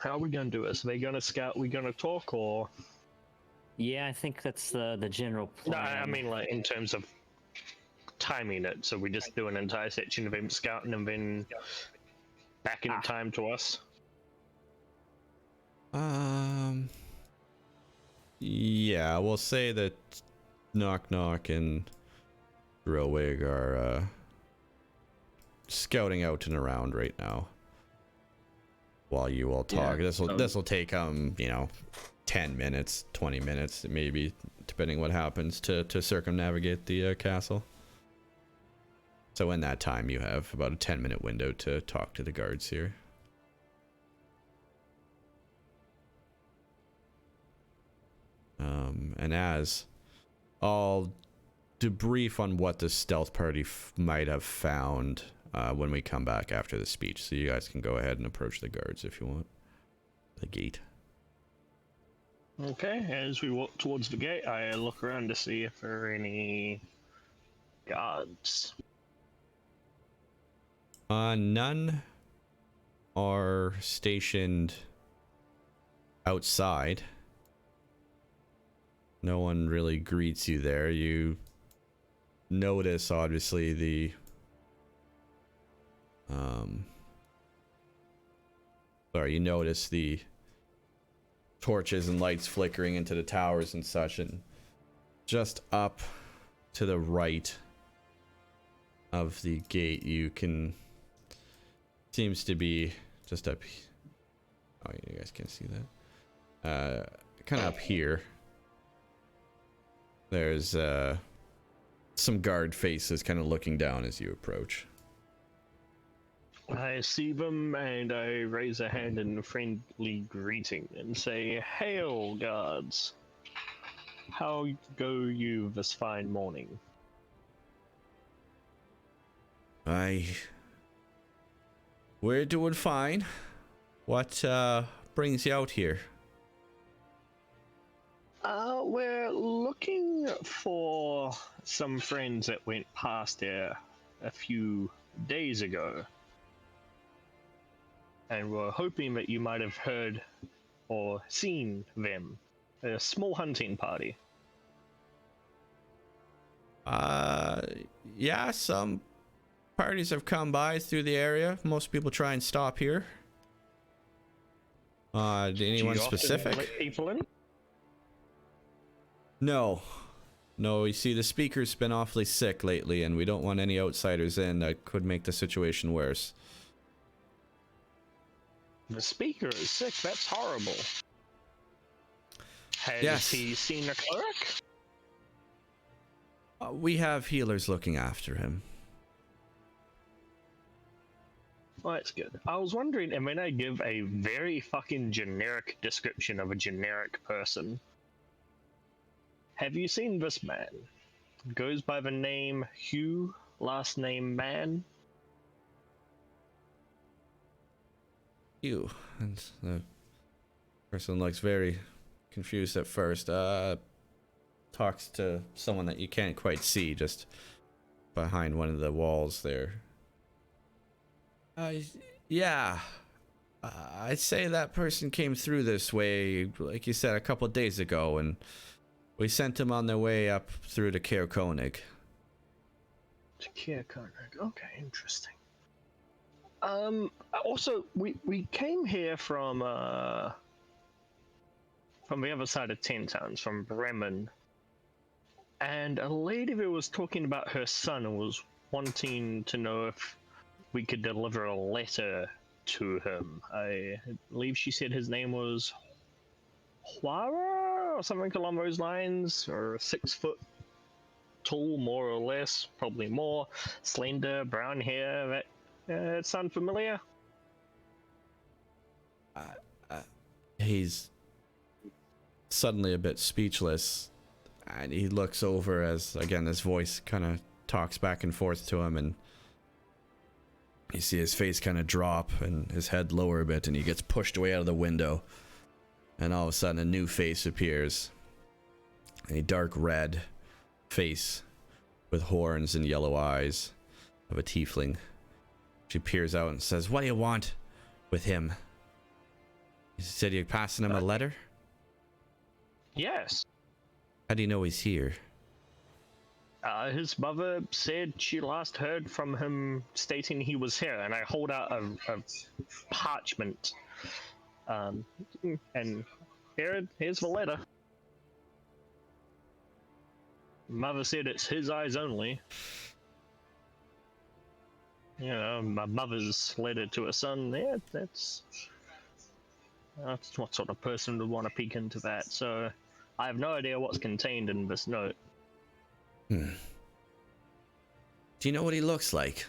How are we gonna do this? Are they gonna scout? We gonna talk, or Yeah, I think that's the general plan. no? I mean, like in terms of timing it. So we just do an entire section of him scouting and then back in time to us. Yeah, we'll say that Knock Knock and Drillwig are scouting out and around right now while you all talk. Yeah, This will take 10 minutes, 20 minutes, maybe, depending what happens to circumnavigate the castle. So in that time, you have about a 10-minute window to talk to the guards here. And as I'll debrief on what the stealth party might have found when we come back after the speech, so you guys can go ahead and approach the guards if you want. The gate. Okay, as we walk towards the gate, I look around to see if there are any guards. None are stationed outside. No one really greets you there. You notice, obviously, the you notice the torches and lights flickering into the towers and such, and just up to the right of the gate you can seems to be just up. Oh, you guys can't see that. Kind of up here. There's some guard faces kind of looking down as you approach. I see them and I raise a hand in friendly greeting and say, "Hail, guards! How go you this fine morning?" We're doing fine. What brings you out here? We're looking for some friends that went past here a few days ago. And we're hoping that you might have heard or seen them. A small hunting party. Yeah, some parties have come by through the area. Most people try and stop here. Anyone Do you often specific? let people in? No, you see, the speaker's been awfully sick lately, and we don't want any outsiders in that could make the situation worse. The speaker is sick. That's horrible. Has Yes. he seen a cleric? We have healers looking after him. Well, that's good. I was wondering, and when I give a very fucking generic description of a generic person, have you seen this man? Goes by the name Hugh, last name Man. You. And the person looks very confused at first. Talks to someone that you can't quite see, just behind one of the walls there. Yeah. I'd say that person came through this way, like you said, a couple of days ago, and we sent them on their way up through to Caer Koenig. Okay, interesting. Also, we came here from the other side of 10 towns, from Bremen, and a lady there was talking about her son and was wanting to know if we could deliver a letter to him. I believe she said his name was Huara or something along those lines, or 6'2" tall, more or less, probably more, slender, brown hair. That sound familiar? He's suddenly a bit speechless, and he looks over as, again, his voice kind of talks back and forth to him, and you see his face kind of drop and his head lower a bit, and he gets pushed away out of the window, and all of a sudden a new face appears. A dark red face with horns and yellow eyes of a tiefling. She peers out and says, "What do you want with him?" You said you're passing him a letter? Yes. How do you know he's here? His mother said she last heard from him stating he was here, and I hold out a parchment. And here's the letter. Mother said it's his eyes only. You know, my mother's letter to her son. Yeah, that's what sort of person would want to peek into that. So I have no idea what's contained in this note. Do you know what he looks like?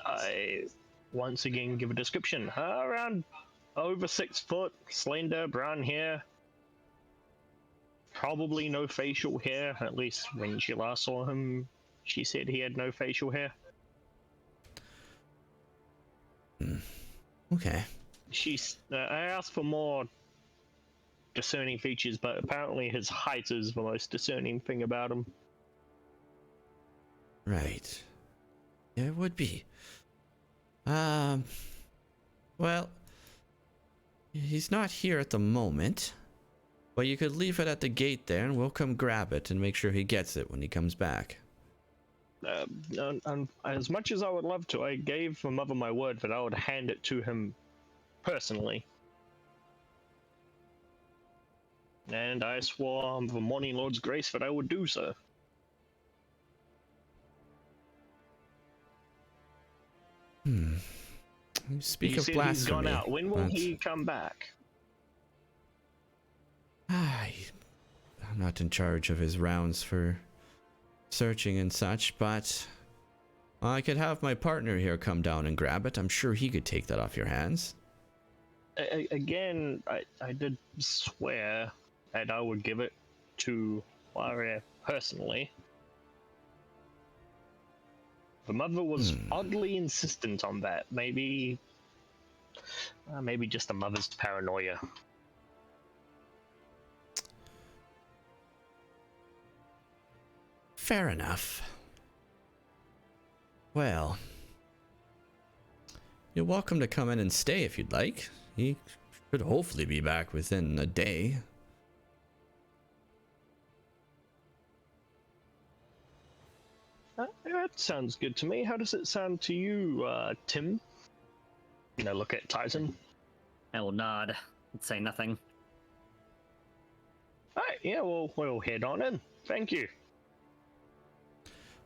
I once again give a description. Around over 6 foot, slender, brown hair. Probably no facial hair, at least when she last saw him, she said he had no facial hair. Okay. I asked for more discerning features, but apparently his height is the most discerning thing about him. Right. Yeah, it would be. Well, he's not here at the moment, but you could leave it at the gate there and we'll come grab it and make sure he gets it when he comes back. As much as I would love to, I gave my mother my word that I would hand it to him personally. And I swore on the Morning Lord's grace that I would do so. You speak He of said blasphemy. he's gone out. When will but he come back? I'm not in charge of his rounds for searching and such, but I could have my partner here come down and grab it. I'm sure he could take that off your hands. Again, I did swear that I would give it to Waria personally. The mother was oddly insistent on that. Maybe just a mother's paranoia. Fair enough. Well, you're welcome to come in and stay if you'd like. He should hopefully be back within a day. That sounds good to me. How does it sound to you, Tim? Look at Titan. I will nod and say nothing. Alright, yeah, we'll head on in. Thank you.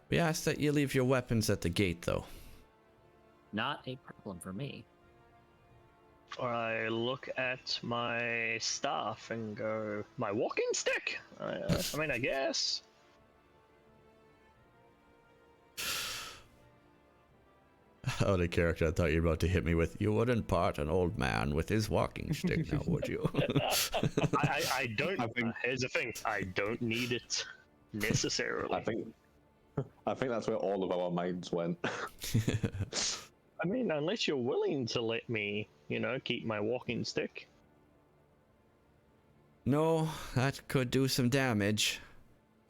We ask that you leave your weapons at the gate, though. Not a problem for me. I look at my staff and go, my walking stick? I guess. Out of character, I thought you were about to hit me with, "You wouldn't part an old man with his walking stick now, would you?" I don't. Here's the thing. I don't need it necessarily. I think that's where all of our minds went. Unless you're willing to let me, keep my walking stick. No, that could do some damage.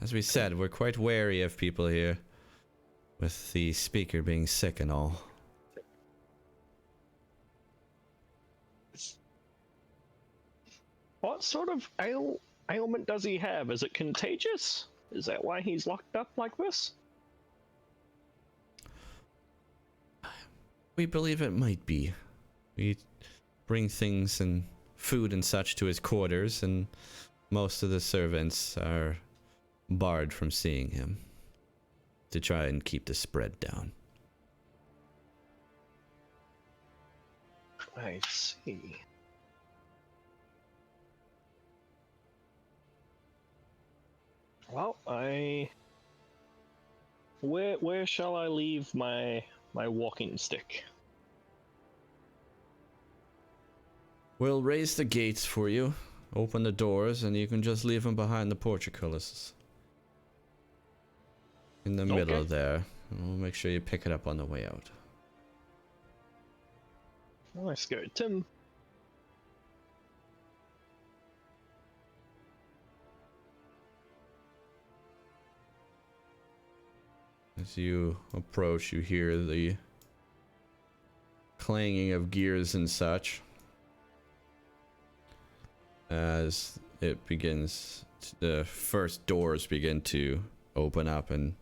As we said, we're quite wary of people here, with the speaker being sick and all. What sort of ailment does he have? Is it contagious? Is that why he's locked up like this? We believe it might be. We bring things and food and such to his quarters, and most of the servants are barred from seeing him to try and keep the spread down. I see. Well, where shall I leave my walking stick? We'll raise the gates for you, open the doors, and you can just leave them behind the portcullis. In the middle Okay. there. And we'll make sure you pick it up on the way out. Let's go, Tim. As you approach, you hear the clanging of gears and such. As it begins, the first doors begin to open up, and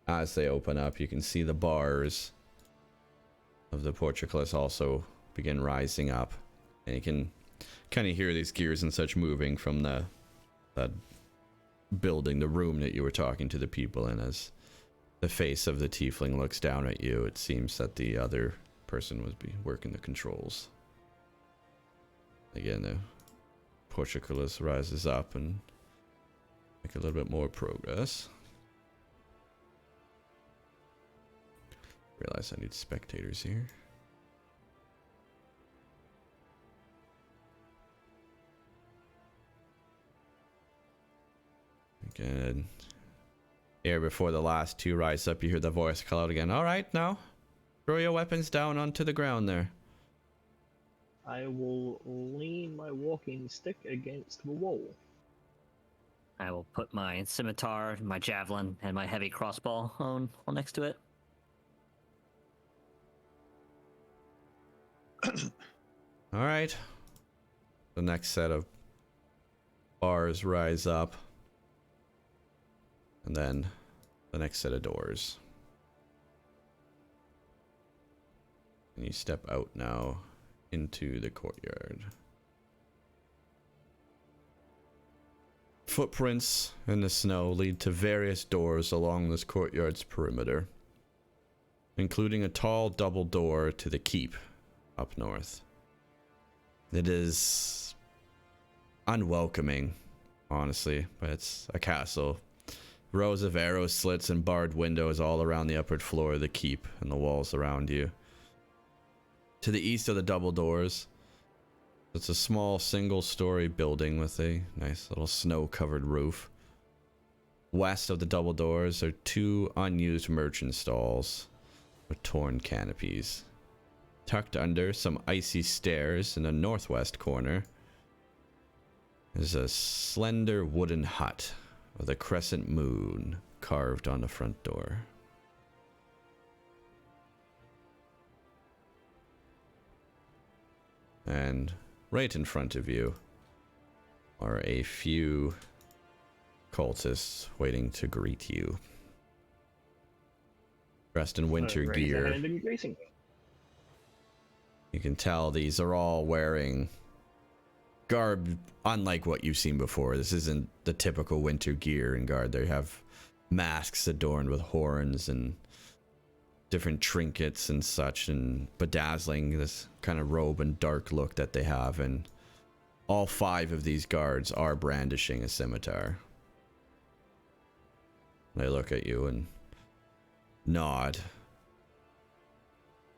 as they open up, you can see the bars of the portcullis also begin rising up, and you can kind of hear these gears and such moving from that building, the room that you were talking to the people in. As the face of the tiefling looks down at you, it seems that the other person would be working the controls. Again, the portcullis rises up and make a little bit more progress. Realize I need spectators here. Again, ere before the last two rise up, you hear the voice call out again. All right, now throw your weapons down onto the ground there. I will lean my walking stick against the wall. I will put my scimitar, my javelin, and my heavy crossbow on next to it. All right. The next set of bars rise up. And then the next set of doors. And you step out now into the courtyard. Footprints in the snow lead to various doors along this courtyard's perimeter, including a tall double door to the keep up north. It is unwelcoming, honestly, but it's a castle. Rows of arrow slits and barred windows all around the upper floor of the keep and the walls around you. To the east of the double doors, it's a small single-story building with a nice little snow-covered roof. West of the double doors are two unused merchant stalls with torn canopies. Tucked under some icy stairs in the northwest corner is a slender wooden hut with a crescent moon carved on the front door. And right in front of you are a few cultists waiting to greet you. Dressed in winter Raise a gear. hand in greeting. You can tell these are all wearing garb unlike what you've seen before. This isn't the typical winter gear and guard. They have masks adorned with horns and different trinkets and such, and bedazzling this kind of robe and dark look that they have. And all five of these guards are brandishing a scimitar. They look at you and nod.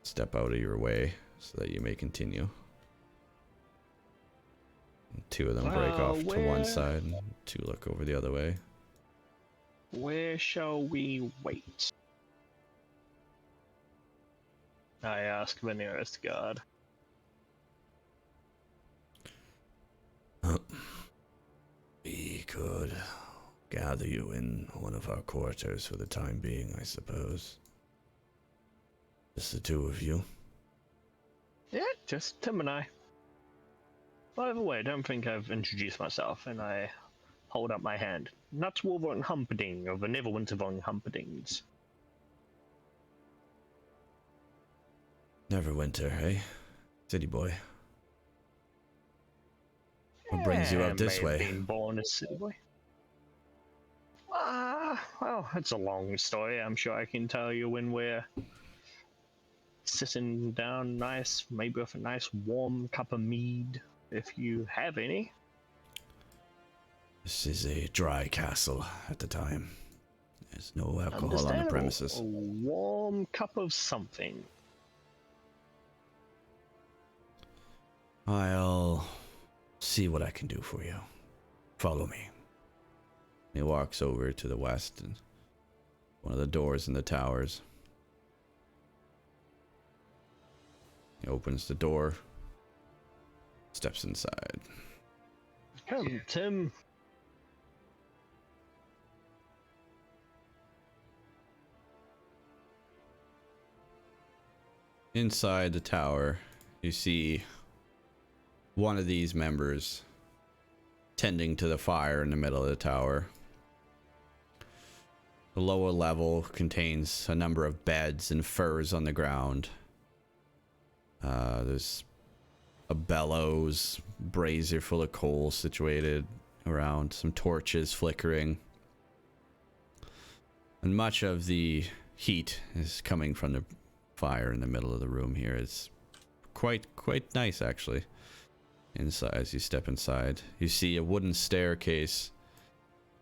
Step out of your way so that you may continue. Two of them break off to one side, and two look over the other way. Where shall we wait? I ask the nearest guard. We could gather you in one of our quarters for the time being, I suppose. Just the two of you. Yeah, just Tim and I. By the way, I don't think I've introduced myself, and I hold up my hand. Nutswolver Humperding of the Neverwinter von Humperdings. Neverwinter, eh? City boy. What brings you up this may have way? been born a city boy. Well, it's a long story. I'm sure I can tell you when we're sitting down nice, maybe with a nice warm cup of mead, if you have any. This is a dry castle at the time. There's no alcohol on the Understandable. premises. A warm cup of something. I'll see what I can do for you. Follow me. He walks over to the west and one of the doors in the towers. He opens the door, steps inside. Come, Tim. Inside the tower, you see one of these members tending to the fire in the middle of the tower. The lower level contains a number of beds and furs on the ground. There's a bellows brazier full of coal situated around, some torches flickering. And much of the heat is coming from the fire in the middle of the room here. It's quite nice, actually. Inside, as you step inside, you see a wooden staircase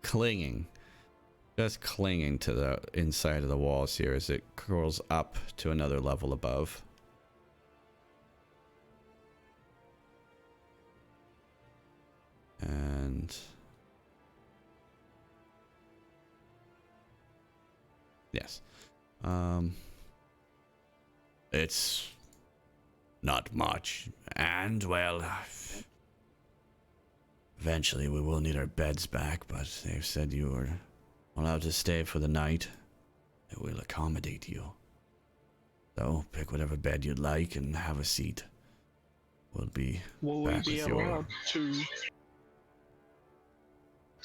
just clinging to the inside of the walls here as it curls up to another level above. And yes, it's not much, and well, eventually we will need our beds back, but they've said you are allowed to stay for the night. They will accommodate you. So pick whatever bed you'd like and have a seat. We'll be Will we back be with your... allowed to?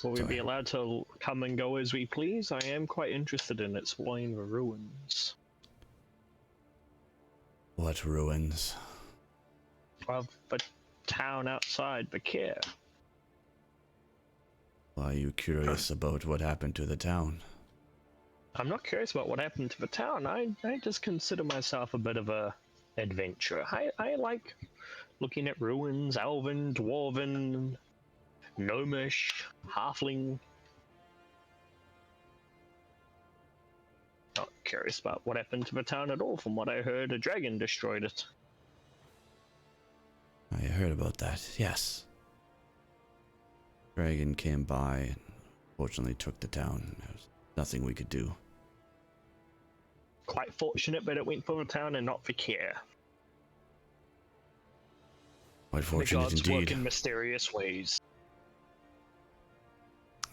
Will we be allowed to come and go as we please? I am quite interested in exploring the ruins. What ruins? Of the town outside Bakir. Why are you curious about what happened to the town? I'm not curious about what happened to the town. I just consider myself a bit of a adventurer. I like looking at ruins, elven, dwarven, gnomish, halfling. Not curious about what happened to the town at all. From what I heard, a dragon destroyed it. I heard about that, yes. Dragon came by and fortunately took the town. There was nothing we could do. Quite fortunate, but it went for the town and not for care. Quite The fortunate gods work indeed. in mysterious ways.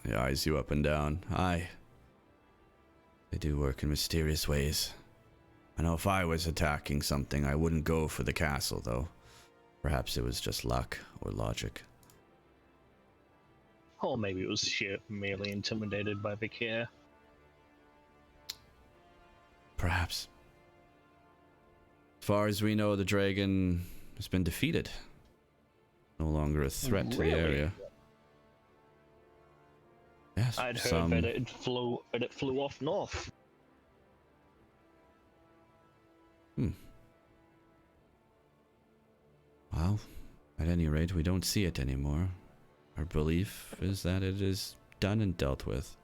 He eyes you up and down. Aye. They do work in mysterious ways. I know if I was attacking something, I wouldn't go for the castle, though. Perhaps it was just luck or logic. Or maybe it was sheer merely intimidated by the care. Perhaps. As far as we know, the dragon has been defeated. No longer a threat to the Really? area. Yes, I'd heard that it flew off north. Well, at any rate, we don't see it anymore. Our belief is that it is done and dealt with.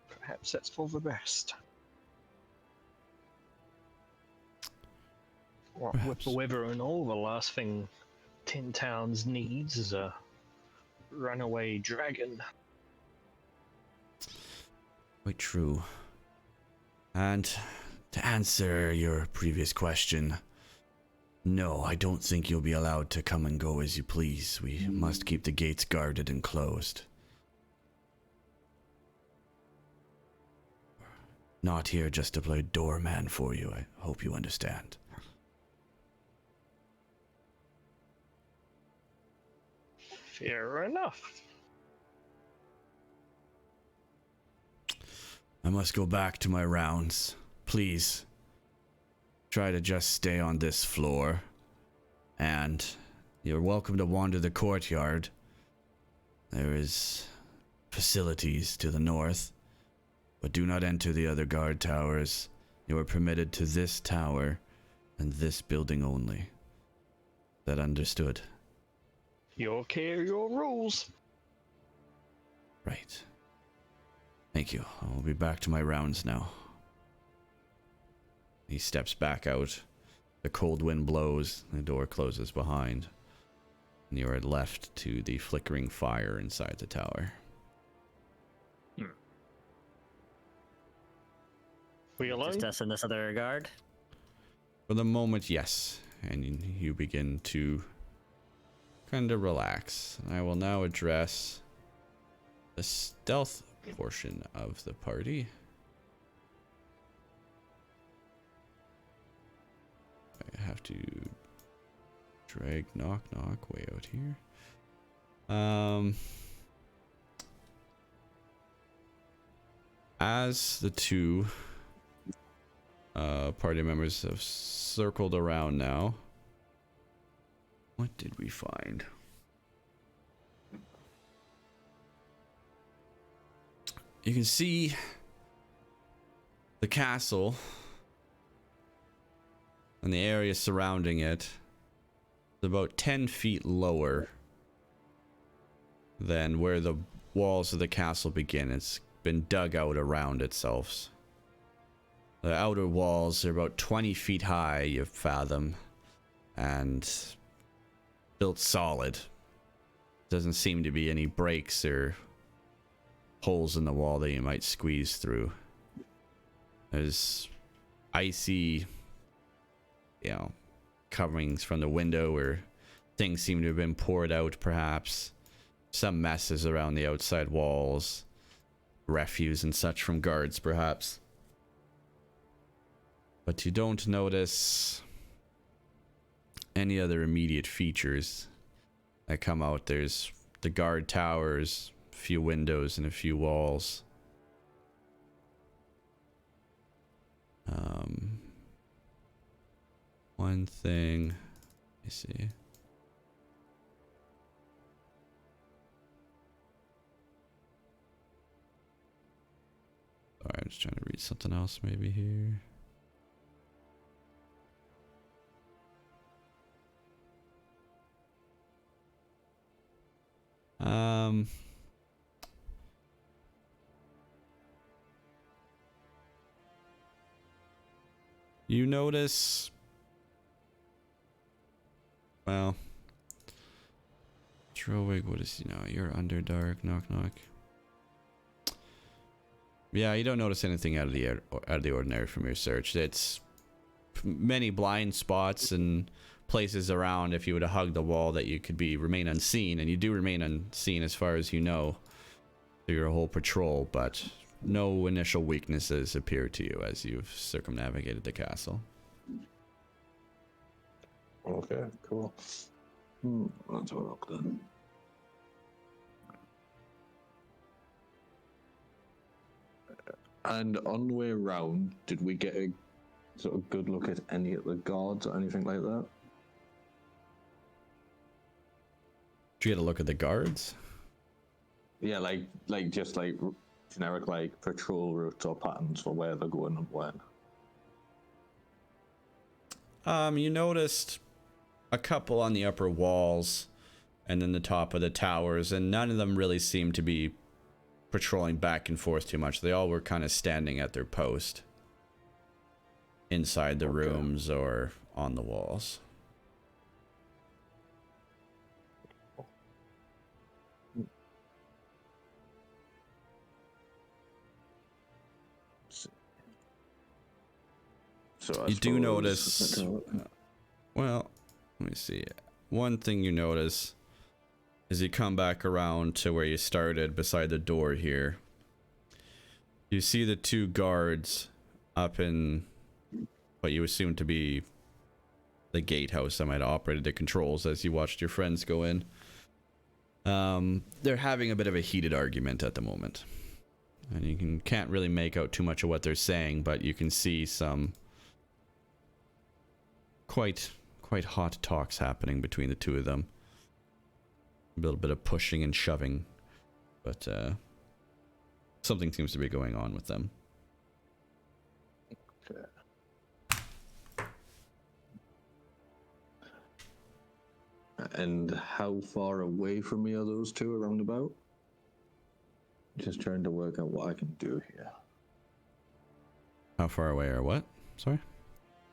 Perhaps that's for the best. Well, with Perhaps. the weather and all, the last thing 10 towns needs is a runaway dragon. Quite true. And to answer your previous question, no, I don't think you'll be allowed to come and go as you please. We must keep the gates guarded and closed. Not here just to play doorman for you. I hope you understand. Fair enough. I must go back to my rounds. Please, try to just stay on this floor. And you're welcome to wander the courtyard. There is facilities to the north. But do not enter the other guard towers. You are permitted to this tower and this building only. That understood? Your care, your rules. Right. Thank you. I'll be back to my rounds now. He steps back out. The cold wind blows. The door closes behind. And you are left to the flickering fire inside the tower. We alone? Just us and this other guard. For the moment, yes. And you begin to kind of relax. I will now address the stealth portion of the party. I have to drag knock way out here. As the two party members have circled around now, what did we find? You can see the castle and the area surrounding it is about 10 feet lower than where the walls of the castle begin. It's been dug out around itself. The outer walls are about 20 feet high, you fathom, and built solid. Doesn't seem to be any breaks or holes in the wall that you might squeeze through. There's icy, coverings from the window where things seem to have been poured out, perhaps. Some messes around the outside walls. Refuse and such from guards, perhaps. But you don't notice any other immediate features that come out. There's the guard towers, a few windows, and a few walls. One thing, let me see. Sorry, I'm just trying to read something else maybe here. You notice, well, Trowig, what is, you're Underdark, knock. Yeah, you don't notice anything out of the ordinary from your search. It's many blind spots and places around if you were to hug the wall that you could remain unseen, and you do remain unseen as far as you know through your whole patrol, but no initial weaknesses appear to you as you've circumnavigated the castle. Okay, cool. Let's have a look then. And on the way around, did we get a sort of good look at any of the guards or anything like that? Did you get a look at the guards? Yeah, like just like generic like patrol routes or patterns for where they're going and when. You noticed a couple on the upper walls and then the top of the towers, and none of them really seemed to be patrolling back and forth too much. They all were kind of standing at their post inside the rooms or on the walls. So you do notice, well, let me see. One thing you notice is you come back around to where you started beside the door here. You see the two guards up in what you assume to be the gatehouse that might have operated the controls as you watched your friends go in. They're having a bit of a heated argument at the moment. And you can't really make out too much of what they're saying, but you can see some quite hot talks happening between the two of them. A little bit of pushing and shoving, but something seems to be going on with them. Okay. And how far away from me are those two around about? Just trying to work out what I can do here. How far away or what? Sorry?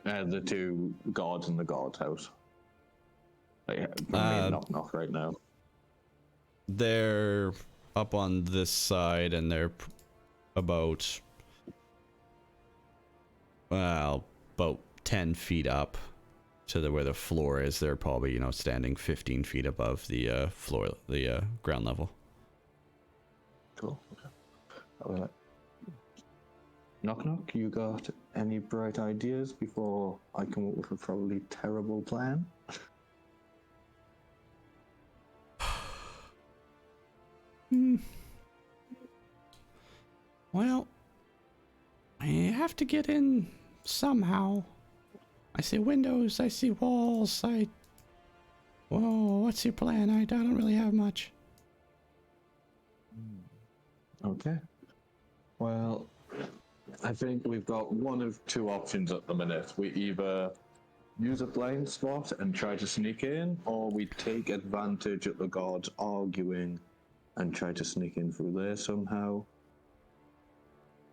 The two guards in the guard's house. Like, from me and knock right now. They're up on this side and they're about, well, about 10 feet up to where the floor is. They're probably, standing 15 feet above the floor, the ground level. Cool. Okay. I was like, knock knock, you got any bright ideas before I come up with a probably terrible plan? Well, I have to get in somehow. I see windows, I see walls, Whoa, what's your plan? I don't really have much. Okay. Well, I think we've got one of two options at the minute. We either use a blind spot and try to sneak in, or we take advantage of the guards arguing and try to sneak in through there somehow.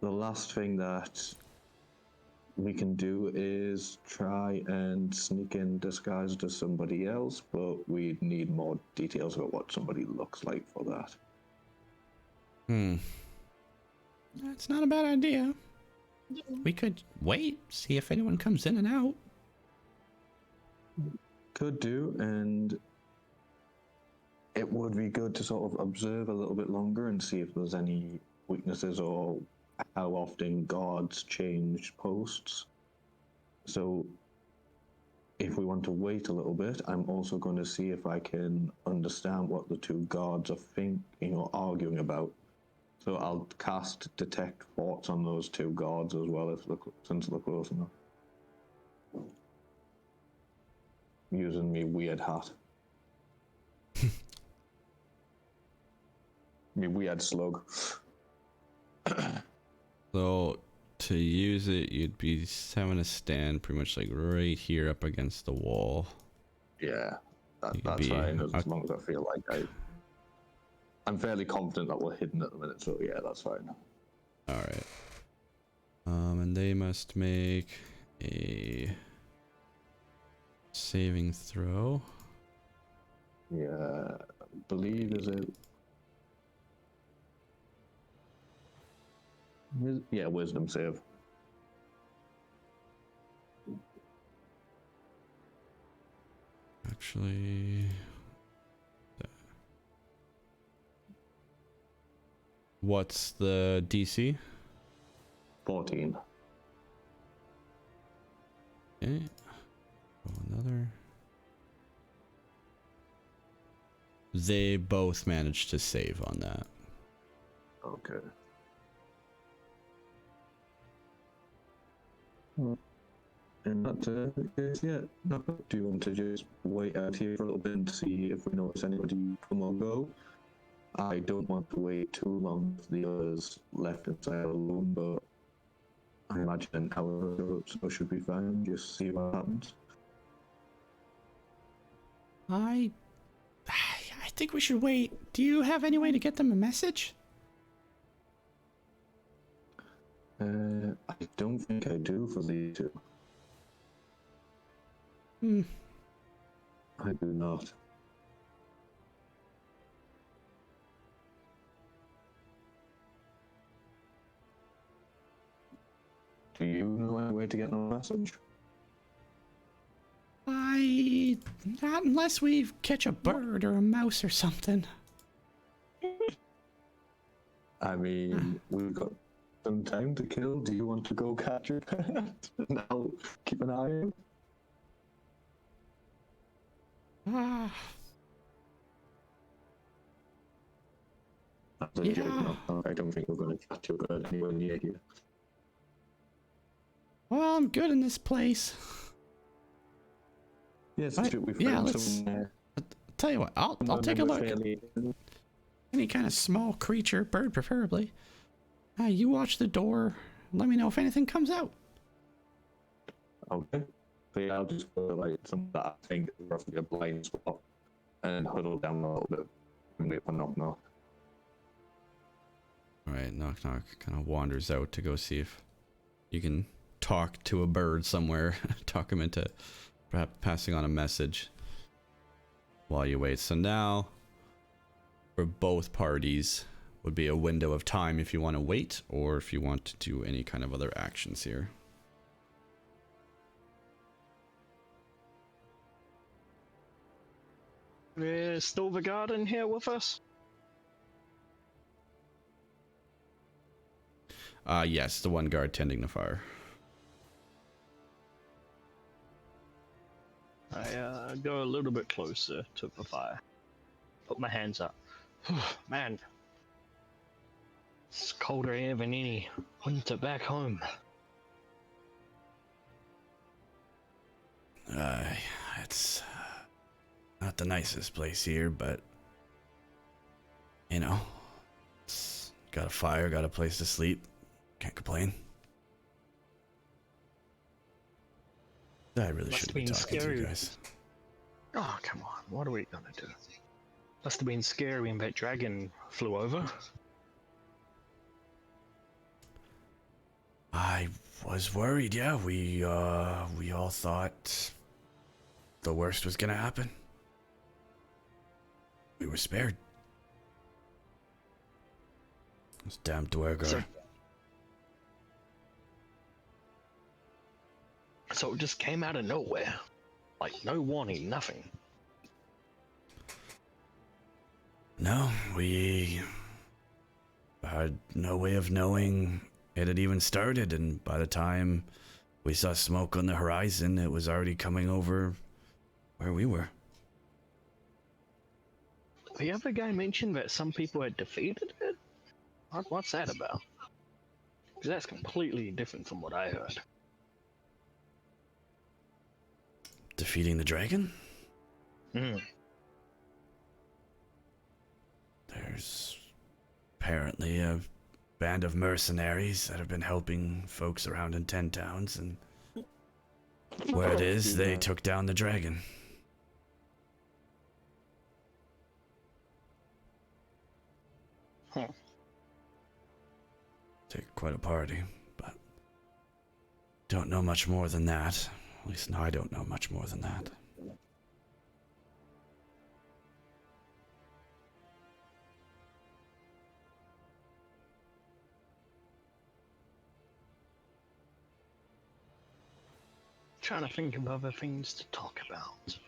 The last thing that we can do is try and sneak in disguised as somebody else, but we need more details about what somebody looks like for that. That's not a bad idea. We could wait, see if anyone comes in and out. Could do, and it would be good to sort of observe a little bit longer and see if there's any weaknesses or how often guards change posts. So if we want to wait a little bit, I'm also going to see if I can understand what the two guards are thinking or arguing about. So I'll cast Detect Thoughts on those two guards as well, since they're close enough. Using me weird hat. Me weird slug. So to use it, you'd be having to stand pretty much like right here up against the wall. Yeah, that's fine, as long as I feel like I'm fairly confident that we're hidden at the minute, so yeah, that's fine. Alright. And they must make a saving throw. Yeah, believe is it? Yeah, wisdom save. Actually, what's the DC? 14. Okay. Another. They both managed to save on that. Okay. And not to case yet. No, do you want to just wait out here for a little bit and see if we notice anybody come or go? I don't want to wait too long if the others left inside alone, but I imagine an hour or so should be fine. Just see what happens. I think we should wait. Do you have any way to get them a message? I don't think I do for these two. I do not. Do you know any way to get them a message? Not unless we catch a bird or a mouse or something. I mean, we've got some time to kill. Do you want to go catch your pet? And I'll keep an eye out. That's a Yeah. joke. No, I don't think we're going to catch a bird anywhere near here. Well, I'm good in this place. Yes, Right, should we yeah, find let's- some? Tell you what, I'll take a look. Any kind of small creature, bird preferably. You watch the door. Let me know if anything comes out. Okay. So yeah, I'll just put like some that I think is roughly a blind spot and huddle down a little bit and wait for knock knock. Alright, knock knock kind of wanders out to go see if you can talk to a bird somewhere. Talk him into perhaps passing on a message while you wait. So now, for both parties, would be a window of time if you want to wait or if you want to do any kind of other actions here. Is still the garden here with us? Yes, the one guard tending the fire. I go a little bit closer to the fire. Put my hands up. Man, it's colder here than any winter back home. It's not the nicest place here, but you know, it's got a fire, got a place to sleep. Can't complain. I really Must should have be been talking to scary. you guys. Oh, come on. What are we gonna do? Must have been scary when that dragon flew over. I was worried, yeah. We all thought the worst was gonna happen. We were spared. This damn Dwergar. So it just came out of nowhere. Like, no warning, nothing. No, we had no way of knowing it had even started, and by the time we saw smoke on the horizon, it was already coming over where we were. The other guy mentioned that some people had defeated it? What's that about? Because that's completely different from what I heard. Defeating the dragon? Hmm. There's apparently a band of mercenaries that have been helping folks around in 10 towns, and where it is, they took down the dragon. Huh. Take quite a party, but don't know much more than that. At least I don't know much more than that. Trying to think of other things to talk about.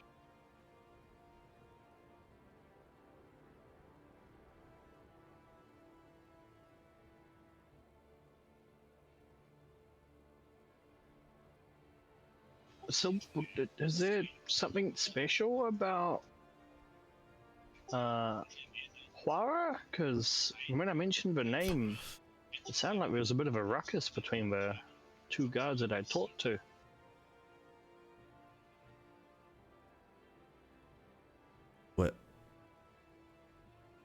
So, is there something special about Huara? Because when I mentioned the name, it sounded like there was a bit of a ruckus between the two guards that I talked to.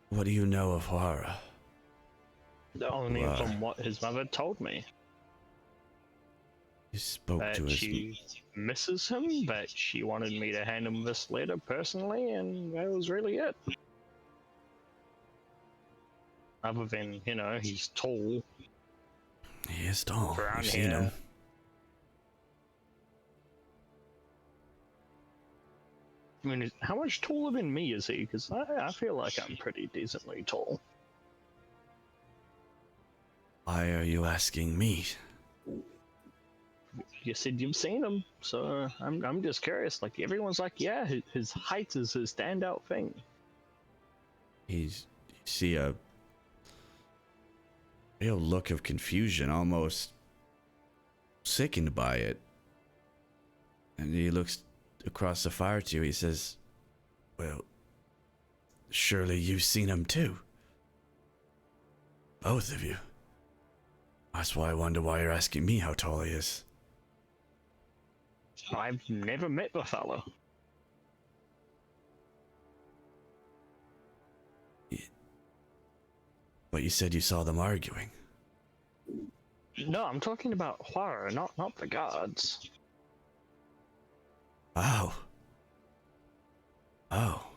What do you know of Huara? Only Why? from what his mother told me. You spoke That to his... she misses him, that she wanted me to hand him this letter personally, and that was really it. Other than, you know, he's tall. He is tall. Brown We've seen hair. him. I mean, how much taller than me is he? Because I feel like I'm pretty decently tall. Why are you asking me? You said you've seen him, so I'm just curious. Like, everyone's like, yeah, his height is his standout thing. You see a real look of confusion, almost sickened by it. And he looks across the fire to you. He says, well, surely you've seen him too. Both of you. That's why I wonder why you're asking me how tall he is. I've never met the fella. But you said you saw them arguing. No, I'm talking about Huara, not the guards. Oh. Oh.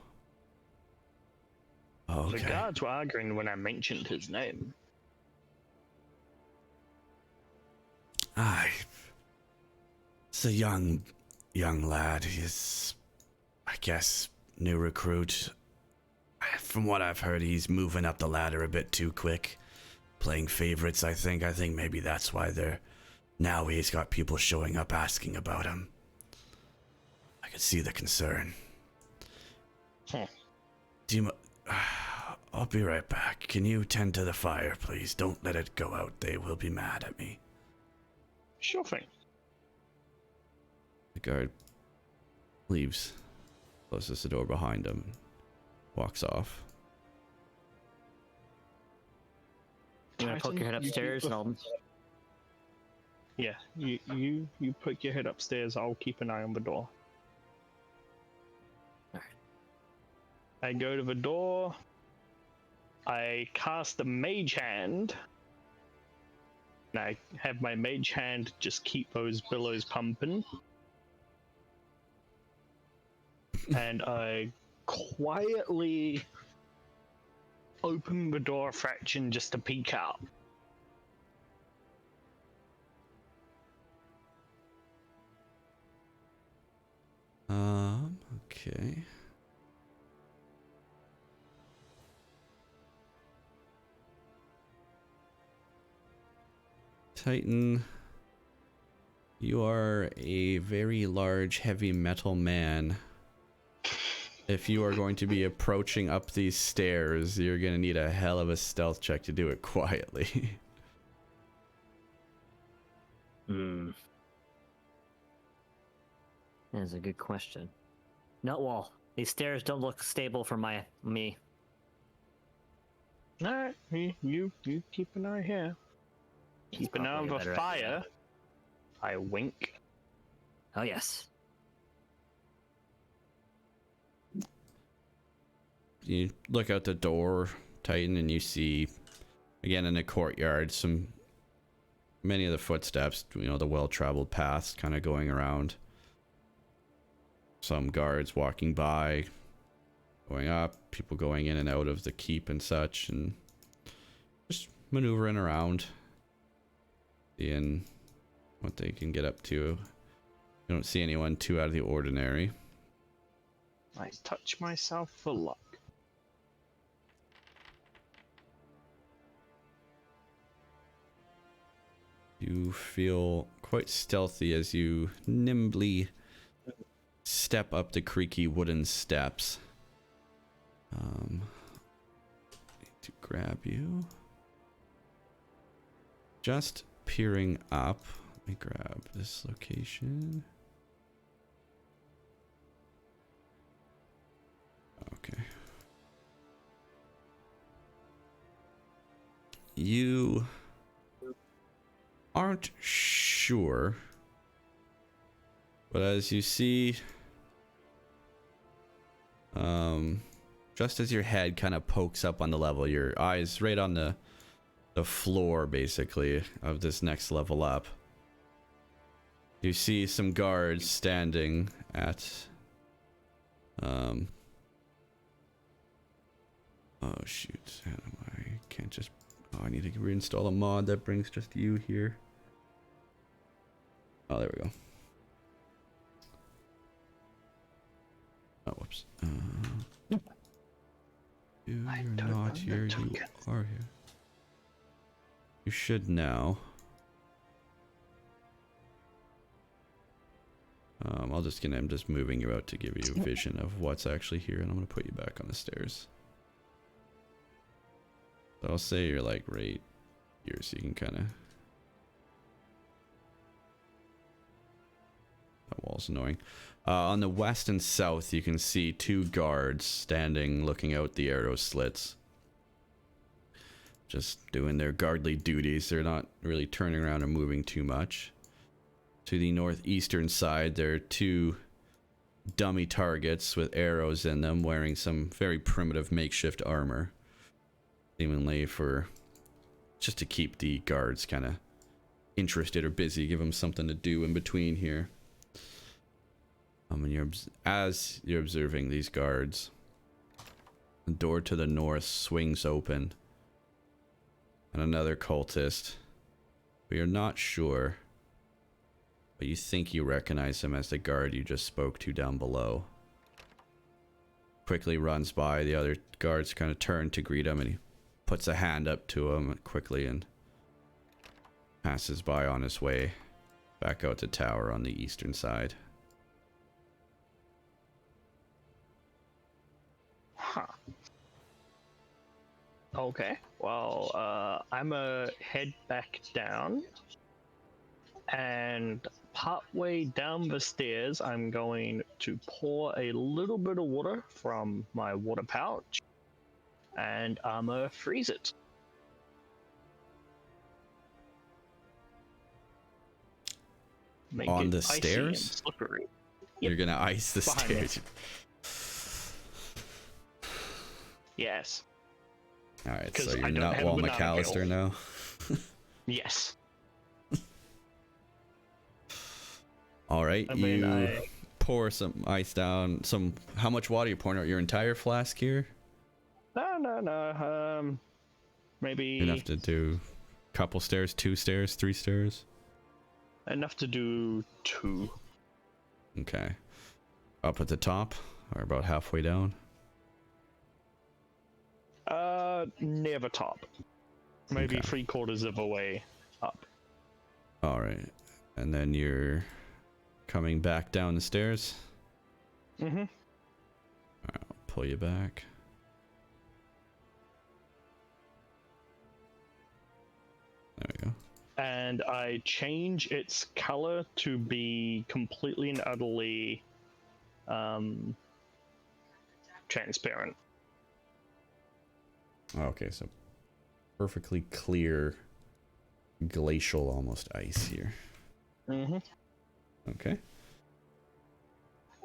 Okay. The guards were arguing when I mentioned his name. Aye. It's a young lad. He's, I guess, new recruit. From what I've heard, he's moving up the ladder a bit too quick. Playing favorites, I think. I think maybe that's why now he's got people showing up asking about him. I could see the concern. Do you... I'll be right back. Can you tend to the fire, please? Don't let it go out. They will be mad at me. Sure thing. The guard leaves, closes the door behind him, walks off. You want to poke your head upstairs and I'll... Yeah, you poke your head upstairs. I'll keep an eye on the door. Alright. I go to the door. I cast the mage hand. And I have my mage hand just keep those billows pumping. And I quietly open the door a fraction just to peek out. Okay. Titan, you are a very large, heavy metal man. If you are going to be approaching up these stairs, you're going to need a hell of a stealth check to do it quietly. That's a good question. No, well, these stairs don't look stable for me. Alright, you keep an eye here. Keep an eye on the fire. I wink. Oh, yes. You look out the door, Titan, and you see, again in the courtyard, many of the footsteps, the well-traveled paths kind of going around. Some guards walking by, going up, people going in and out of the keep and such, and just maneuvering around, seeing what they can get up to. You don't see anyone too out of the ordinary. I touch myself for luck. You feel quite stealthy as you nimbly step up the creaky wooden steps. Need to grab you. Just peering up. Let me grab this location. Okay. You aren't sure, but as you see, just as your head kind of pokes up on the level, your eyes right on the floor basically of this next level up, you see some guards standing at oh shoot, I can't just, I need to reinstall a mod that brings just you here. Oh, there we go. Oh, whoops. You're not here. You are here. You should now. I'm just moving you out to give you a vision of what's actually here, and I'm gonna put you back on the stairs. So I'll say you're like right here, so you can kind of. That wall's annoying. On the west and south, you can see two guards standing, looking out the arrow slits. Just doing their guardly duties. They're not really turning around or moving too much. To the northeastern side, there are two dummy targets with arrows in them, wearing some very primitive makeshift armor. Seemingly just to keep the guards kind of interested or busy, give them something to do in between here. And as you're observing these guards, the door to the north swings open, and another cultist, we are not sure, but you think you recognize him as the guard you just spoke to down below. Quickly runs by, the other guards kind of turn to greet him, and he puts a hand up to him quickly and passes by on his way back out to tower on the eastern side. Huh. Okay. Well, I'm a head back down, and partway down the stairs, I'm going to pour a little bit of water from my water pouch, and I'm gonna freeze it. Make On it the icy and stairs? slippery. You're gonna ice the Behind me. stairs. Yes. Alright, 'Cause so I you're don't not have a Wall banana McAllister peel. now. Yes. Alright, I mean, you pour some ice down. How much water are you pouring out? Your entire flask here? No. Maybe You're gonna have to do a couple stairs, 2 stairs, 3 stairs. enough to do 2. Okay. Up at the top, or about halfway down? Near the top. Maybe Okay. 3/4 of a way up. Alright. And then you're coming back down the stairs. Mm-hmm. I'll pull you back. There we go. And I change its color to be completely and utterly transparent. Okay, so perfectly clear, glacial almost ice here. Mm-hmm. Okay.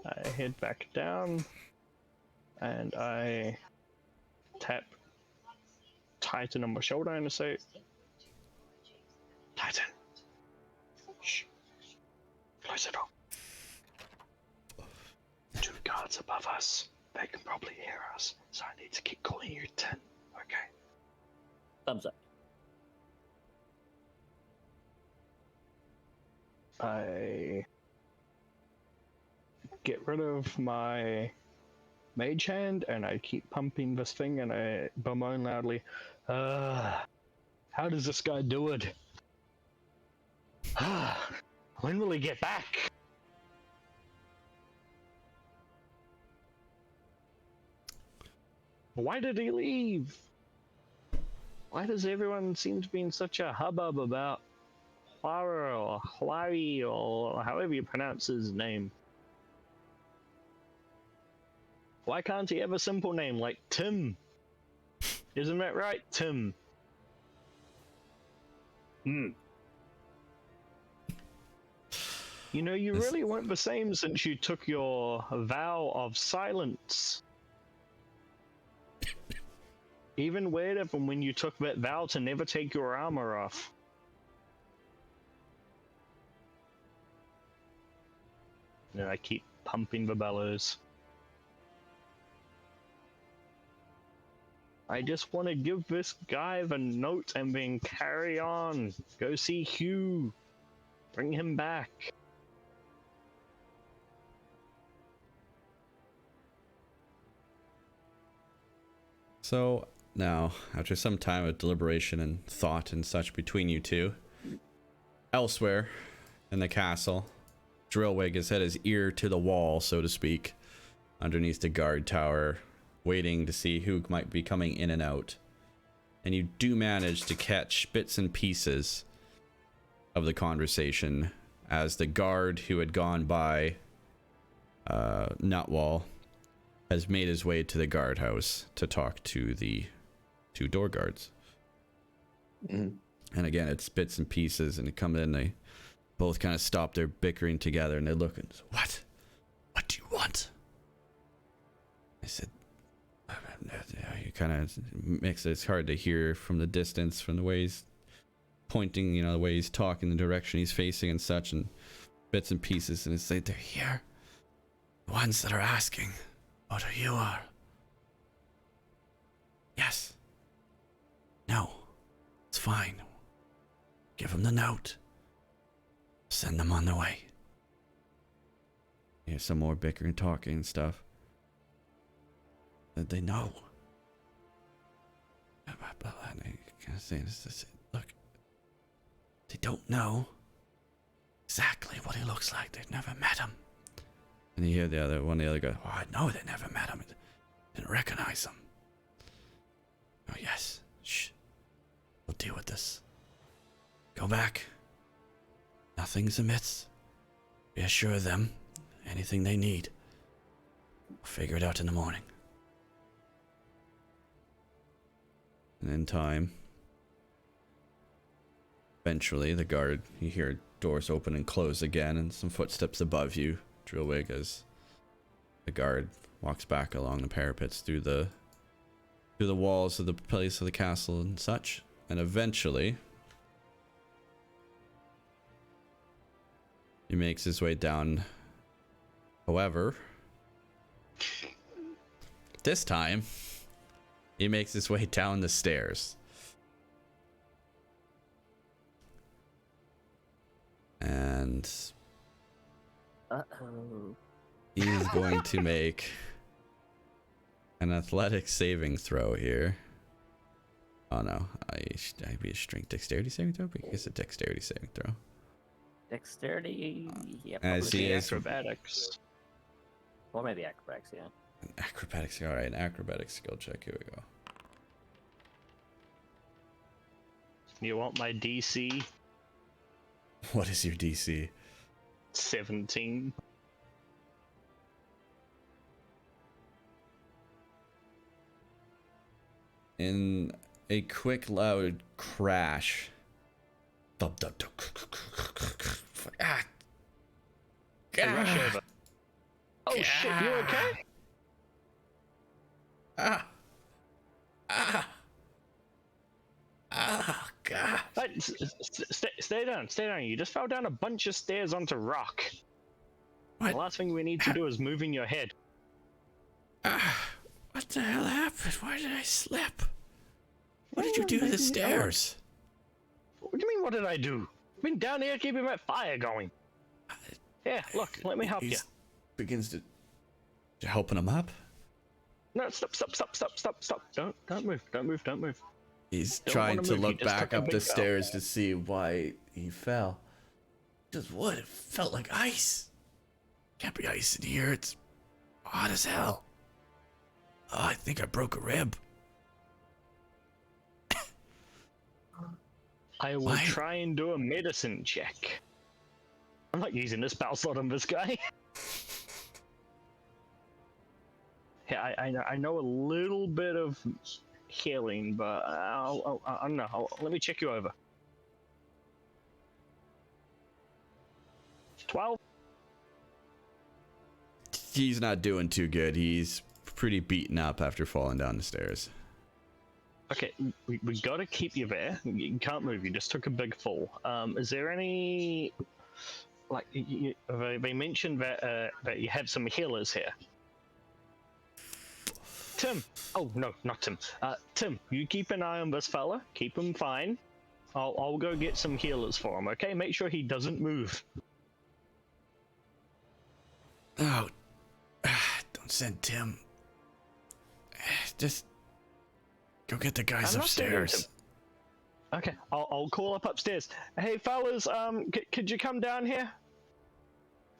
I head back down, and I tap Titan on my shoulder and I say, Titan, shh, close it up. 2 guards above us. They can probably hear us, so I need to keep calling you Tin. Okay. Thumbs up. I get rid of my mage hand and I keep pumping this thing and I bemoan loudly, how does this guy do it? When will he get back? Why did he leave? Why does everyone seem to be in such a hubbub about Clara or Huari or however you pronounce his name? Why can't he have a simple name like Tim? Isn't that right, Tim? You know, you really weren't the same since you took your vow of silence. Even weirder from when you took that vow to never take your armor off. And I keep pumping the bellows. I just want to give this guy the note and then carry on. Go see Hugh. Bring him back. So, now, after some time of deliberation and thought and such between you two, elsewhere in the castle, Drillwig has had his ear to the wall, so to speak, underneath the guard tower, waiting to see who might be coming in and out. And you do manage to catch bits and pieces of the conversation as the guard who had gone by Nutwall has made his way to the guardhouse to talk to the 2 door guards. Mhm. And again, it's bits and pieces, and they come in, they both kind of stop their bickering together, and they look and say, What do you want? I said, you kind of mix it. It's hard to hear from the distance, from the way he's pointing, the way he's talking, the direction he's facing and such, and bits and pieces. And it's like, they're here. The ones that are asking what who you are. Yes. No. It's fine. Give them the note. Send them on their way. You hear some more bickering, talking, and stuff. That they know. And I kind of saying this, look, they don't know exactly what he looks like. They've never met him. And you hear one of the other guys, oh, I know they never met him. Didn't recognize him. Oh, yes. Shh. We'll deal with this. Go back. Nothing's amiss. Reassure them. Anything they need. We'll figure it out in the morning. And in time, eventually the guard, you hear doors open and close again and some footsteps above you, Drillwig, as the guard walks back along the parapets through the walls of the place of the castle and such. And eventually he makes his way down. However, this time he makes his way down the stairs. And he's going to make an athletic saving throw here. Oh no, I'd be a strength dexterity saving throw? I guess a dexterity saving throw. Dexterity, yeah. As he is acrobatics. Or maybe acrobatics, yeah. acrobatics. All right, an acrobatics skill check. Here we go. You want my DC? What is your DC? 17. In a quick, loud crash. Thump, thump, thump. Ah. Hey, rush over. Oh shit, you okay? Ah. Ah. Oh, God. Hey, stay down, stay down. You just fell down a bunch of stairs onto rock. What? The last thing we need to do is move in your head. What the hell happened? Why did I slip? What did you do to the stairs? What do you mean, what did I do? I've been down here keeping that fire going. Yeah, look, let me help you. Begins to helping him up. No, stop. Don't move. He's Don't trying wanna to move, look you just back took a up the big stairs to see why he fell. Just what? It felt like ice. Can't be ice in here. It's hot as hell. Oh, I think I broke a rib. I will try and do a medicine check. I'm not using the spell slot on this guy. Yeah, I know a little bit of healing, but I don't know. Let me check you over. 12. He's not doing too good. He's pretty beaten up after falling down the stairs. Okay, we gotta keep you there. You can't move. You just took a big fall. Is there any, like, they mentioned that you have some healers here? Tim. Oh no, not Tim. Tim, you keep an eye on this fella. Keep him fine. I'll go get some healers for him. Okay, make sure he doesn't move. Oh, don't send Tim. Just go get the guys I'm not sending upstairs. Tim. Okay, I'll call up upstairs. Hey fellas, could you come down here?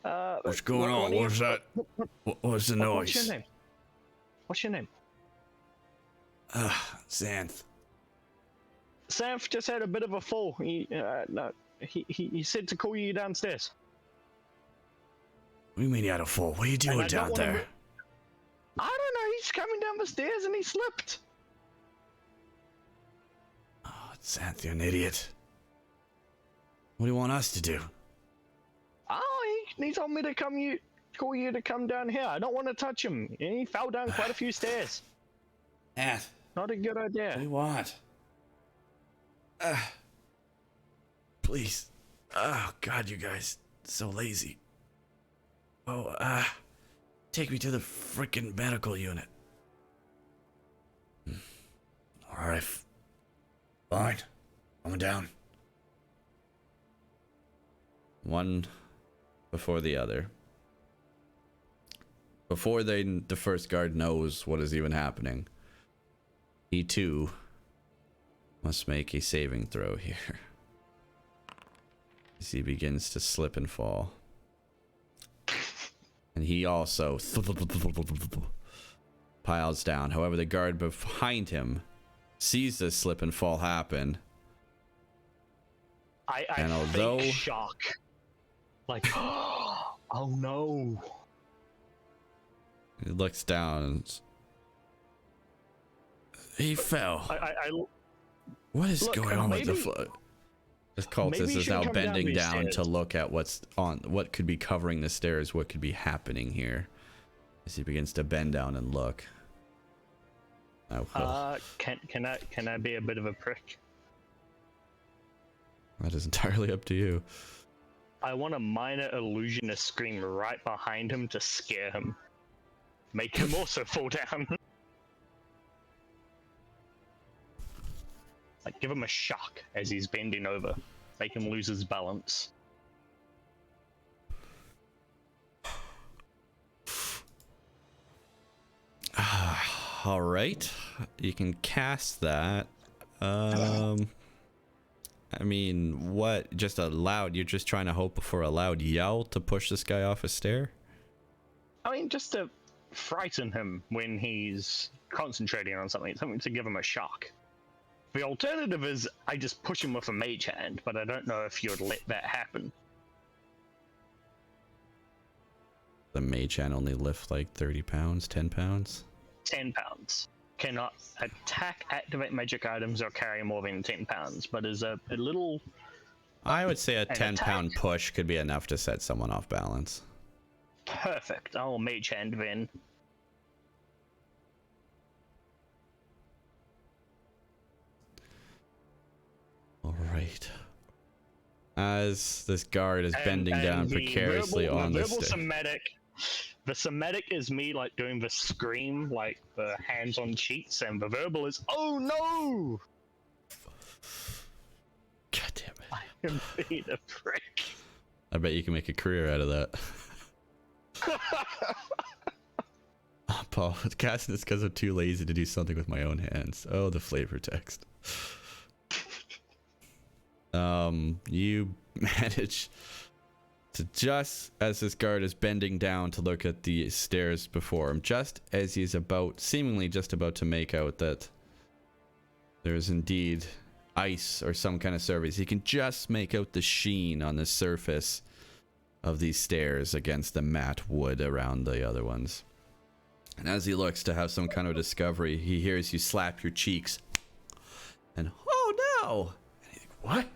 What's going on? What's that? What's the noise? What's your name? What's your name? Xanth. Sanf just had a bit of a fall. He said to call you downstairs. What do you mean you had a fall? What are you doing down there? I don't know. He's coming down the stairs and he slipped. Oh, Xanth, you're an idiot. What do you want us to do? Oh, he told me to call you to come down here. I don't want to touch him. He fell down quite a few stairs. Xanth, Not a good idea. what do you want? Please. Oh, God, you guys. So lazy. Oh, take me to the freaking medical unit. Alright. Fine. Coming down. One before the other. before the first guard knows what is even happening, he too must make a saving throw here. As he begins to slip and fall. And he also piles down. However, the guard behind him sees this slip and fall happen. I And think although- shock. Like, oh no. He looks down and he fell. I What is Look, going on with the maybe- foot? This maybe cultist you is should now come down bending these down to stairs. look at what could be covering the stairs, what could be happening here. As he begins to bend down and look. Oh, well, can I be a bit of a prick? that is entirely up to you. I want a minor illusionist scream right behind him to scare him. Make him also fall down. Like, give him a shock as he's bending over. Make him lose his balance. All right, you can cast that. I mean, what? Just a loud? You're just trying to hope for a loud yell to push this guy off a stair? I mean, just to frighten him when he's concentrating on something to give him a shock. The alternative is I just push him with a mage hand, but I don't know if you'd let that happen. The mage hand only lift like 30 pounds, 10 pounds? 10 pounds. Cannot attack, activate magic items, or carry more than 10 pounds, but is a little... I would say a An 10-pound attack. push could be enough to set someone off balance. Perfect. I'll mage hand then. All right. As this guard is bending And down the precariously verbal, on the the verbal stair. the somatic is me like doing the scream, like the hands on cheeks, and the verbal is, oh no! God damn it. I am being a prick. I bet you can make a career out of that. Paul, casting this because I'm too lazy to do something with my own hands. Oh, the flavor text. You manage to, just as this guard is bending down to look at the stairs before him, just as he's seemingly just about to make out that there is indeed ice or some kind of surface, he can just make out the sheen on the surface of these stairs against the matte wood around the other ones. And as he looks to have some kind of discovery, he hears you slap your cheeks. And, oh no! And he's like, what?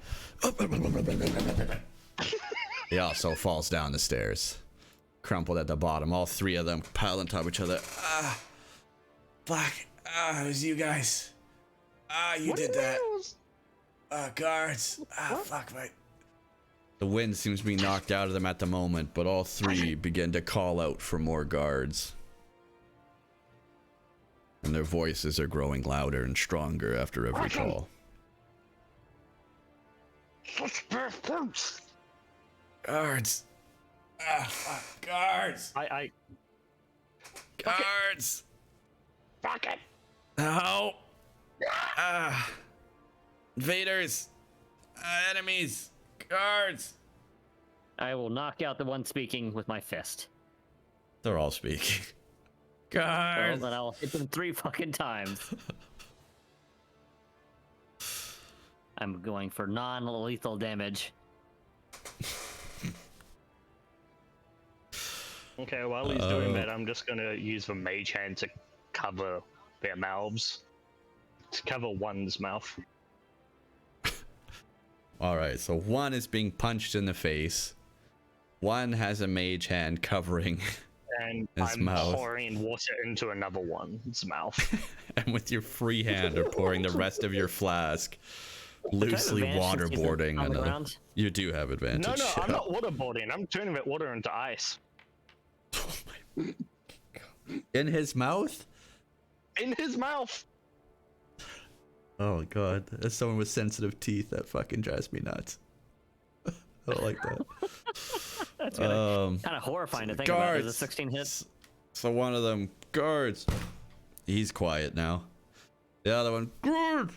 He also falls down the stairs. Crumpled at the bottom. All three of them piled on top of each other. Black. It was you guys. You did that. Guards. Fuck, mate. The wind seems to be knocked out of them at the moment, but all three begin to call out for more guards. And their voices are growing louder and stronger after every call. Guards! Fuck. Guards! Guards! Fuck it! No! Invaders! Enemies! Guards! I will knock out the one speaking with my fist. They're all speaking. Well, Guards! then I'll hit them 3 fucking times. I'm going for non-lethal damage. Okay, while he's doing that, I'm just gonna use the mage hand to cover their mouths. To cover one's mouth. Alright, so one is being punched in the face. One has a mage hand covering And his I'm mouth. pouring water into another one's mouth. And with your free hand are pouring the rest of your flask, loosely advantage since he's waterboarding on the another. ground? You do have advantage. No, I'm not waterboarding. I'm turning that water into ice. In his mouth? In his mouth! Oh god, as someone with sensitive teeth, that fucking drives me nuts. I don't like that. That's kind of horrifying to think about. There's a 16 hit. So one of them, guards. He's quiet now. The other one, guards.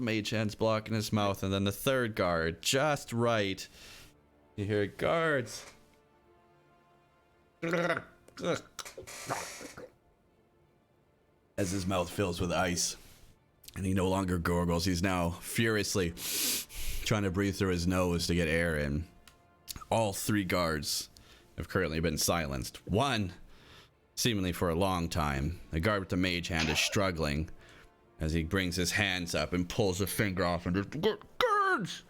Mage hand's blocking his mouth, and then the third guard, just right. You hear guards. As his mouth fills with ice, and he no longer gurgles. He's now furiously trying to breathe through his nose to get air in. All three guards have currently been silenced. One, seemingly for a long time. The guard with the mage hand is struggling as he brings his hands up and pulls a finger off and just, guards!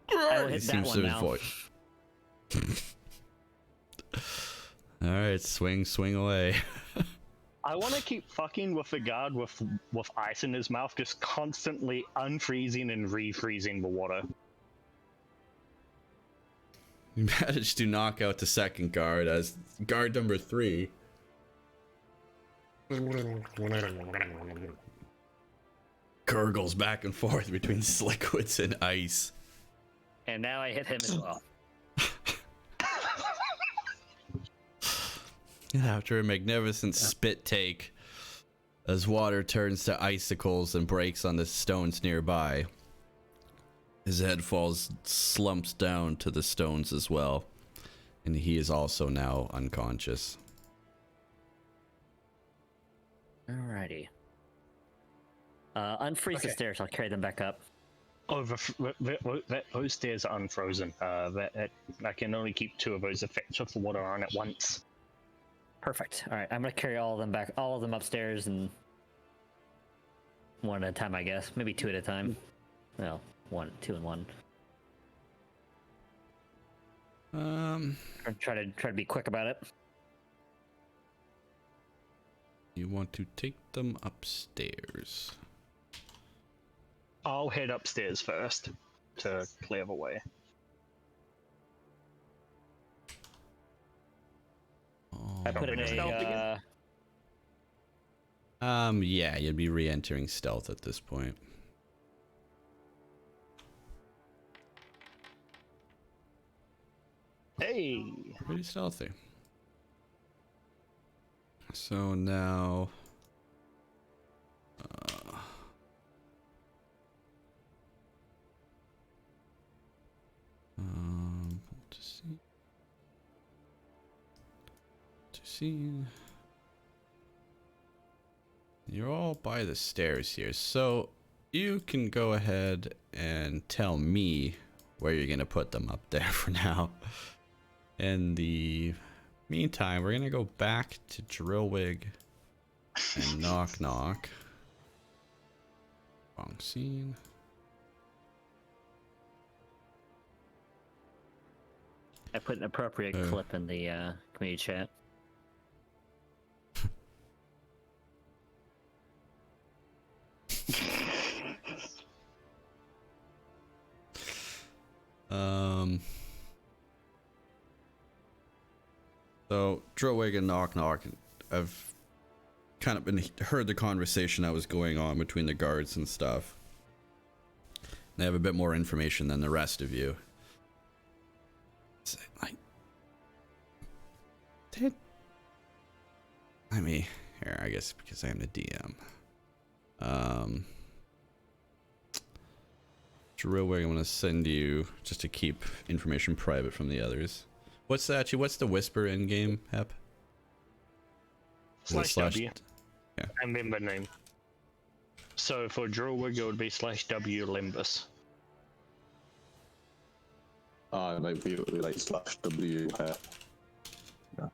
I will He hit that seems one to now. avoid. Alright, swing away. I want to keep fucking with the guard with ice in his mouth, just constantly unfreezing and refreezing the water. You managed to knock out the second guard as guard number 3 gurgles back and forth between liquids and ice. And now I hit him as well. After a magnificent spit take, as water turns to icicles and breaks on the stones nearby, his head slumps down to the stones as well, and he is also now unconscious. Alrighty. Unfreeze the stairs. I'll carry them back up. Oh, those stairs are unfrozen. I can only keep 2 of those effects of the water on at once. Perfect. All right, I'm gonna carry all of them upstairs, and one at a time, I guess. Maybe 2 at a time. Well, 2 and 1. Try to be quick about it. You want to take them upstairs. I'll head upstairs first to clear the way. I put in a. Yeah, you'd be re-entering stealth at this point. Hey! Pretty stealthy. So now... to see... You're all by the stairs here, so you can go ahead and tell me where you're gonna put them up there for now. In the meantime, we're gonna go back to Drillwig and Knock Knock. Wrong scene. I put an appropriate clip in the community chat. So Drillwig and Knock Knock, I've kind of heard the conversation that was going on between the guards and stuff. They have a bit more information than the rest of you. Here, I guess because I'm the DM. Drillwig, I'm gonna send you just to keep information private from the others. What's the whisper in game, Hep? Slash W. Yeah. And then the name. So for Drillwig, it would be /W Limbus. It might be like /W. Yeah.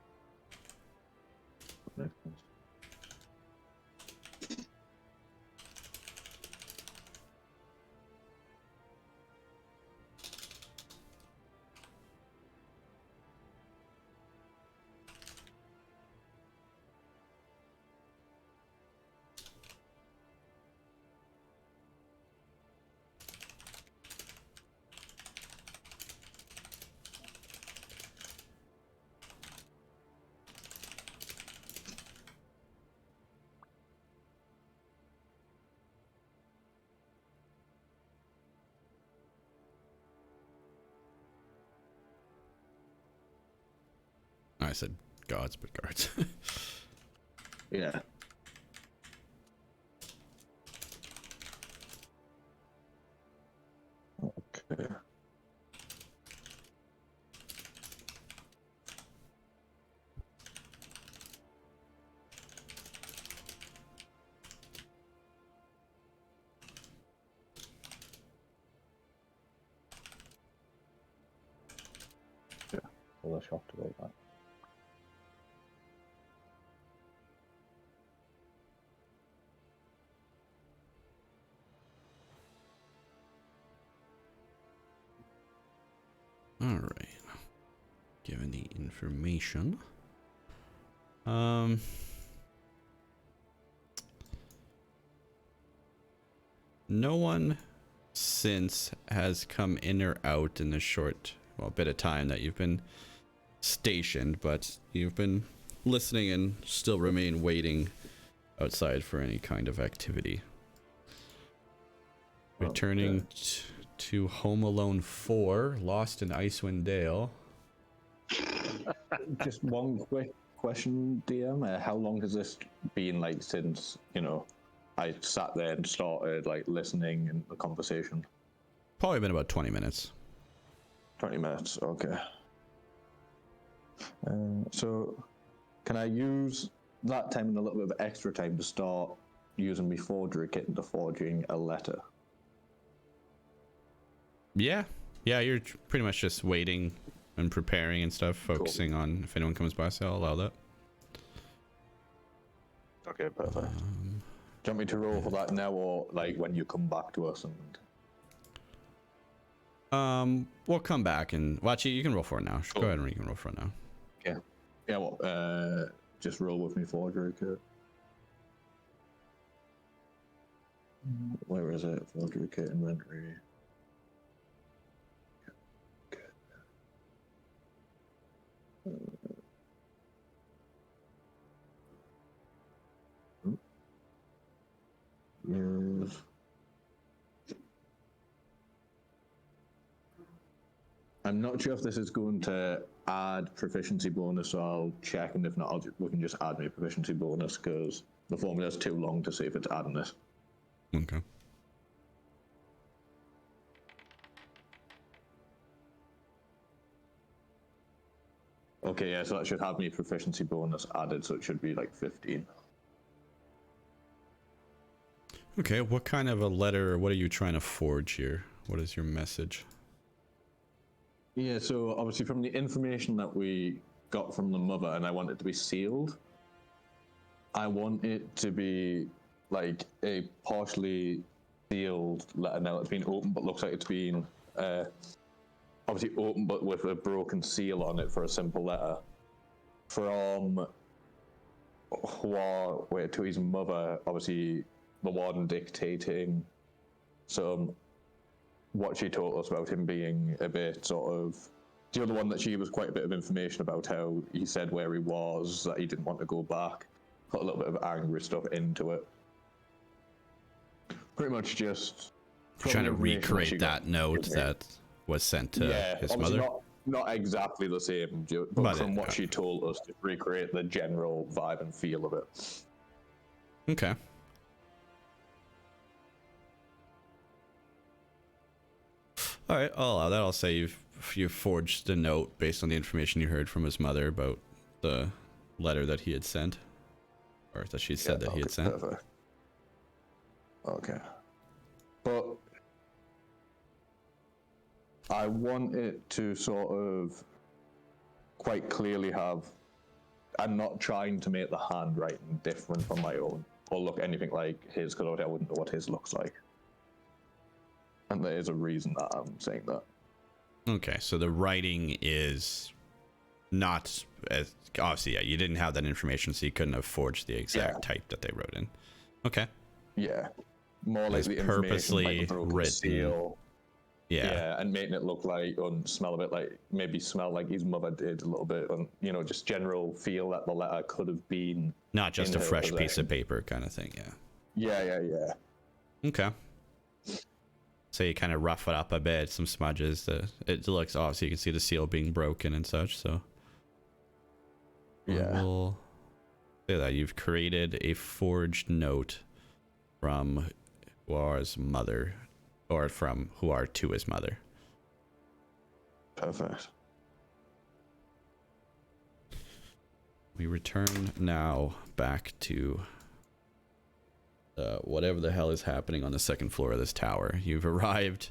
I said gods, but guards. Yeah. Okay. Yeah, well, I shocked about that. All right. Given the information. No one since has come in or out in the short, well, bit of time that you've been stationed, but you've been listening and still remain waiting outside for any kind of activity. Returning to Home Alone 4, Lost in Icewind Dale. Just one quick question, DM. How long has this been like since, I sat there and started like listening in the conversation? Probably been about 20 minutes. 20 minutes, okay. So can I use that time and a little bit of extra time to start using my forgery kit into forging a letter? Yeah, you're pretty much just waiting and preparing and stuff, focusing on if anyone comes by, so I'll allow that. Okay, perfect. Do you want me to roll for that now, or like when you come back to us? And We'll come back and watch it. You can roll for it now. Go ahead and you can roll for it now. Okay. Yeah, well, just roll with me forgery kit. Where is it? Forgery kit inventory. Yes. I'm not sure if this is going to add proficiency bonus, so I'll check, and if not, we can just add me proficiency bonus because the formula is too long to see if it's adding it. Okay. Okay, yeah, so that should have me proficiency bonus added, so it should be like 15. Okay, what kind of a letter, or what are you trying to forge here? What is your message? Yeah, so obviously from the information that we got from the mother, and I want it to be sealed, I want it to be like a partially sealed letter. Now it's been open, but looks like it's been obviously open, but with a broken seal on it for a simple letter. From Hua to his mother, obviously the warden dictating some what she told us about him being a bit sort of the other one that she was quite a bit of information about how he said where he was, that he didn't want to go back, put a little bit of angry stuff into it. Pretty much just Trying to recreate that note that was sent to his mother? Not exactly the same, but from what she told us, to recreate the general vibe and feel of it. Okay. All right, I'll allow that. I'll say you've forged a note based on the information you heard from his mother about the letter that he had sent, or that she said that he had sent. Perfect. Okay. But I want it to sort of quite clearly have, I'm not trying to make the handwriting different from my own, or look anything like his, because I wouldn't know what his looks like. And there is a reason that I'm saying that. Okay, so the writing is not as obviously, yeah, you didn't have that information, so you couldn't have forged the exact type that they wrote in. Okay. Yeah. More like the purposely information, like written. Seal. Yeah, and making it look like, and smell a bit like, maybe smell like his mother did a little bit, and just general feel that the letter could have been not just a fresh piece of paper kind of thing. Yeah. Okay. So you kind of rough it up a bit, some smudges. It looks, obviously you can see the seal being broken and such. So Yeah. We'll say that you've created a forged note from Huar's mother, or from Huar to his mother. Perfect. We return now back to whatever the hell is happening on the second floor of this tower. You've arrived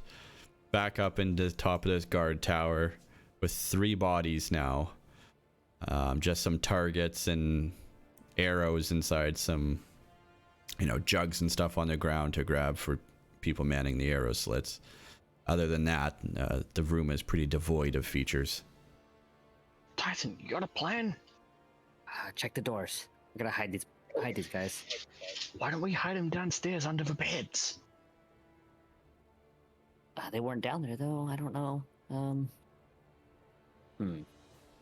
back up into the top of this guard tower with 3 bodies now. Just some targets and arrows inside some, jugs and stuff on the ground to grab for people manning the arrow slits. Other than that, the room is pretty devoid of features. Titan, you got a plan? Check the doors. I'm gonna hide these guys. Why don't we hide them downstairs under the beds? They weren't down there though. I don't know.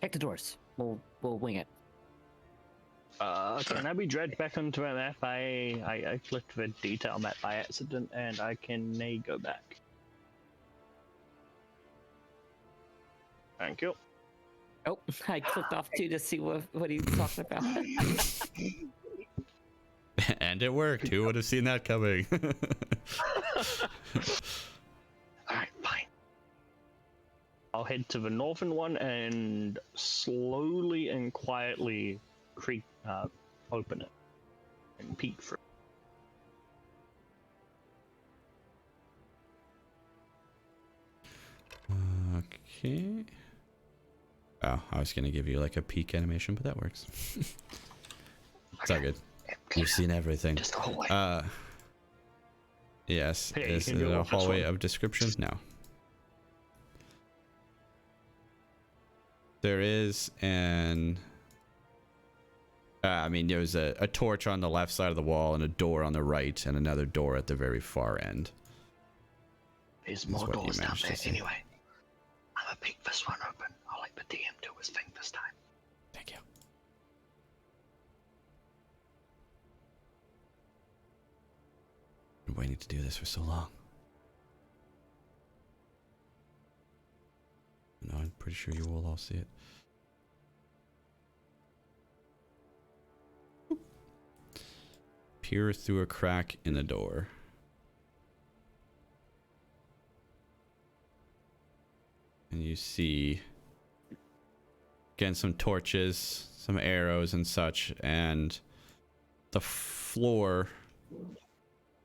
Check the doors. We'll wing it. Can I be dragged back onto a map? I clicked the detail map by accident, and I can go back. Thank you. Oh, I clicked off too to see what he's talking about. And it worked. Who would have seen that coming? Alright, fine. I'll head to the northern one and slowly and quietly open it and peek through. Okay. Oh, I was gonna give you like a peek animation, but that works. It's all good. You've seen everything. Just a hallway. Yes. Hey, Is you can it go a off this hallway one. of description? No. There is an... there's a torch on the left side of the wall and a door on the right and another door at the very far end. There's That's more what you doors down managed to there see. anyway. I'm gonna pick this one open. I'll let the DM do his thing this time. Thank you. I've been waiting to do this for so long. No, I'm pretty sure you will all see it. Peer through a crack in the door. And you see, again, some torches, some arrows and such, and the floor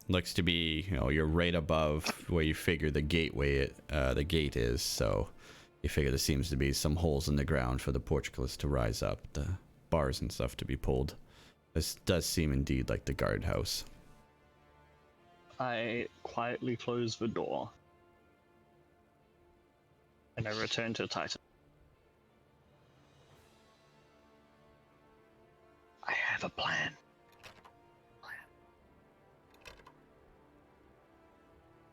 looks to be, you're right above where you figure the gate is, so you figure there seems to be some holes in the ground for the portcullis to rise up, the bars and stuff to be pulled. This does seem indeed like the guardhouse. I quietly close the door. And I return to Titan. I have a plan.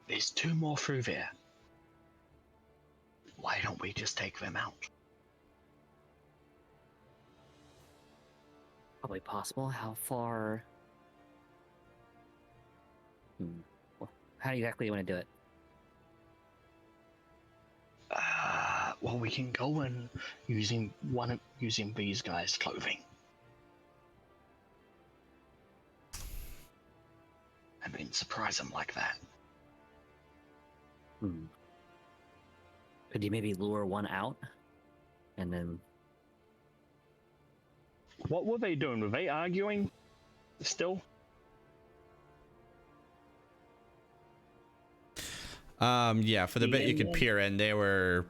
There's 2 more through there. Why don't we just take them out? Probably possible. How far? Well, how exactly do you want to do it? Well, we can go in using these guys' clothing. And then surprise them like that. Could you maybe lure one out, and then? What were they doing? Were they arguing still? Yeah, for the bit you could peer in, they're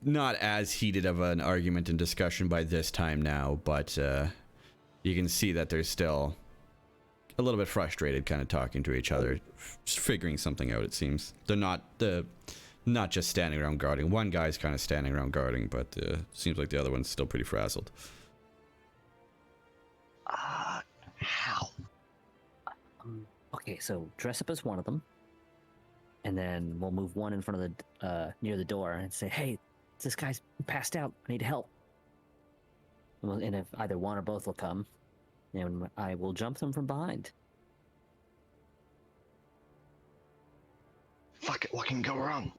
not as heated of an argument and discussion by this time now, but you can see that they're still a little bit frustrated, kind of talking to each other, figuring something out. It seems they're not just standing around guarding. One guy's kind of standing around guarding, but seems like the other one's still pretty frazzled. How? Okay, so dress up as one of them, and then we'll move one in front of the near the door and say, "Hey, this guy's passed out. I need help." And if either one or both will come, and I will jump them from behind. Fuck it, what can go wrong?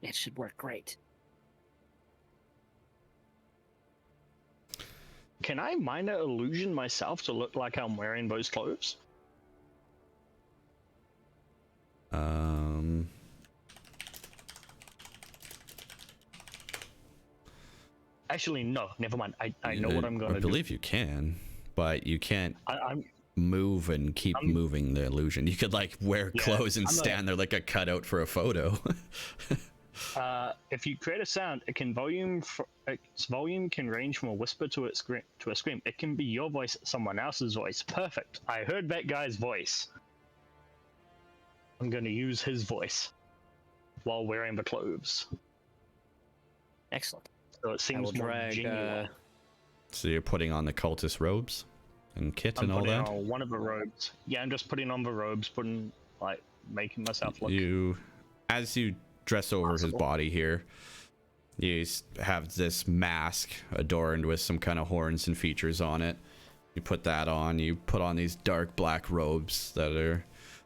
It should work great. Can I minor illusion myself to look like I'm wearing those clothes? Actually, no. Never mind. I know what I'm gonna I believe you can, but you can't I'm move and keep moving the illusion. You could like wear Yeah, clothes and I'm a- stand there like a cutout for a photo. if you create a sound, it can its volume can range from a whisper to a scream. It can be your voice, someone else's voice. Perfect. I heard that guy's voice. I'm gonna use his voice while wearing the clothes. Excellent. So it I will seems more drag. genuine. So you're putting on the cultist robes and kit I'm and all putting that. on one of the robes. Yeah, I'm just putting on the robes, making myself look. As you dress over his Possible. body here, you have this mask adorned with some kind of horns and features on it. You put that on. You put on these dark black robes that are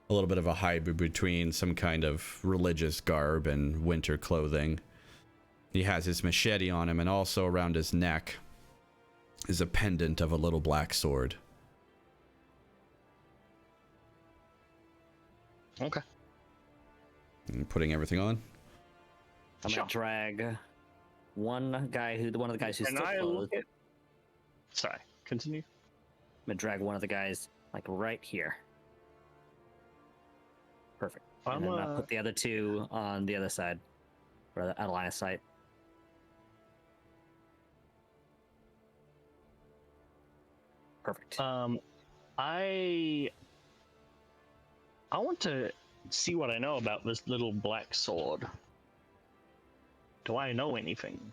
a little bit of a hybrid between some kind of religious garb and winter clothing. He has his machete on him, and also around his neck is a pendant of a little black sword. Okay. And putting everything on. I'm Sure. gonna drag one of the guys who's Can still I clothed. look at? Sorry. Continue. I'm gonna drag one of the guys like right here. Perfect. And then I'll put the other two on the other side, or out of line of sight. Perfect. I want to see what I know about this little black sword. Do I know anything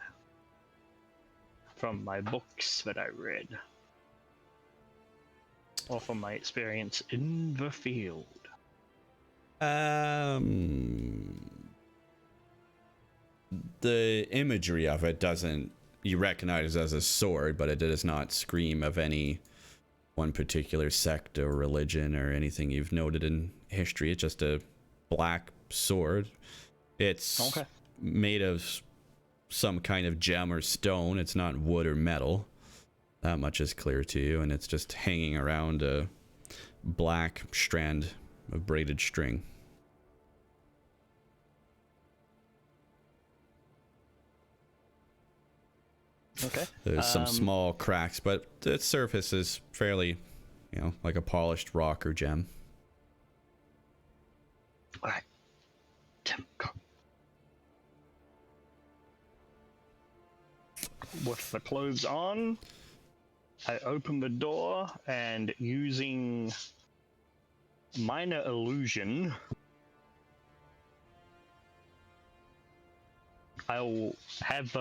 from my books that I read, or from my experience in the field? The imagery of it doesn't, you recognize as a sword, but it does not scream of any one particular sect or religion or anything you've noted in history. It's just a black sword. It's Okay. made of some kind of gem or stone. It's not wood or metal. That much is clear to you, and it's just hanging around a black strand of braided string. Okay. There's some small cracks, but the surface is fairly, like a polished rock or gem. All right. Tim, go. With the clothes on, I open the door and using minor illusion, I will have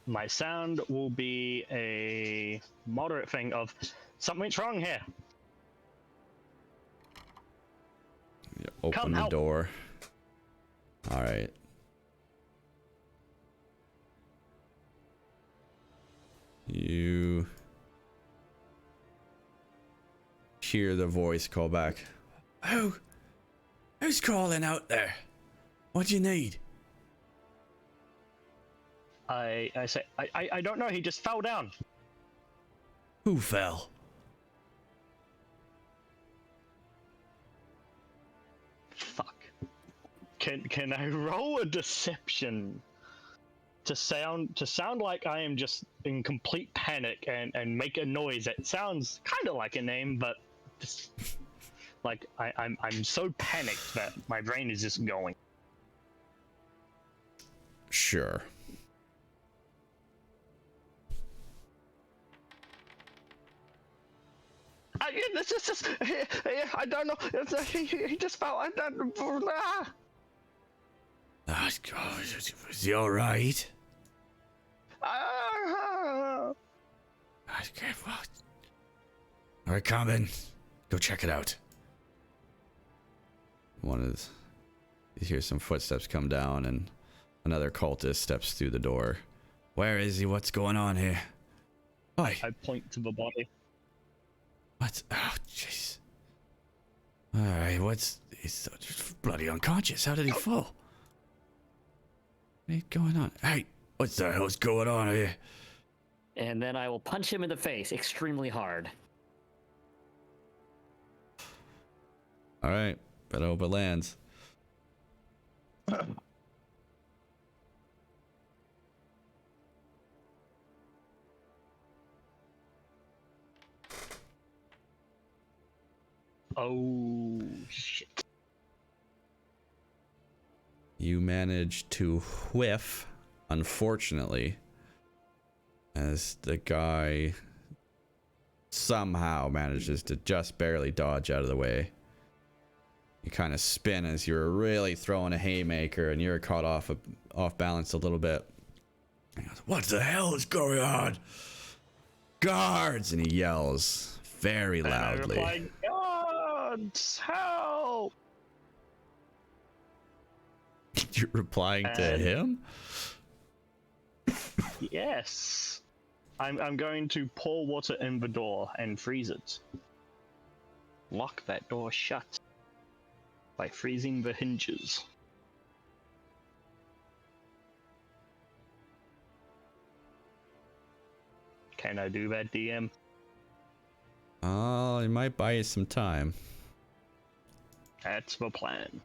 my sound will be a moderate thing of something's wrong here. You open Come the help. door. All right. You hear the voice call back. Who's calling out there? What do you need? I say, I don't know, he just fell down. Who fell? Fuck. Can I roll a deception to sound like I am just in complete panic and make a noise that sounds kind of like a name, but just like I'm so panicked that my brain is just going. Sure. I don't know. He just fell. I don't. Oh, God, is he all right? Okay, well. All right, come in. Go check it out. You hear some footsteps come down, and another cultist steps through the door. Where is he? What's going on here? Hi. I point to the body. What? Oh, jeez. All right, he's bloody unconscious. How did he fall? What's going on? Hey, What the hell's going on here? And then I will punch him in the face extremely hard. All right, but I hope it lands. Oh, shit. You manage to whiff, unfortunately, as the guy somehow manages to just barely dodge out of the way. You kind of spin as you're really throwing a haymaker, and you're caught off balance a little bit. He goes, "What the hell is going on? Guards!" And he yells very loudly. And I reply, "Guards, help!" You're replying to him? Yes. I'm going to pour water in the door and freeze it. Lock that door shut by freezing the hinges. Can I do that, DM? Oh, it might buy you some time. That's the plan.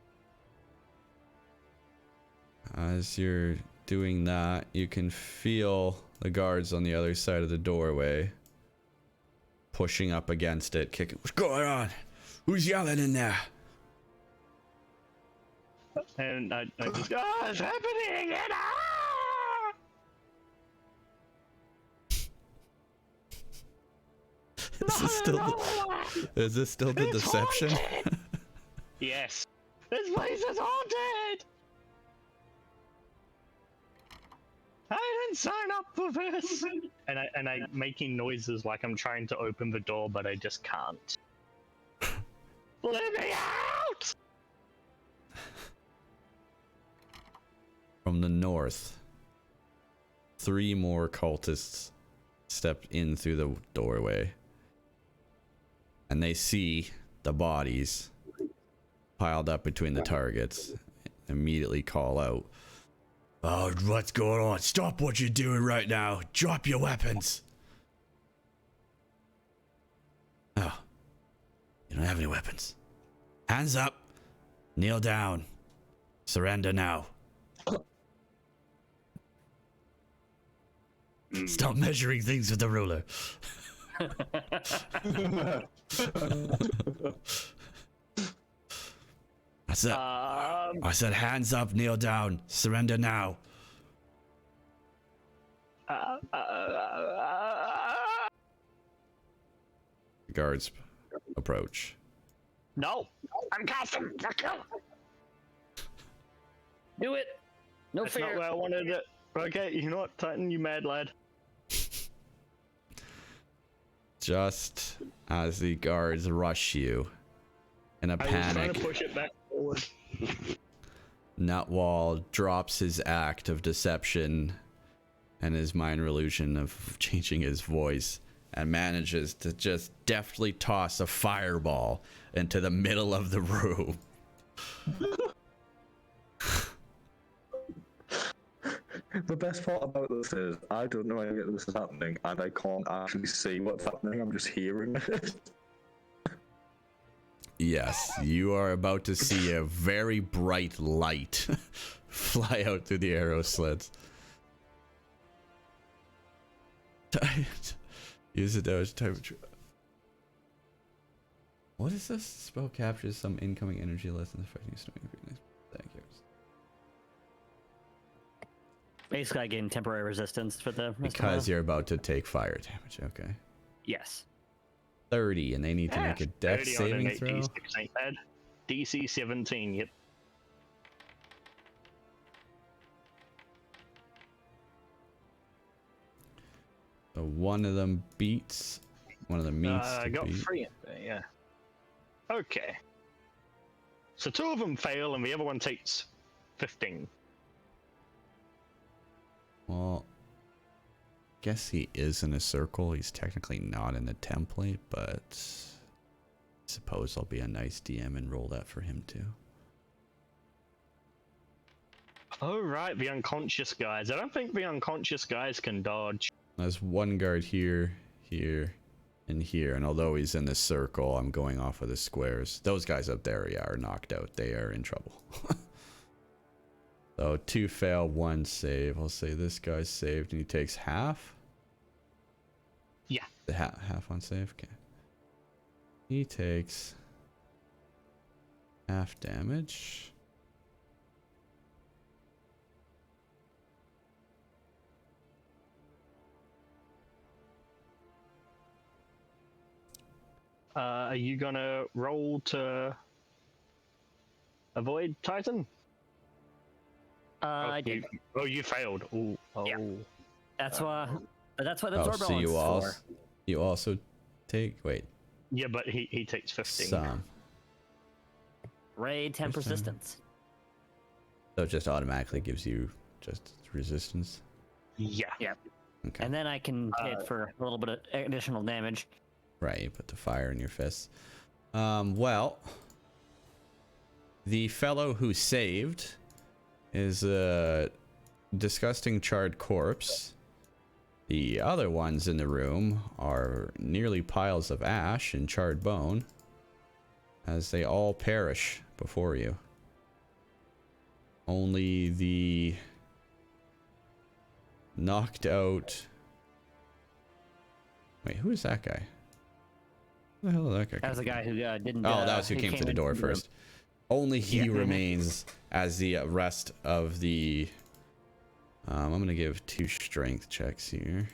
As you're doing that, you can feel the guards on the other side of the doorway pushing up against it, kicking. What's going on? Who's yelling in there? And I just, it's happening! And, ah! Is this still the It's deception? haunted! Yes. This place is haunted! I didn't sign up for this! and I making noises like I'm trying to open the door, but I just can't. Let me out! From the north, 3 more cultists step in through the doorway, and they see the bodies piled up between the targets. Immediately call out, "Oh, what's going on? Stop what you're doing right now. Drop your weapons." Oh, you don't have any weapons. Hands up. Kneel down. Surrender now. Stop measuring things with the ruler. I said hands up, kneel down, surrender now. Guards approach. No! I'm casting the kill! Do it! No That's fear. not where I wanted it. Okay, you know what, Titan, you mad lad. Just as the guards rush you in a I was trying panic, to push it back forward. Nutwall drops his act of deception and his minor illusion of changing his voice and manages to just deftly toss a fireball into the middle of the room. The best part about this is I don't know any of this is happening, and I can't actually see what's happening. I'm just hearing it. Yes, you are about to see a very bright light fly out through the arrow slits. Use it as type of. What is this? Spell captures some incoming energy less than affecting snowing. Thank you. Basically, I gain temporary resistance for the rest Because of you're about to take fire damage. Okay. Yes. 30, and they need to make a death 30 on an saving throw. 8d6 ain't bad. DC 17, yep. So one of them beats. One of them meets I to got beat. 3 in there, yeah. Okay. So 2 of them fail, and the other one takes 15. Well, guess he is in a circle. He's technically not in the template, but I suppose I'll be a nice DM and roll that for him too. Oh, right, the unconscious guys. I don't think the unconscious guys can dodge. There's one guard here, here, and here. And although he's in this circle, I'm going off of the squares. Those guys up there, yeah, are knocked out. They are in trouble. So 2 fail, 1 save. I'll say this guy's saved and he takes half. Yeah. The half on save. Okay. He takes half damage. Are you gonna roll to avoid Titan? I did. You failed. Ooh. Oh. Yeah. That's why. But that's what the Oh, absorb so you balance is also you also take Yeah, but he takes 15. some. for. Raid 10 First time. persistence. So it just automatically gives you just resistance. Yeah. Yeah. Okay. And then I can hit for a little bit of additional damage. Right, you put the fire in your fists. Well, the fellow who saved is a disgusting charred corpse. The other ones in the room are nearly piles of ash and charred bone, as they all perish before you. Only the knocked out... Wait, who is that guy? Who the hell did that guy That was the come guy from? who didn't. Oh, that was who came to the door into first. Only he Yeah. remains as the rest of the... I'm going to give 2 strength checks here.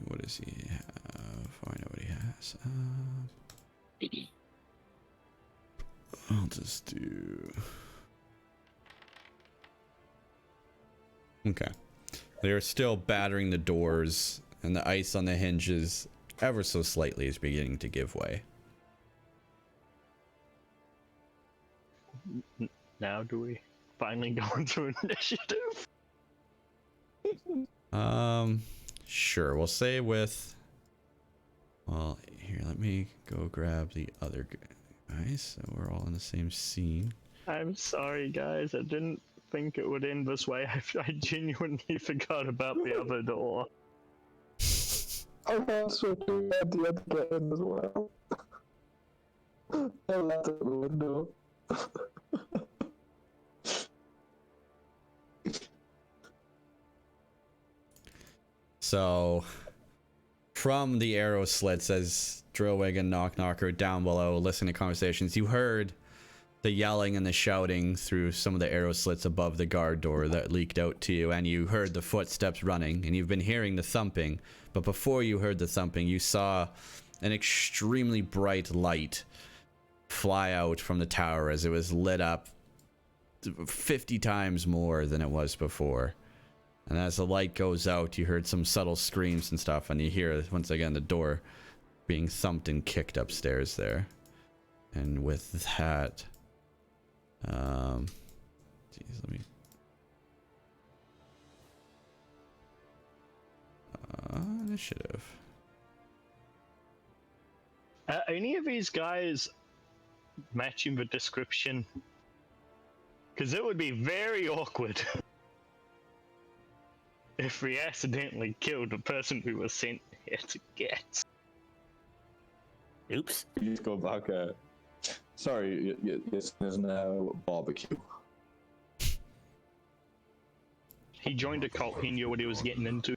What does he have? Find out what he has. I'll just do... Okay. They're still battering the doors, and the ice on the hinges ever so slightly is beginning to give way. Now do we finally go into initiative? Sure. We'll say with... Well, here, let me go grab the other guys, so we're all in the same scene. I'm sorry, guys. I didn't think it would end this way. I genuinely forgot about the other door. I also had the other get in as well. I left at the window. So, from the arrow slits as Drillwig and Knocker down below listen to conversations, you heard the yelling and the shouting through some of the arrow slits above the guard door that leaked out to you, and you heard the footsteps running, and you've been hearing the thumping. But before you heard the thumping, you saw an extremely bright light fly out from the tower as it was lit up 50 times more than it was before. And as the light goes out, you heard some subtle screams and stuff, and you hear once again the door being thumped and kicked upstairs there. And with that, geez, let me initiative. Any of these guys matching the description? Because it would be very awkward if we accidentally killed the person we were sent here to get. Oops. You just go back. Sorry, there's no barbecue. He joined a cult, he knew what he was getting into.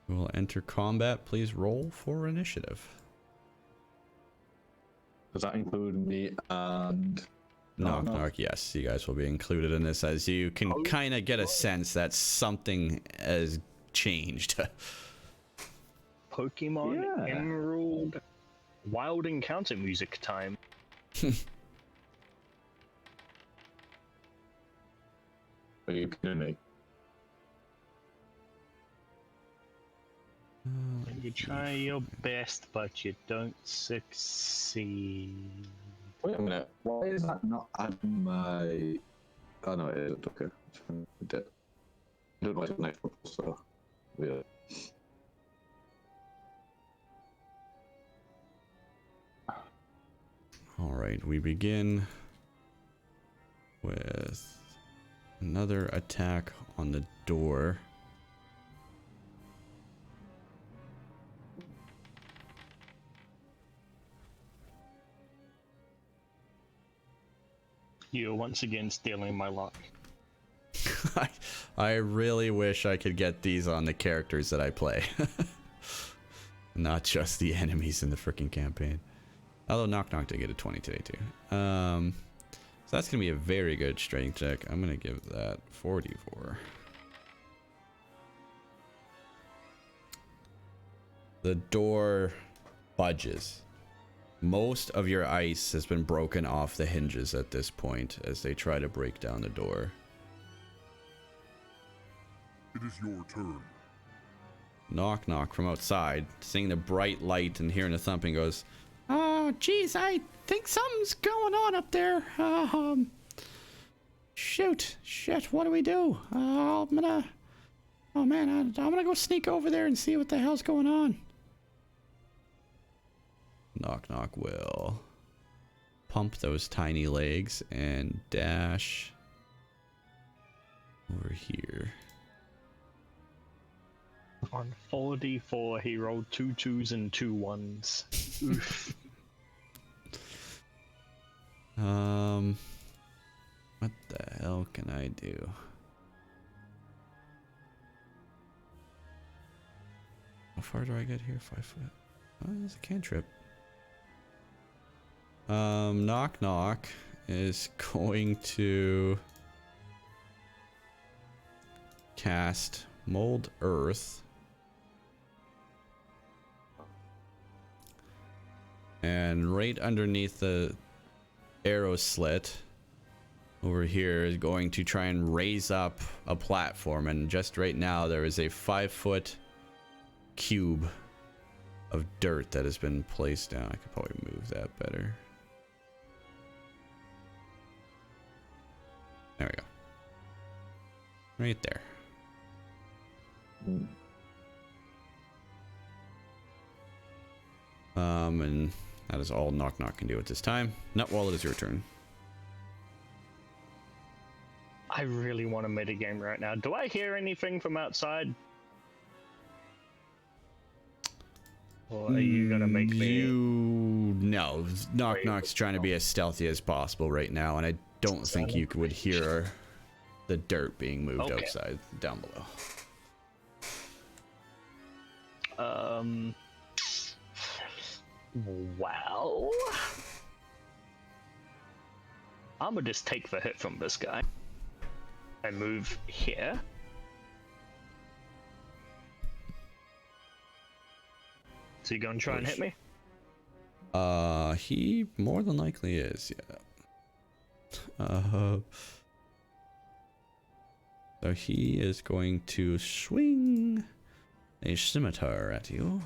We'll enter combat. Please roll for initiative. Does that include me and... Knock, yes, you guys will be included in this, as you can kind of get a sense that something has changed. Pokemon Yeah. Emerald Wild Encounter music time. Are you kidding me? You try your best, but you don't succeed. Wait a minute. Why is that not adding my... Oh no, it is. Okay. It did. I don't like night, so yeah. All right, we begin with another attack on the door. You're once again stealing my luck. I really wish I could get these on the characters that I play. Not just the enemies in the freaking campaign. Although Knock Knock did get a 20 today too. So that's going to be a very good strength check. I'm going to give that 44. The door budges. Most of your ice has been broken off the hinges at this point as they try to break down the door. It is your turn. Knock Knock from outside, seeing the bright light and hearing the thumping, goes, Oh, geez, I think something's going on up there. Shit, what do we do? I'm gonna go sneak over there and see what the hell's going on. Knock Knock will pump those tiny legs and dash over here. On 4d4, he rolled 2 2s and 2 1s. Oof. What the hell can I do? How far do I get here? 5 foot. Oh, there's a cantrip. Knock Knock is going to cast Mold Earth. And right underneath the arrow slit over here is going to try and raise up a platform, and just right now there is a 5-foot cube of dirt that has been placed down. I could probably move that better. There we go. Right there. And that is all Knock Knock can do at this time. Nutwall, it is your turn. I really want a metagame right now. Do I hear anything from outside? Or are you gonna make me? No. Knock Knock's trying to be as stealthy as possible right now, and I don't think you would hear the dirt being moved outside down below. Well, I'm gonna just take the hit from this guy and move here. So you gonna try and hit me? He more than likely is, yeah. So he is going to swing a scimitar at you.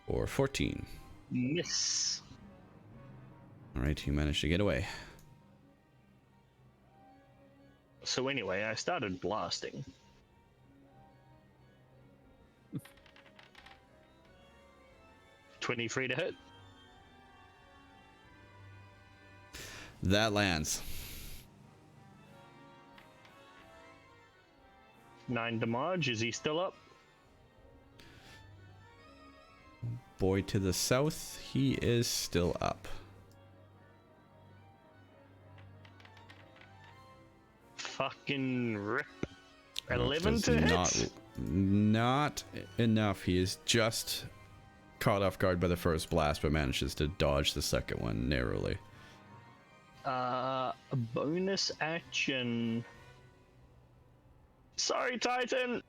For 14. Miss. Alright, you managed to get away. So anyway, I started blasting. $23 to hit. That lands. 9 damage. Is he still up? Boy to the south, he is still up. Fucking rip. That 11 does to hit? Not enough. He is just caught off guard by the first blast, but manages to dodge the second one narrowly. A bonus action. Sorry, Titan.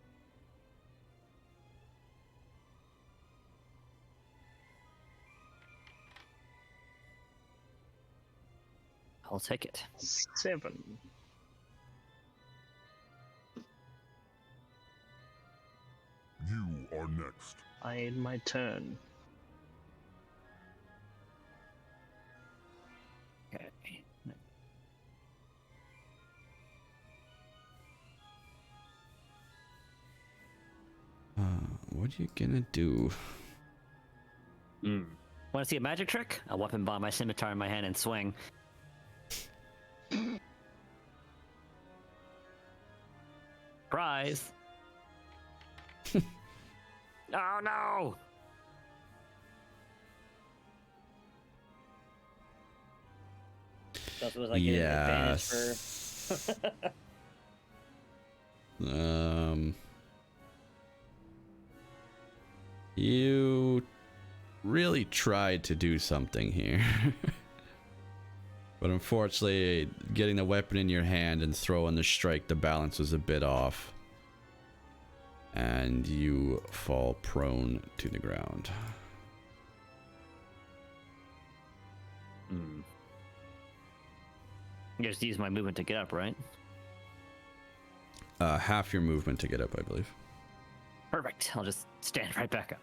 I'll take it. 7. You are next. I had my turn. Okay. what are you gonna do? Want to see a magic trick? A weapon bomb, my scimitar in my hand, and swing. Surprise! Oh no! So was like an advantage for. You really tried to do something here. But unfortunately, getting the weapon in your hand and throwing the strike, the balance was a bit off. And you fall prone to the ground. You just use my movement to get up, right? Half your movement to get up, I believe. Perfect. I'll just stand right back up.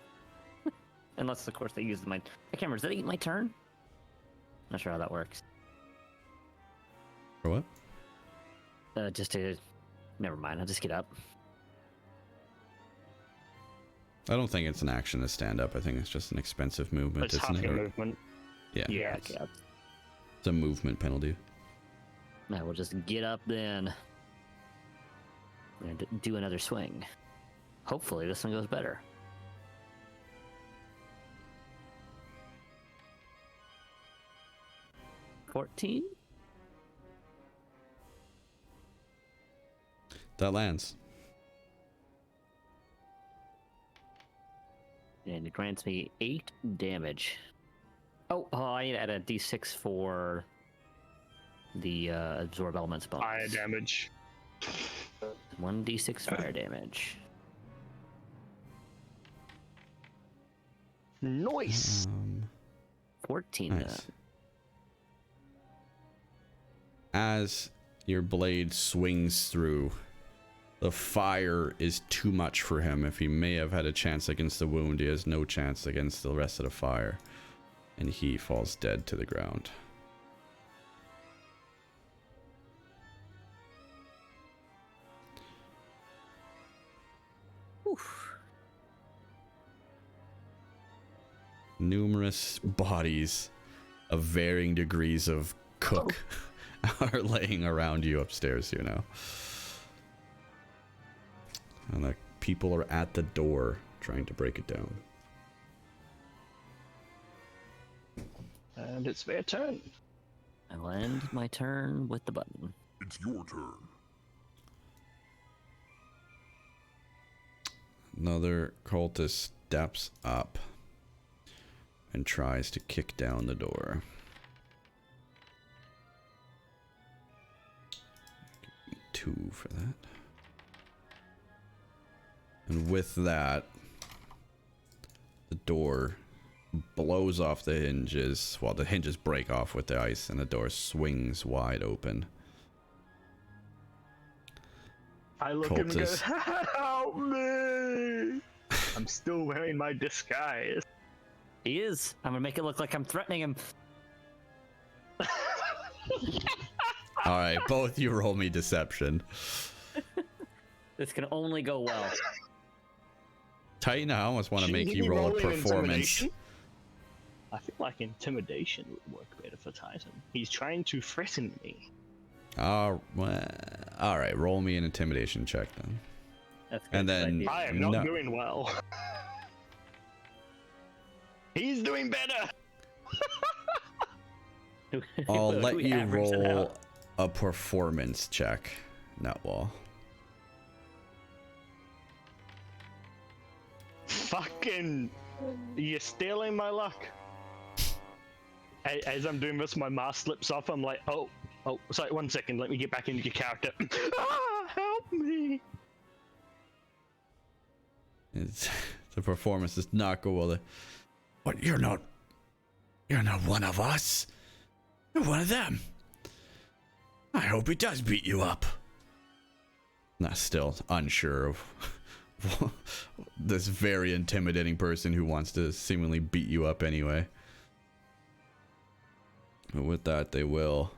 Unless, of course, they use my... I can't remember. Does that eat my turn? Not sure how that works. For what? Just to... Never mind. I'll just get up. I don't think it's an action to stand up. I think it's just an expensive movement, It's isn't half it? your Or- movement. yeah. Yeah. It's a movement penalty. I will just get up then. And do another swing. Hopefully this one goes better. $14? That lands. And it grants me 8 damage. Oh, I need to add a d6 for the absorb elements bonus. Fire damage. 1d6 fire damage. Nice. 14 Nice. then. As your blade swings through, the fire is too much for him. If he may have had a chance against the wound, he has no chance against the rest of the fire. And he falls dead to the ground. Oof. Numerous bodies of varying degrees of cook are laying around you upstairs, you know. And the people are at the door trying to break it down. And it's their turn. I will end my turn with the button. It's your turn. Another cultist steps up and tries to kick down the door. Give me 2 for that. And with that, the door blows off the hinges. Well, the hinges break off with the ice and the door swings wide open. I look at him and go, Cultist. help me! I'm still wearing my disguise. He is. I'm gonna make it look like I'm threatening him. Alright, both you roll me deception. This can only go well. Titan, I almost want to Shouldn't make he you be roll a rolling performance. intimidation? I feel like intimidation would work better for Titan. He's trying to threaten me. Alright, roll me an intimidation check then. That's good, And 'cause then- need- I am not No. doing well. He's doing better! I'll Do let we you average it roll out? a performance check, Nutwall. Fucking... You're stealing my luck. As I'm doing this, my mask slips off. I'm like, oh, sorry, 1 second. Let me get back into your character. Help me! The performance does not go well. What? You're not one of us. You're one of them. I hope he does beat you up. Not still unsure of this very intimidating person who wants to seemingly beat you up anyway. But with that, they will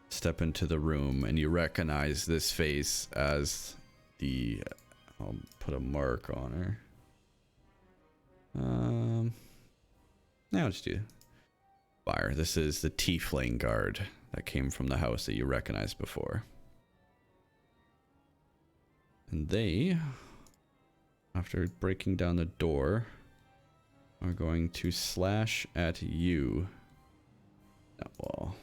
step into the room, and you recognize this face as the... I'll put a mark on her. Now let's do fire. This is the tiefling guard that came from the house that you recognized before. And they, after breaking down the door, are going to slash at you. That wall.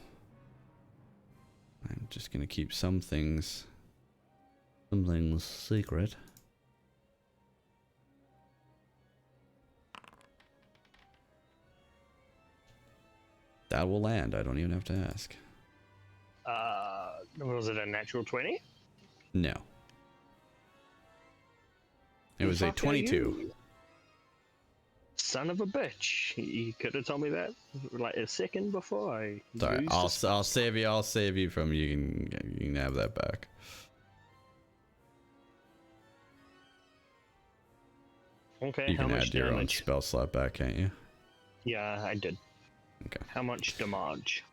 I'm just gonna keep some things secret. That will land. I don't even have to ask. Was it a natural 20? No. It was a Fuck are 22. you? Son of a bitch! You could have told me that like a second before I. Sorry, used I'll the I'll save you. I'll save you from you can have that back. Okay, You how can much add your own damage? spell slot back, can't you? Yeah, I did. Okay. How much damage?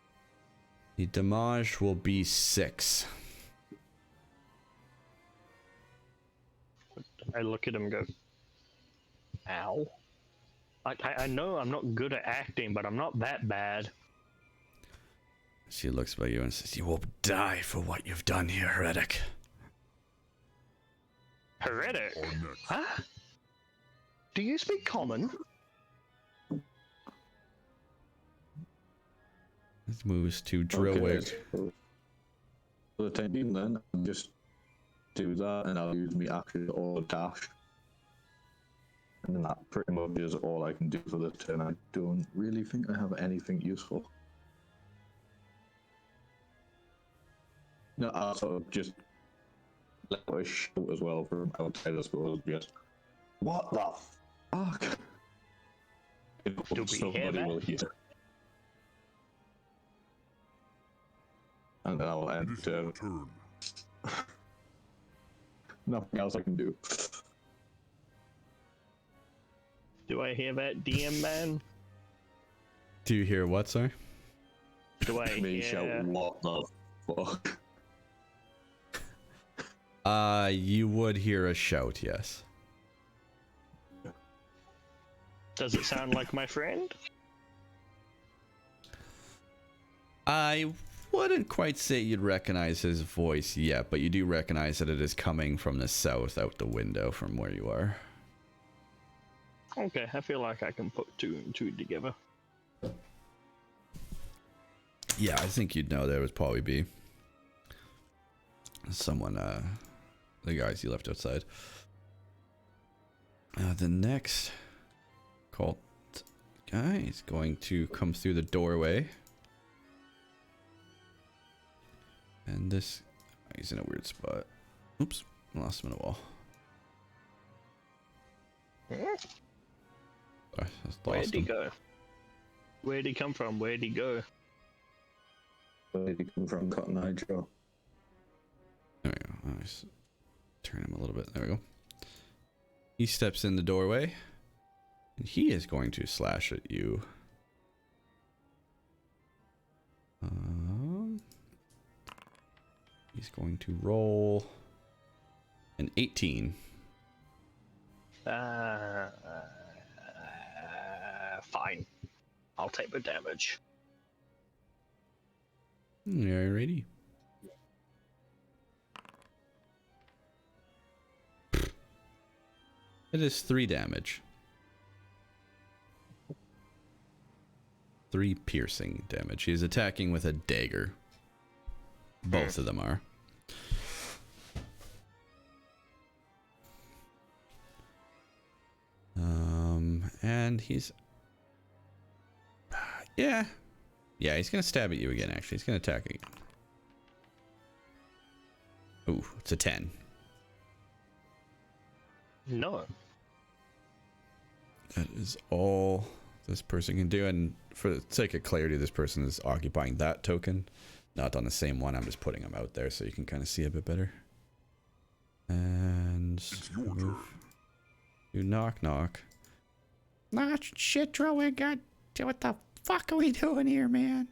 The damage will be 6. I look at him and go, ow. I know I'm not good at acting, but I'm not that bad. She looks at you and says, "You will die for what you've done here, heretic." Heretic? Are next. Huh? Do you speak common? This moves to Drillwig. For the time being, then I'll just do that, and I'll use my action or dash. And then that pretty much is all I can do for this turn. I don't really think I have anything useful. No, I'll sort of just let out a shout as well from outside, I suppose. Just, what the fuck? Do we Somebody hear that? will hear. And then I'll It end is your turn. turn. Nothing else I can do. Do I hear that, DM man? Do you hear what, sorry? Do I Me hear... shout, what the fuck? You would hear a shout, yes. Does it sound like my friend? I wouldn't quite say you'd recognize his voice yet, but you do recognize that it is coming from the south out the window from where you are. Okay, I feel like I can put two and two together. Yeah, I think you'd know there would probably be someone, the guys you left outside. The next cult guy is going to come through the doorway. And this, he's in a weird spot. Oops, lost him in a wall. Sorry, I just Where'd lost he him. go? Where'd he come from? Where'd he go? Where did he come from, Cotton Eye Joe? There we go. I'll just turn him a little bit. There we go. He steps in the doorway, and he is going to slash at you. He's going to roll an 18. Fine. I'll take the damage. Alrighty. It is 3 damage. 3 piercing damage. He is attacking with a dagger. Both of them are. And he's... Yeah, he's gonna stab at you again, actually. He's gonna attack again. Ooh, it's a 10. No. That is all this person can do, and for the sake of clarity, this person is occupying that token, not on the same one. I'm just putting them out there so you can kind of see a bit better. And It's your turn. you knock. Nah, shit, Drillwig. God, what the fuck are we doing here, man?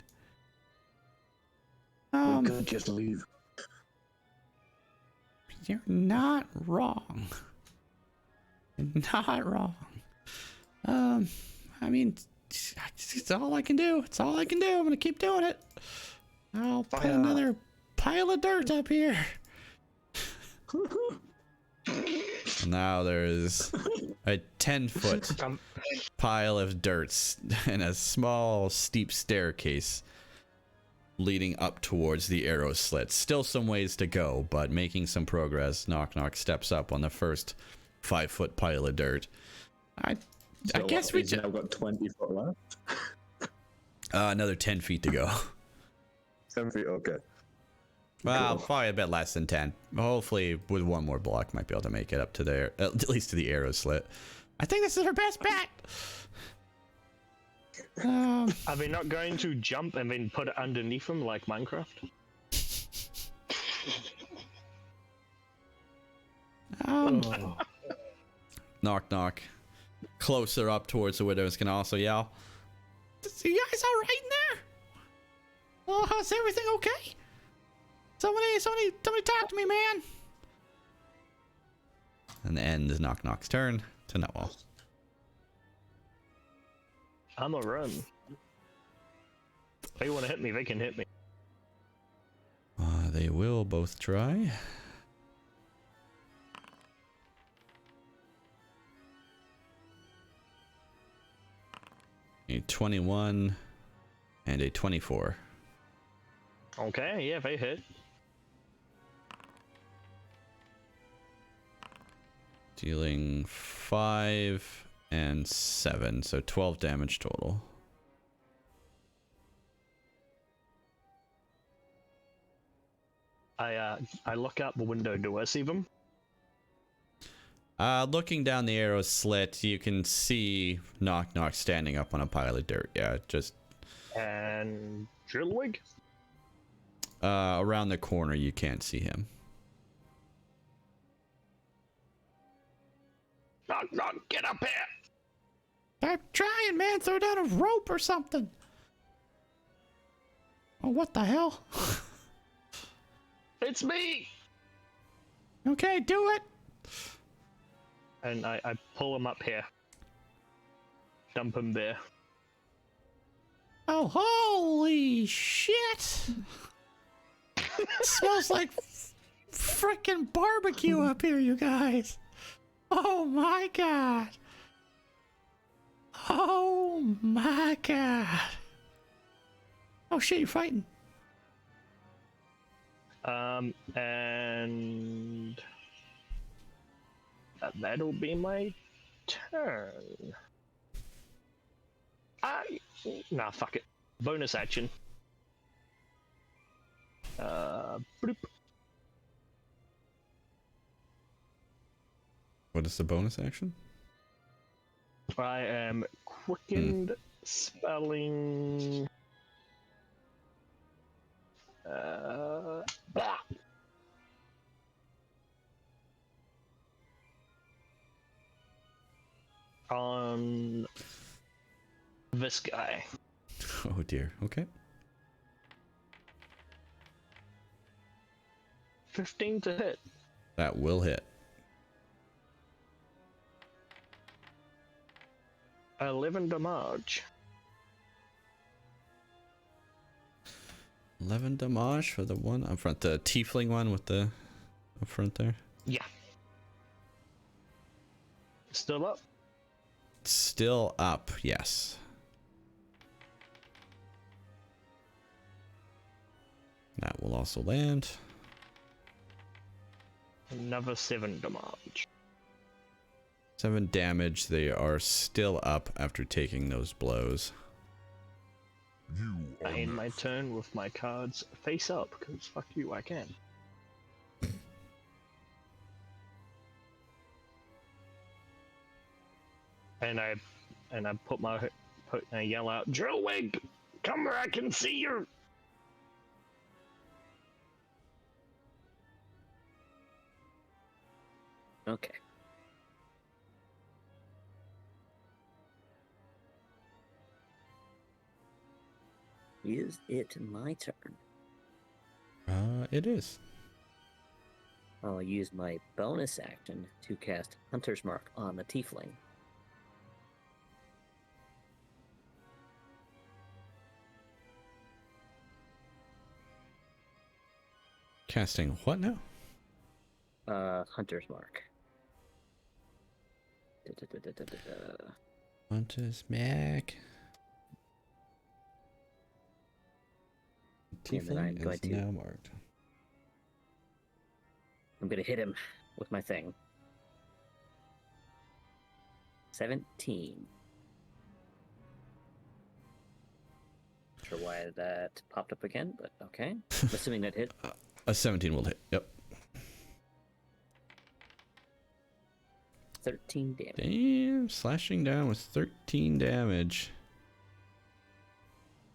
We could just leave. You're not wrong. You're not wrong. I mean, it's all I can do. It's all I can do. I'm gonna keep doing it. I'll put another pile of dirt up here. Now there's a 10-foot pile of dirt and a small, steep staircase leading up towards the arrow slit. Still some ways to go, but making some progress. Knock Knock steps up on the first 5-foot pile of dirt. I guess we now got 20 foot left. Another 10 feet to go. 10 feet, okay. Well, probably a bit less than 10. Hopefully, with one more block, might be able to make it up to there, at least to the arrow slit. I think this is our best bet. Are they not going to jump and then put it underneath them like Minecraft? Knock Knock. Closer up towards the widows can also yell. You guys all right in there? Oh, is everything okay? Somebody talk to me, man. And the end is Knock Knock's turn to Nutwall. I'm a run. If they want to hit me, they can hit me. They will both try. A 21 and a 24. Okay, yeah, they hit. Dealing 5 and 7, so 12 damage total. I look out the window. Do I see them? Looking down the arrow slit, you can see Knock Knock standing up on a pile of dirt. Yeah, just... And Drillwig? Around the corner, you can't see him. Knock Knock, get up here! I'm trying, man. Throw down a rope or something. Oh, what the hell? It's me! Okay, do it. And I pull him up here. Dump him there. Oh, holy shit. Smells like frickin' barbecue up here, you guys. Oh my god. Oh my god. Oh shit, you're fighting. And that'll be my turn. Nah, fuck it. Bonus action. Bloop. What is the bonus action? I am quickened spelling. Blah. On this guy. Oh dear, okay. 15 to hit. That will hit. 11 damage. 11 damage for the one up front, the tiefling one with the up front there. Yeah. Still up? Still up, yes. That will also land. Another 7 damage. 7 damage. They are still up after taking those blows. You are I end my next. turn with my cards face up, because fuck you, I can. And I yell out, Drillwig, come where I can see you. Okay. Is it my turn? It is. I'll use my bonus action to cast Hunter's Mark on the Tiefling. Casting what now? Hunter's Mark. Da-da-da-da-da-da. Hunter's Mac. And then I'm Tiefling going is to- now marked. I'm gonna hit him with my thing. 17. Not sure why that popped up again, but okay. I'm assuming that hit. A 17 will hit. Yep. 13 damage. Damn, slashing down with 13 damage.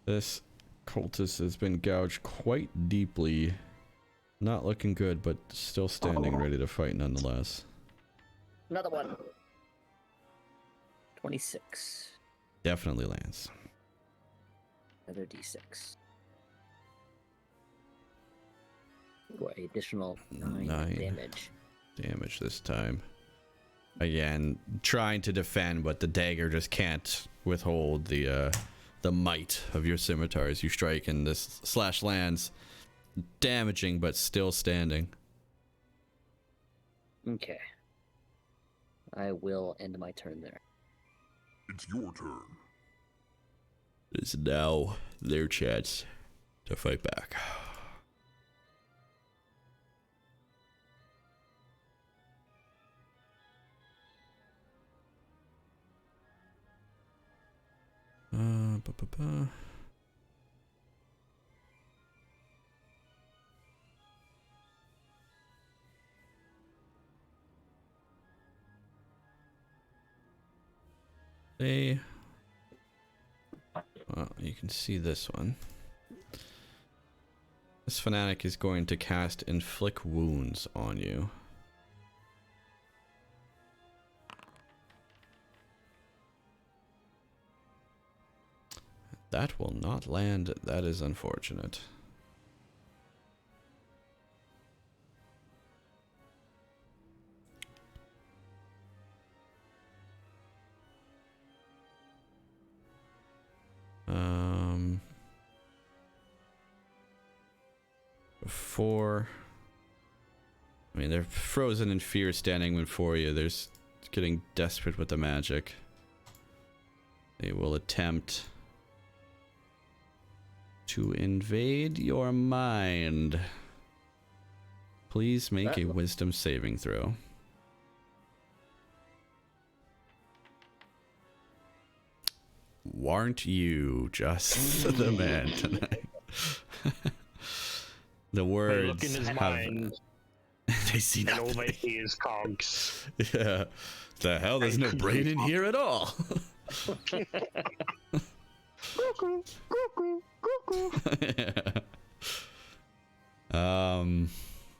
This cultist has been gouged quite deeply. Not looking good, but still standing ready to fight nonetheless. Another one. 26. Definitely lands. Another d6. For additional 9 damage. Damage this time. Again, trying to defend, but the dagger just can't withhold the might of your scimitar as you strike, and this slash lands, damaging but still standing. Okay. I will end my turn there. It's your turn. It's now their chance to fight back. Ba-ba-ba. Well, you can see this one. This fanatic is going to cast Inflict Wounds on you. That will not land. That is unfortunate. Before, I mean, they're frozen in fear standing before you. They're getting desperate with the magic. They will attempt to invade your mind. Please make a wisdom saving throw. Weren't you just the man tonight? The words Look in his have mind, they see and all nothing. they see is cogs. Yeah. The hell, there's no brain in here at all.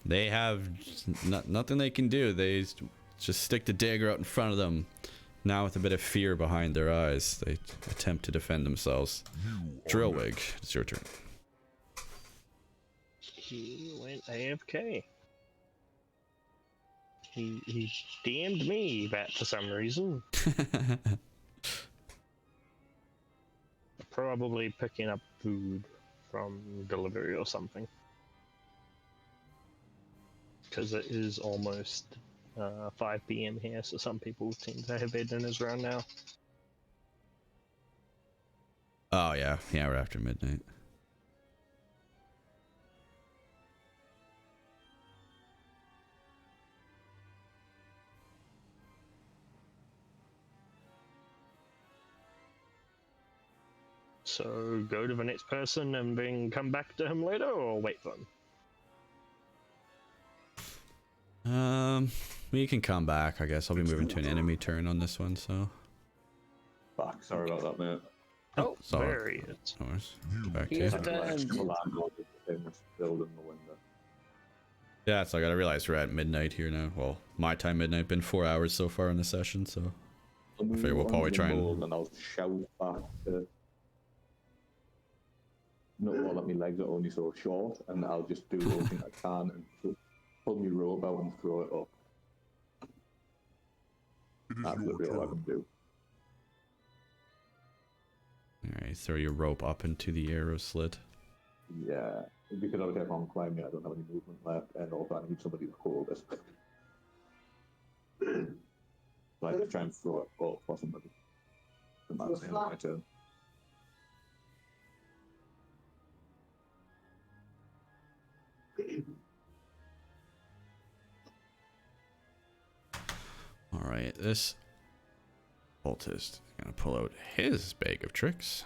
They have nothing they can do. They just stick the dagger out in front of them. Now with a bit of fear behind their eyes, they attempt to defend themselves. Drillwig, it's your turn. He went AFK. He damned me back for some reason. Probably picking up food from delivery or something. Because it is almost 5 p.m. here, so some people tend to have their dinners around now. Oh yeah, we're after midnight. So go to the next person and then come back to him later, or wait for him? We can come back, I guess. I'll be moving to an enemy turn on this one, so. Fuck, sorry about that, mate. Oh, So- there he is. No worries. Get back to He you. is Extra done. landlord with the thing that's building the window. Yeah, so I gotta realize we're at midnight here now. Well, my time midnight, been 4 hours so far in the session, so. I figure we'll probably try and. And I'll shout back to... Not all that my legs are only so short, and I'll just do everything I can and pull my rope out and throw it up. It is That's your literally all I turn. can do. Alright, throw your rope up into the arrow slit. Yeah, Because obviously I can't climb yet, I don't have any movement left, and also I need somebody to hold it. So I have to try and throw it off for somebody. And that's the end of my turn. Alright, this cultist is gonna pull out his bag of tricks.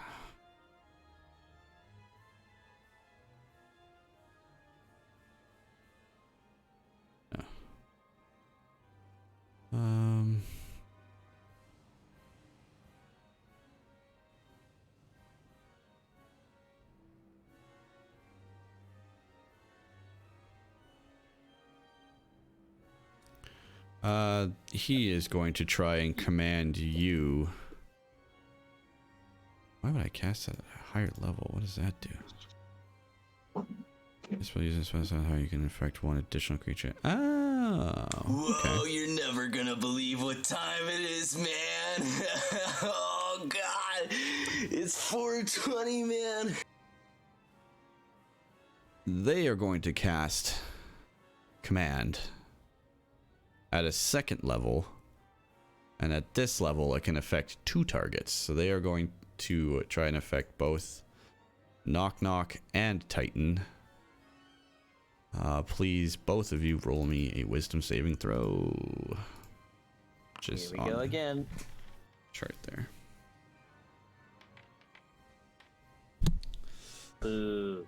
Yeah. He is going to try and command you. Why would I cast that at a higher level? What does that do? This will use this special how you can infect one additional creature. Oh, okay. Whoa, you're never gonna believe what time it is, man. Oh, God. It's 4:20, man. They are going to cast command at a second level, and at this level it can affect 2 targets. So they are going to try and affect both Knock Knock and Titan. Please, both of you, roll me a wisdom saving throw. Just Here we go on again. chart there. Boo.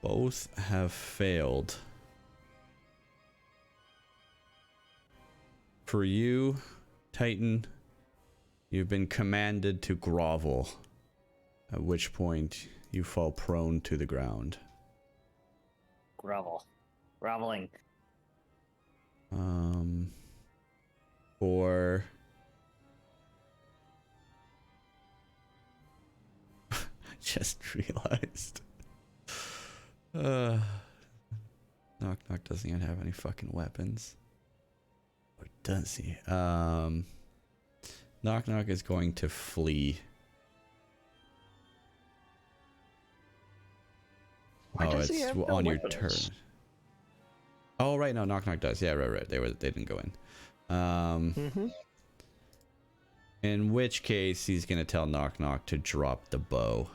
Both have failed. For you, Titan, you've been commanded to grovel, at which point you fall prone to the ground. Grovel. Groveling. For I just realized. Knock Knock doesn't even have any fucking weapons. Or does he? Knock Knock is going to flee. Why Oh, does it's he have no on your weapons? turn. Oh, right, no, Knock Knock does. Yeah, right. They didn't go in. In which case, he's gonna tell Knock Knock to drop the bow.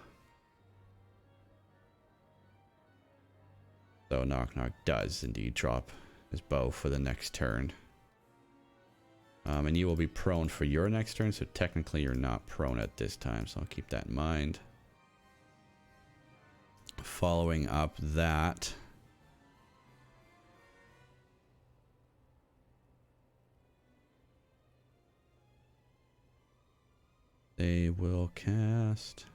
So Knock Knock does indeed drop his bow for the next turn. And you will be prone for your next turn, so technically you're not prone at this time, so I'll keep that in mind. Following up that, they will cast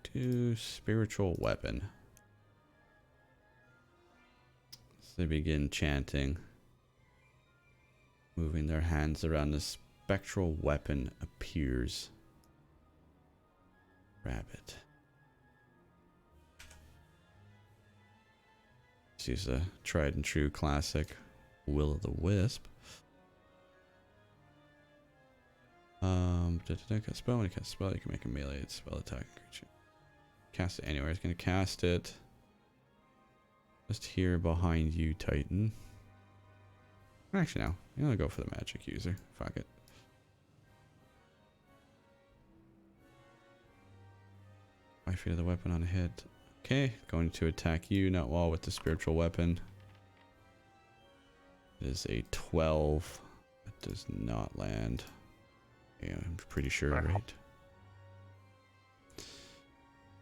to spiritual weapon. So they begin chanting, moving their hands around. The spectral weapon appears. Rabbit. Let's use a tried and true classic Will-o'-the-Wisp. Spell. When you cast a spell, you can make a melee spell attack creature. Cast it anywhere. It's going to cast it just here behind you, Titan. Actually, no. I'm going to go for the magic user. Fuck it. I feel the weapon on a hit. Okay, going to attack you, not wall, with the spiritual weapon. It is a 12. That does not land. Yeah, I'm pretty sure, right?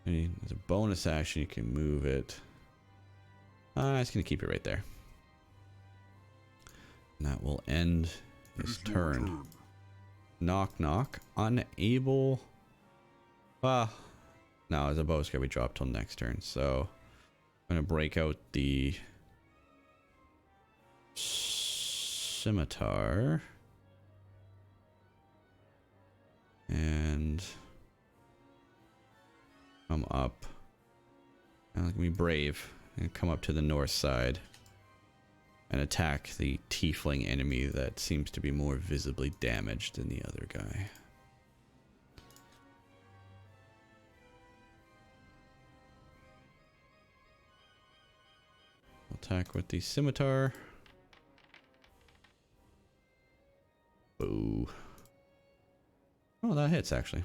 And as a bonus action, you can move it. It's going to keep it right there. And that will end his turn. Knock Knock. Unable. No, the bow's going to be dropped till next turn. So I'm going to break out the scimitar. And come up. Now let me brave and come up to the north side and attack the tiefling enemy that seems to be more visibly damaged than the other guy. Attack with the scimitar. Boo. Oh, that hits actually.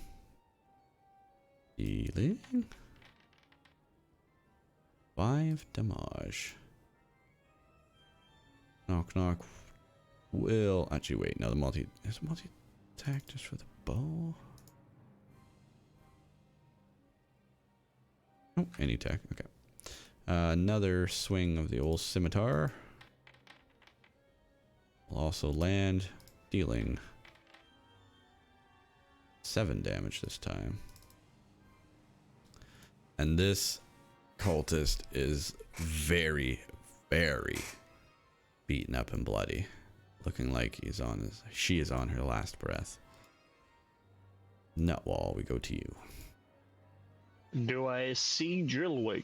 Healing. 5 damage. Knock knock. Will actually wait. No, the is multi attack just for the bow. Oh, any attack. Okay. Another swing of the old scimitar. Will also land, dealing 7 damage this time. And this cultist is very, very beaten up and bloody, looking like she is on her last breath. Nutwall, we go to you. Do I see Drillwig?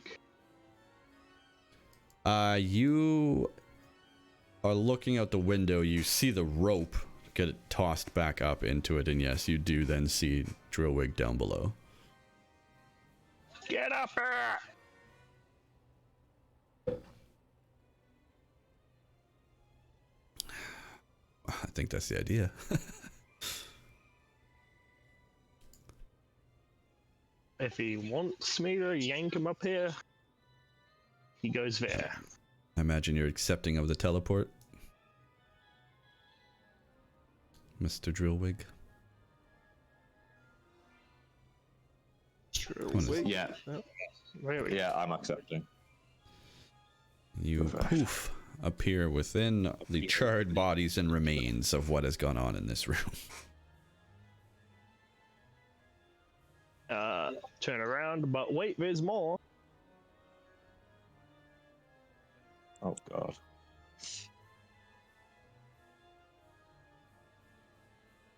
You are looking out the window. You see the rope get it tossed back up into it, and yes, you do then see Drillwig down below. Get up here! I think that's the idea. If he wants me to yank him up here, he goes there. I imagine you're accepting of the teleport, Mr. Drillwig. Drillwig? Yeah. Oh, there we go. Yeah, I'm accepting. You poof appear within the charred bodies and remains of what has gone on in this room. Turn around, but wait, there's more. Oh god.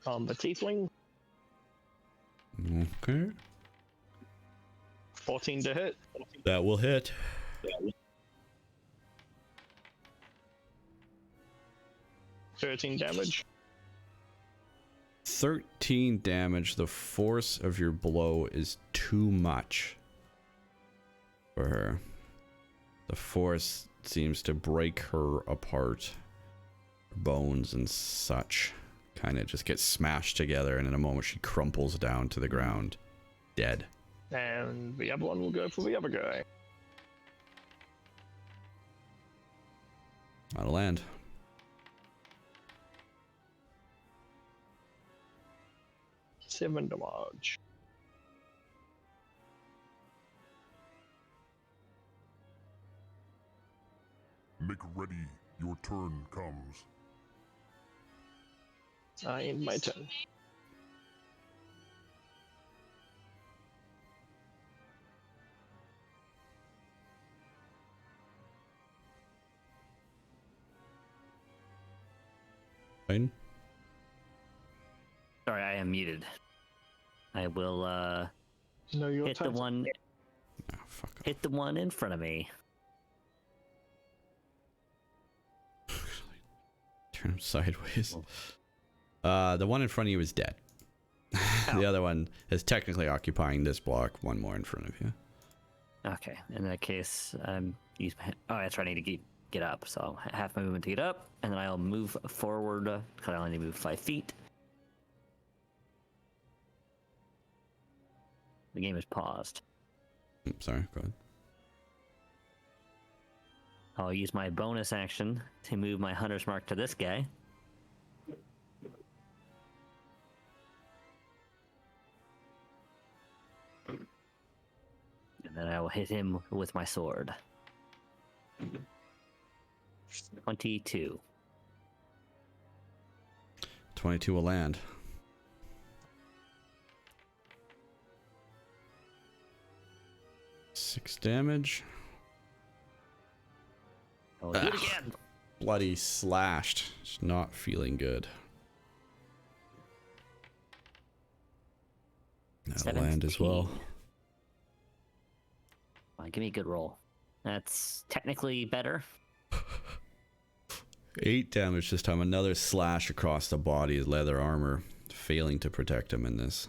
The tiefling, Okay. 14 to hit. That will hit. 13 damage. 13 damage. The force of your blow is too much for her. The force seems to break her apart. Bones and such kind of just get smashed together, and in a moment she crumples down to the ground, dead. And the other one will go for the other guy. On a land. Seven damage. Make ready, your turn comes. I end my turn. Fine. Sorry, I am muted. I will No, your hit the turn. one Oh, fuck off. hit the one in front of me. Turn him sideways. The one in front of you is dead. The other one is technically occupying this block, one more in front of you. Okay, in that case, use my. Oh, that's right. I need to get up. So half my movement to get up, and then I'll move forward. Because I only move 5 feet. The game is paused. Sorry, go ahead. I'll use my bonus action to move my hunter's mark to this guy. And then I will hit him with my sword. 22. 22 will land. Six damage. I'll do it again. Bloody slashed. Just not feeling good. That'll land as well. Give me a good roll. That's technically better. 8 damage this time. Another slash across the body. His leather armor failing to protect him in this.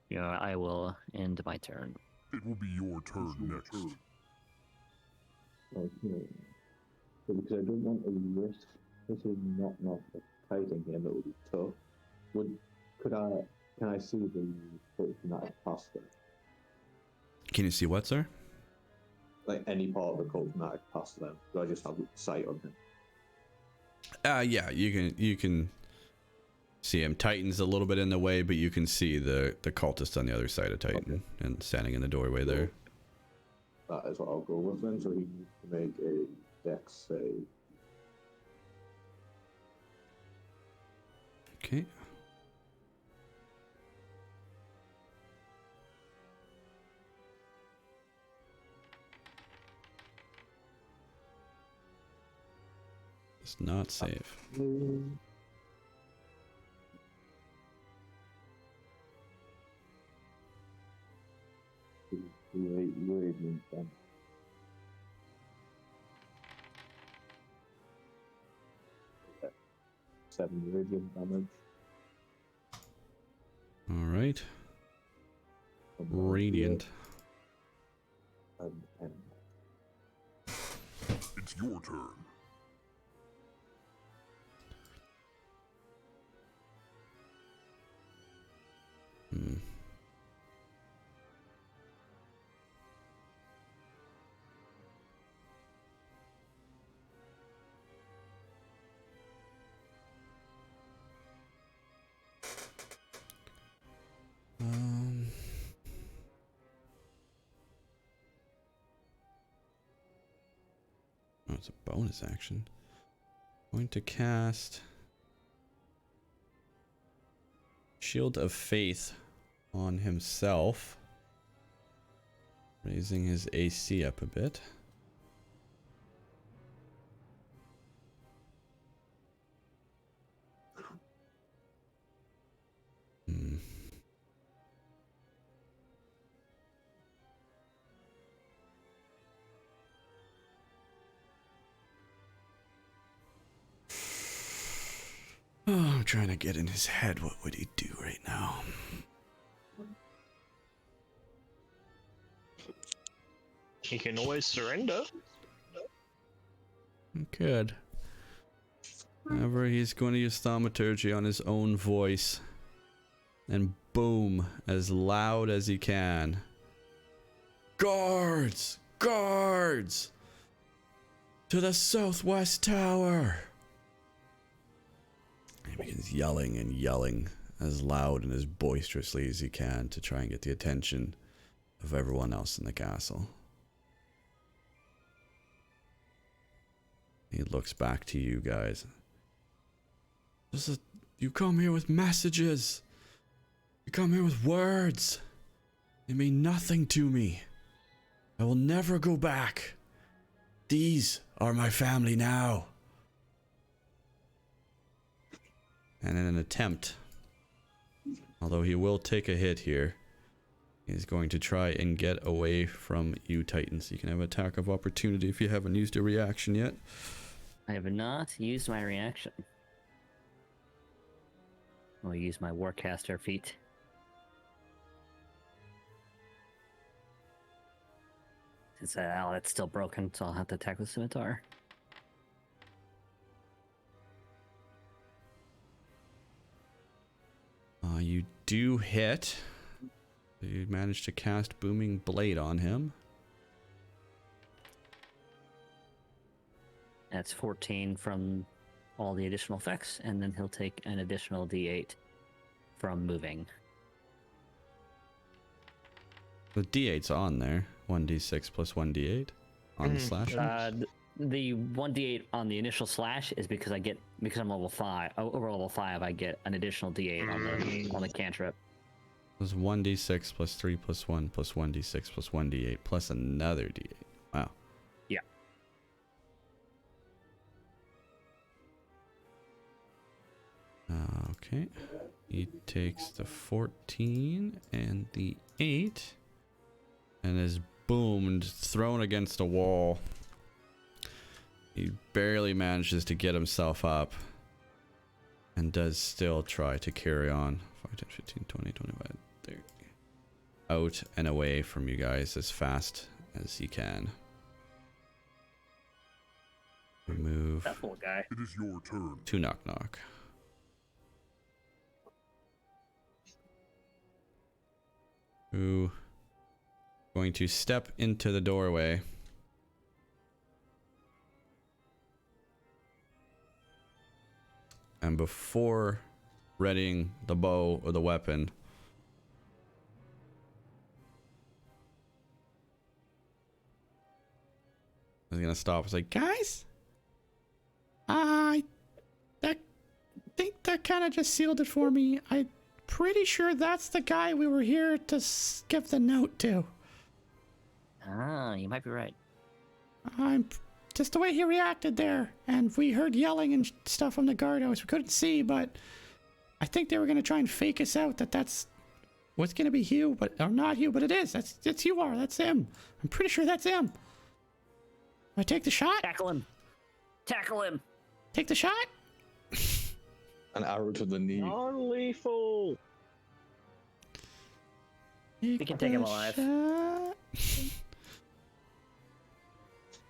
Yeah, I will end my turn. It will be your turn next. Okay. So because I don't want to risk hitting not fighting him, it would be tough. Can I see the charismatic pasta? Can you see what, sir? Like any part of the charismatic pasta then? Do I just have sight on him? Yeah, you can see him. Titan's a little bit in the way, but you can see the cultist on the other side of Titan and standing in the doorway there. That is what I'll go with then. So he needs to make a dex save. Okay. It's not safe. Radiant damage. Okay. 7 radiant damage. All right. Radiant. And It's your turn. Oh, it's a bonus action. Going to cast Shield of Faith on himself, raising his AC up a bit. Oh, I'm trying to get in his head. What would he do right now? He can always surrender. Good. However, he's going to use thaumaturgy on his own voice. And boom, as loud as he can. Guards! Guards! To the southwest tower! He begins yelling and yelling as loud and as boisterously as he can to try and get the attention of everyone else in the castle. He looks back to you guys. You come here with messages. You come here with words. They mean nothing to me. I will never go back. These are my family now. And in an attempt, although he will take a hit here, he's going to try and get away from you, Titans. You can have an attack of opportunity if you haven't used a reaction yet. I have not used my reaction. I'll use my Warcaster feat. Since that outlet's still broken, so I'll have to attack with Scimitar. You do hit. You managed to cast Booming Blade on him. That's 14 from all the additional effects, and then he'll take an additional d8 from moving. The d8's on there. 1d6 plus 1d8 on the slash. The 1d8 on the initial slash is because I'm level 5. Over level 5, I get an additional d8 on the cantrip. It's 1d6 plus 3 plus 1 plus 1d6 plus 1d8 plus another d8. Wow. Yeah. Okay. He takes the 14 and the 8 and is boomed, thrown against a wall. He barely manages to get himself up and does still try to carry on. 5, 10, 15, 20, 25, 30. Out and away from you guys as fast as he can. Move That little guy. It is your turn. to Knock Knock. Who going to step into the doorway. And before readying the bow or the weapon, I was gonna stop. It's like, guys, I think that kind of just sealed it for me. I'm pretty sure that's the guy we were here to give the note to. Ah, you might be right. I'm just the way he reacted there, and we heard yelling and stuff from the guardos. We couldn't see, but I think they were gonna try and fake us out that that's what's gonna be Hugh, but or not Hugh, but it is. It's you are. That's him. I'm pretty sure that's him. I take the shot. Tackle him. Tackle him. Take the shot. An arrow to the knee. Non-lethal. We can take him alive.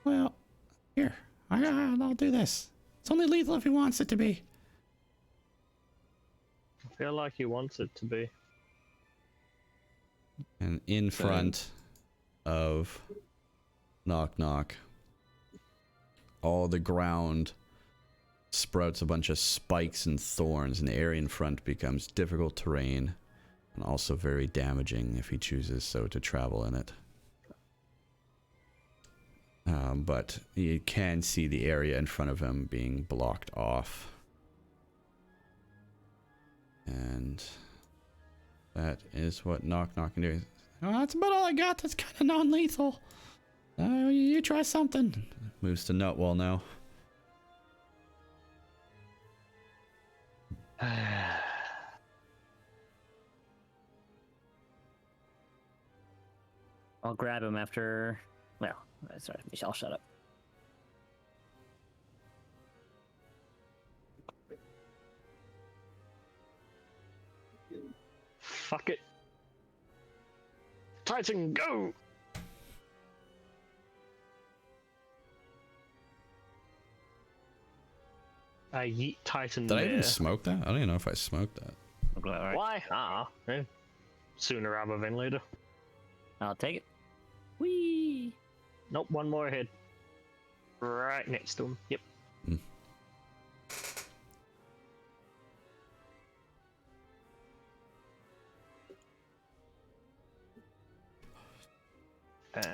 Well, here. I'll do this. It's only lethal if he wants it to be. I feel like he wants it to be. and in front of Knock Knock, all the ground sprouts a bunch of spikes and thorns, and the area in front becomes difficult terrain and also very damaging if he chooses so to travel in it. But you can see the area in front of him being blocked off. And that is what Knock Knock can do. Well, that's about all I got. That's kind of non-lethal. You try something. Moves to Nutwall now. I'll grab him after. Well, sorry, I'll shut up. Fuck it. Titan, go! I yeet Titan Did I there. even smoke that? I don't even know if I smoked that. All right. Why? Eh. Sooner rather than later. I'll take it. Whee! Nope, one more ahead. Right next to him. Yep. Mm.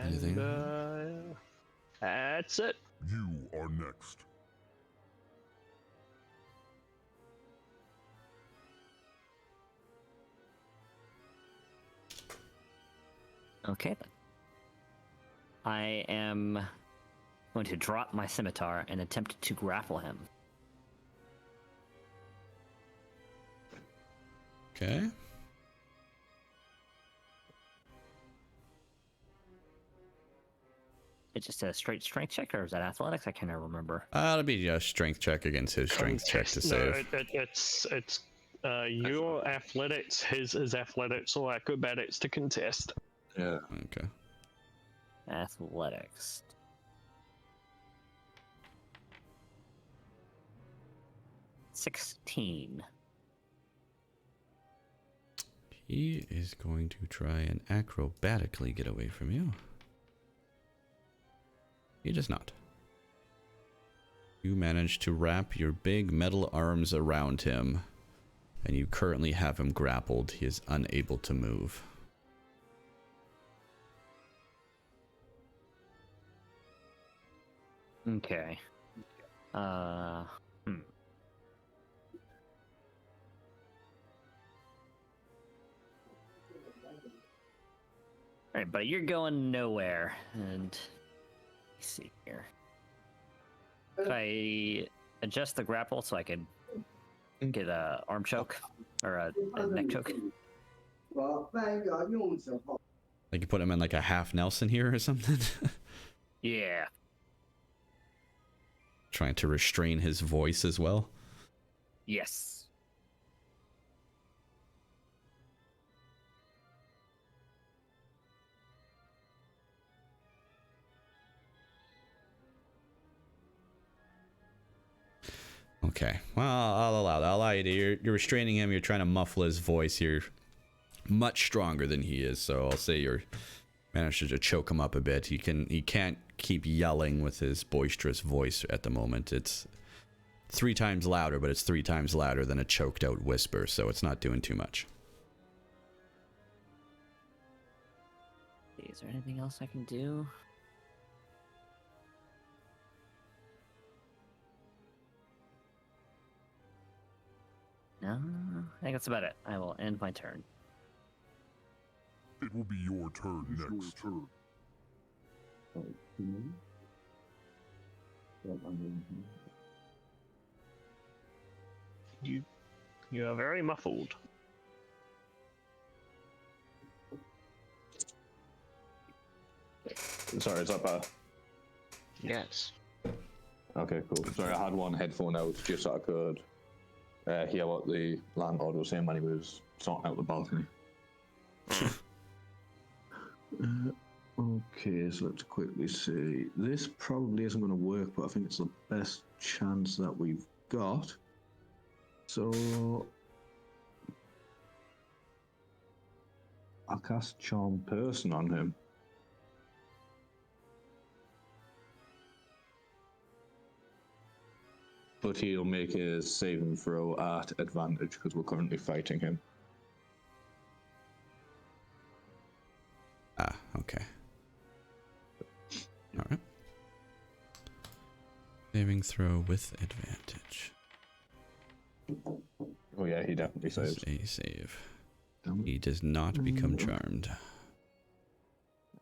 Anything? And that's it. You are next. Okay then. I am going to drop my scimitar and attempt to grapple him. Okay. It just says straight strength check, or is that athletics? I can't remember. It'll be a strength check against his strength check to save. No, it's your athletics, his is athletics, or acrobatics to contest. Yeah. Okay. Athletics. $16. He is going to try and acrobatically get away from you. He does not. You manage to wrap your big metal arms around him, and you currently have him grappled. He is unable to move. Okay. Alright, but you're going nowhere. And let's see here. If I adjust the grapple so I could Get a arm choke or a neck choke. Like you put him in like a half Nelson here or something. Yeah. Trying to restrain his voice as well. Yes. Okay. Well, I'll allow that. I'll allow you to. You're restraining him. You're trying to muffle his voice. You're much stronger than he is, so I'll say you're managed to choke him up a bit. He can't keep yelling with his boisterous voice at the moment. It's 3 times louder, but it's 3 times louder than a choked out whisper, so it's not doing too much. Is there anything else I can do? No, I think that's about it. I will end my turn. It will be your turn next. You are very muffled. Sorry, is that better? Yes. Okay, cool. Sorry, I had one headphone out just so I could hear what the landlord was saying when he was sorting out the balcony. Okay, so let's quickly see. This probably isn't going to work, but I think it's the best chance that we've got. So I'll cast Charm Person on him. But he'll make his saving throw at advantage because we're currently fighting him. Ah, okay. Alright. Saving throw with advantage. Oh yeah, he definitely saves. A save. He does not become charmed.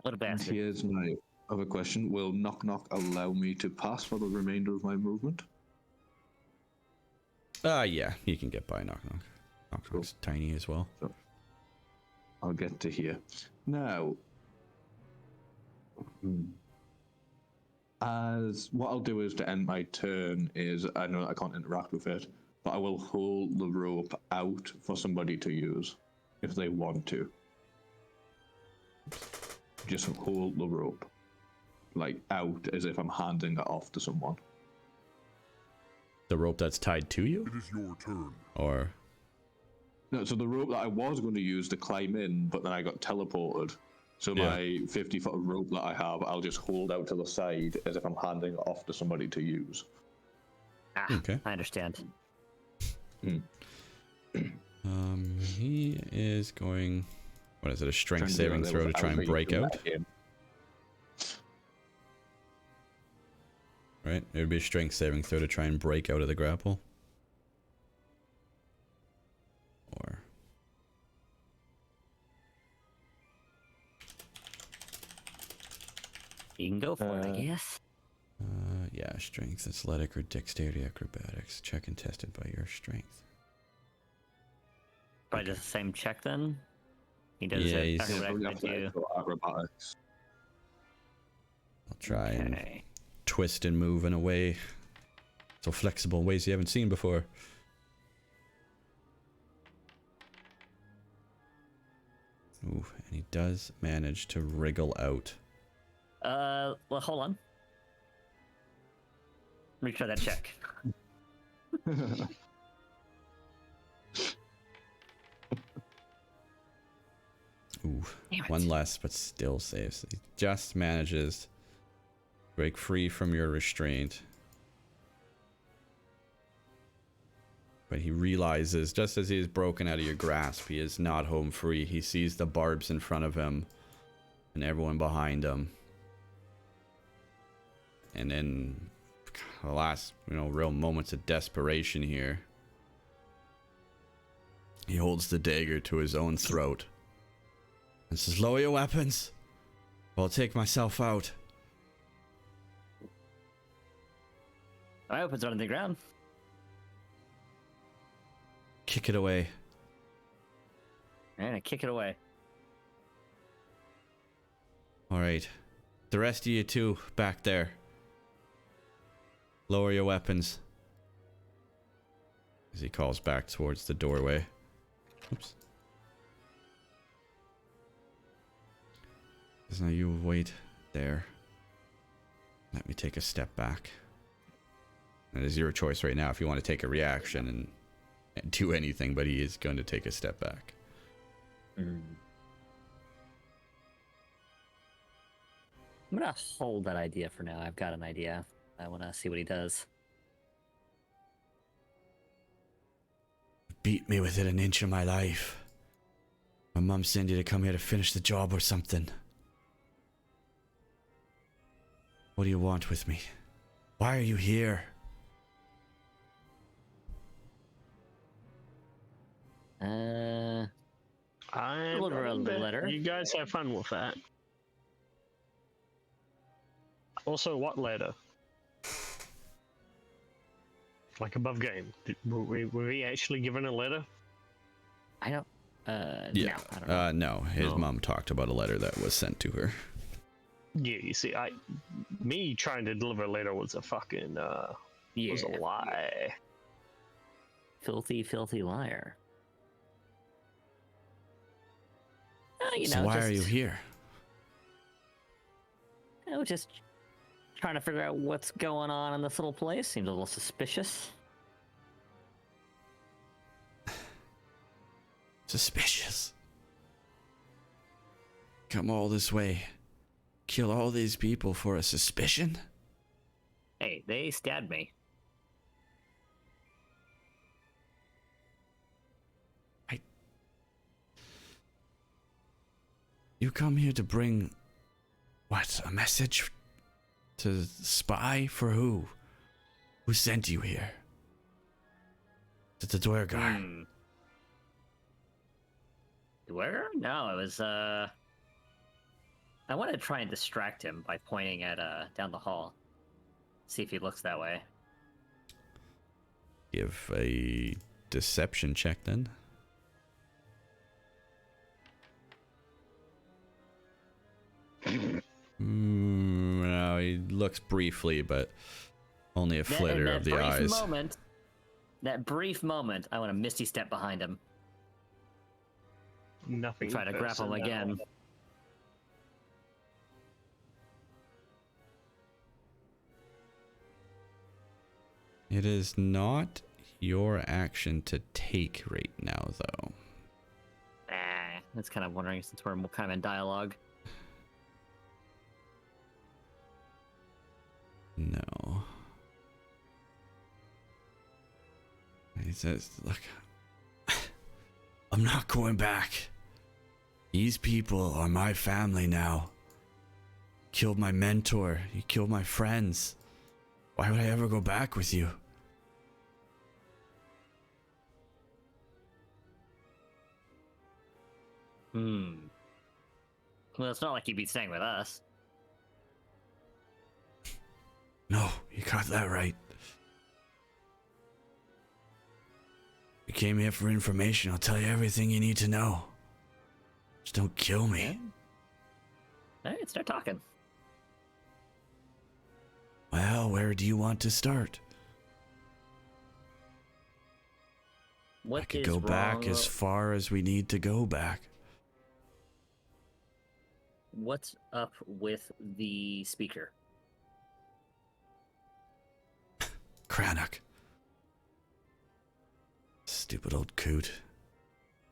What a bastard. Here's my other question. Will Knock Knock allow me to pass for the remainder of my movement? Yeah, you can get by Knock Knock. Knock Knock's tiny as well. So I'll get to here. Now, as what I'll do is to end my turn is, I know I can't interact with it, but I will hold the rope out for somebody to use if they want to. Just hold the rope, like out as if I'm handing it off to someone. The rope that's tied to you? It is your turn. Or? No, so the rope that I was going to use to climb in, but then I got teleported. So Yeah. my 50-foot rope that I have, I'll just hold out to the side as if I'm handing it off to somebody to use. Ah, Okay. I understand. He is going. What is it? A strength Trying to do saving that throw to without try and making break it out? back in. Right? It would be a strength saving throw to try and break out of the grapple. Or. You can go for it, I guess. Yeah, strength, athletic, or dexterity, acrobatics. Check and tested by your strength. Probably just the same check then. He does Yeah, it. he's- Acrobatics, I do. Acrobatics. I'll try and Okay. twist and move in a way so flexible in ways you haven't seen before. Ooh, and he does manage to wriggle out. Well, hold on. Retry that check. Ooh, Damn it. one less, but still saves. He just manages to break free from your restraint. But he realizes, just as he is broken out of your grasp, he is not home free. He sees the barbs in front of him and everyone behind him. And in the last, real moments of desperation here, he holds the dagger to his own throat and says, "Lower your weapons, or I'll take myself out." My weapons are on the ground. Kick it away. And I kick it away. Alright. The rest of you two, back there. Lower your weapons. As he calls back towards the doorway. Oops. Now you wait there. Let me take a step back. It is your choice right now if you want to take a reaction and do anything, but he is going to take a step back. I'm gonna hold that idea for now. I've got an idea. I want to see what he does. Beat me within an inch of my life. My mom sent you to come here to finish the job or something. What do you want with me? Why are you here? I Deliver a letter. You guys have fun with that. Also, what letter? Like above game. Were we actually given a letter? I don't. Yeah. No, I don't know. No. His mom talked about a letter that was sent to her. Yeah, you see, me trying to deliver a letter was a fucking, was a lie. Filthy, filthy liar. So why are you here? Just trying to figure out what's going on in this little place. Seems a little suspicious. Suspicious? Come all this way. Kill all these people for a suspicion? Hey, they stabbed me. You come here to bring... what? A message? To spy for who? Who sent you here? To the Dwergar? Dwergar? No, it was, I want to try and distract him by pointing at, down the hall. See if he looks that way. Give a deception check then. No, he looks briefly, but only a flitter of the eyes. That brief moment, I want to misty step behind him. Nothing. Try to grapple him again. It is not your action to take right now, though. That's kind of wondering since we're kind of in dialogue. No. He says, look, I'm not going back. These people are my family now. Killed my mentor. You killed my friends. Why would I ever go back with you? Well, it's not like you'd be staying with us. No, you got that right. You came here for information. I'll tell you everything you need to know. Just don't kill me. All right, start talking. Well, where do you want to start? I could go back as far as we need to go back. What's up with the speaker? Crannock. Stupid old coot.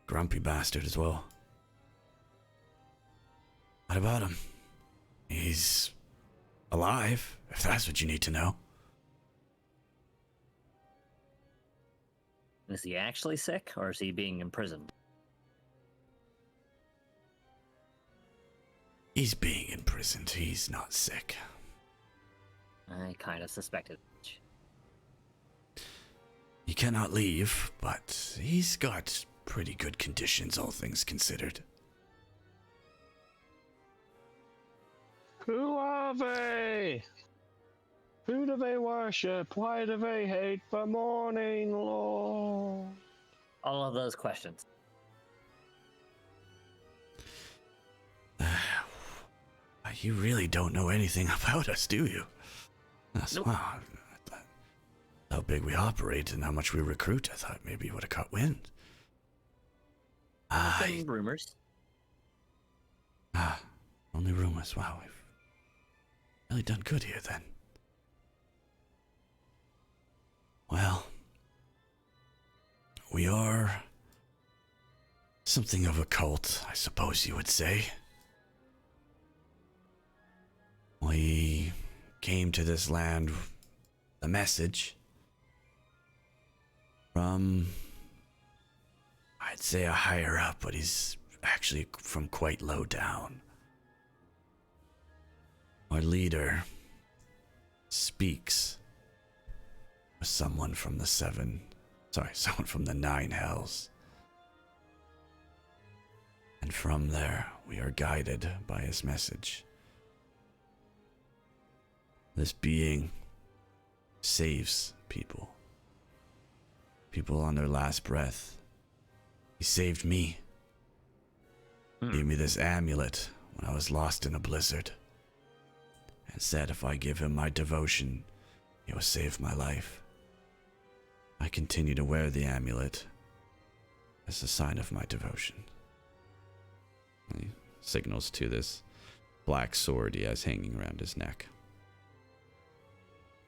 Grumpy bastard as well. What about him? He's alive, if that's what you need to know. Is he actually sick, or is he being imprisoned? He's being imprisoned. He's not sick. I kind of suspected. He cannot leave, but he's got pretty good conditions, all things considered. Who are they? Who do they worship? Why do they hate the morning, Lord? all of those questions. You really don't know anything about us, do you? That's Nope. wow. How big we operate and how much we recruit, I thought maybe you would have caught wind. Some rumors. Only rumors. Wow, we've really done good here then. Well, we are something of a cult, I suppose you would say. We came to this land with a message from, I'd say, a higher up, but he's actually from quite low down. Our leader speaks with someone from the someone from the 9 hells. And from there, we are guided by his message. This being saves people. People on their last breath. He saved me. Gave me this amulet when I was lost in a blizzard. And said if I give him my devotion, he will save my life. I continue to wear the amulet as a sign of my devotion. He signals to this black sword he has hanging around his neck.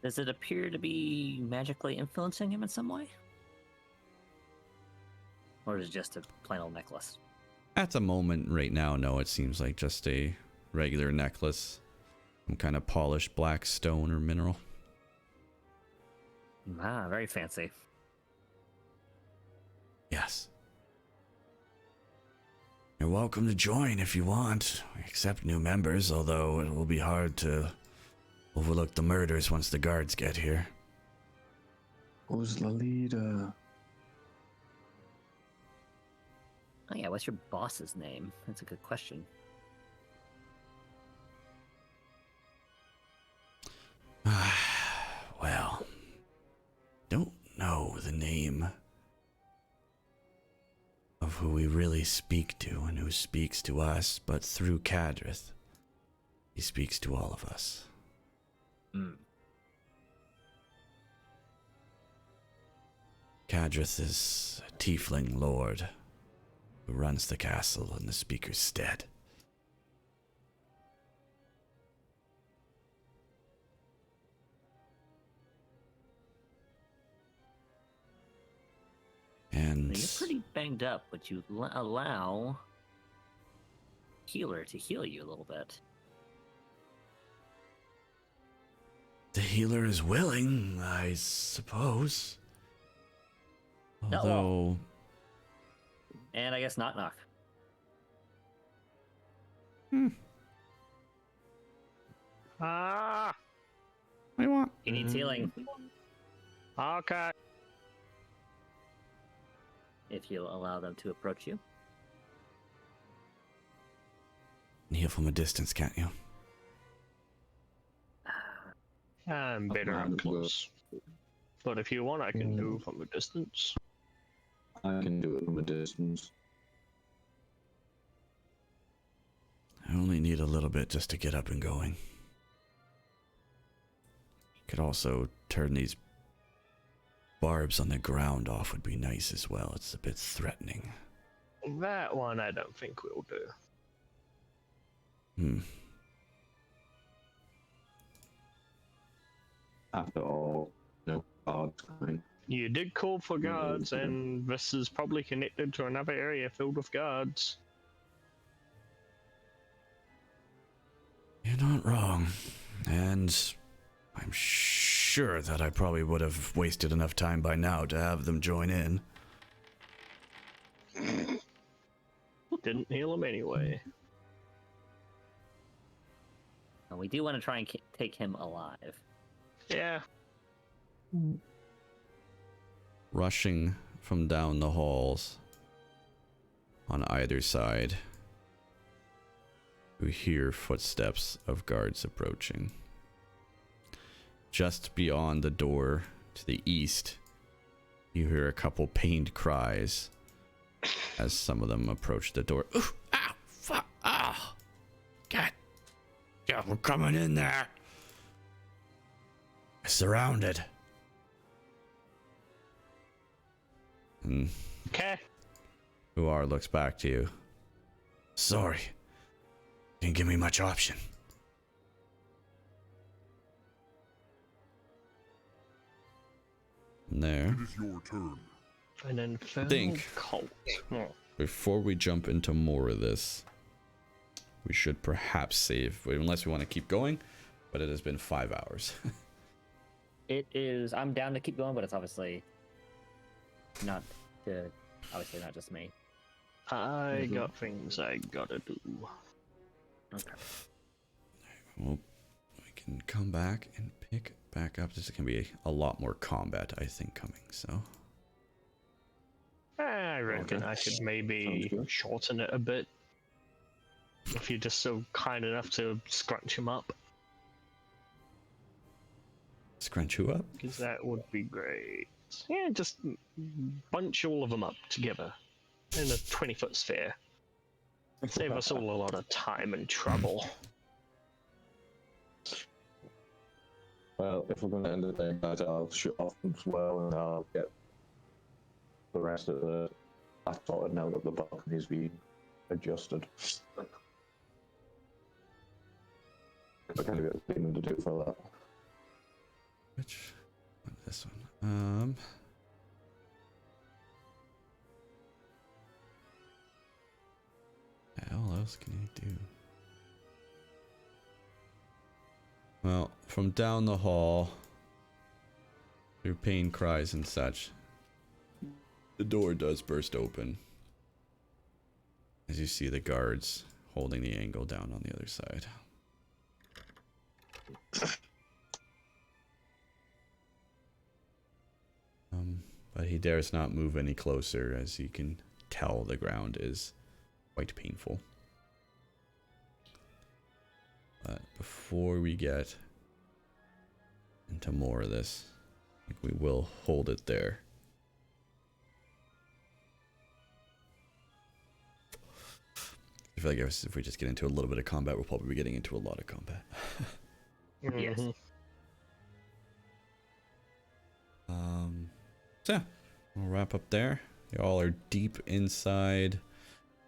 Does it appear to be magically influencing him in some way? Or is it just a plain old necklace? At the moment, right now, no, it seems like just a regular necklace. Some kind of polished black stone or mineral. Ah, very fancy. Yes. You're welcome to join if you want. We accept new members, although it will be hard to overlook the murders once the guards get here. Who's the leader? Oh yeah, what's your boss's name? That's a good question. Well, don't know the name of who we really speak to and who speaks to us, but through Kadrith, he speaks to all of us. Kadrith is a tiefling lord who runs the castle in the speaker's stead. And You're pretty banged up, but you allow healer to heal you a little bit. the healer is willing, I suppose. Although... And I guess knock knock. Ah, What do you want? He needs healing. okay. If you allow them to approach you. Heal from a distance, can't you? I'm better up close. But if you want, I can do from a distance. I can do it from a distance. I only need a little bit just to get up and going. Could also turn these barbs on the ground off would be nice as well. It's a bit threatening. That one I don't think we'll do. After all, no odds coming. You did call for guards, and this is probably connected to another area filled with guards. You're not wrong. And I'm sure that I probably would have wasted enough time by now to have them join in. Didn't heal him anyway. And we do want to try and take him alive. Yeah. Rushing from down the halls on either side, you hear footsteps of guards approaching. Just beyond the door to the east, You hear a couple pained cries as some of them approach the door. Ooh, ow, fuck, ah, God, yeah, we're coming in there. Surrounded. And Okay. Uar looks back to you. Sorry, didn't give me much option. And there. It is your turn. An infernal Think. cult. Oh. Before we jump into more of this, we should perhaps save, unless we want to keep going, but it has been 5 hours. It is. I'm down to keep going, but it's obviously not just me. I got things I gotta do. Okay. Well, we can come back and pick back up. This is going to be a lot more combat, I think, coming, so. I reckon Okay. I could maybe Sounds good. shorten it a bit. If you're just so kind enough to scrunch him up, Scrunch you up? because that would be great. Yeah, just bunch all of them up together in a 20-foot sphere. Save us all a lot of time and trouble. Well, if we're going to end the day, guys, I'll shoot off as well, and I'll get the rest of the that sorted now that the balcony's been adjusted. I can't get a thing to do for that. Which one? This one. What else can you do? Well, from down the hall, through pain cries and such, the door does burst open. As you see the guards holding the angle down on the other side. But he dares not move any closer, as you can tell the ground is quite painful. But before we get into more of this, I think we will hold it there. I feel like if we just get into a little bit of combat, we'll probably be getting into a lot of combat. Yes. So yeah, we'll wrap up there. Y'all are deep inside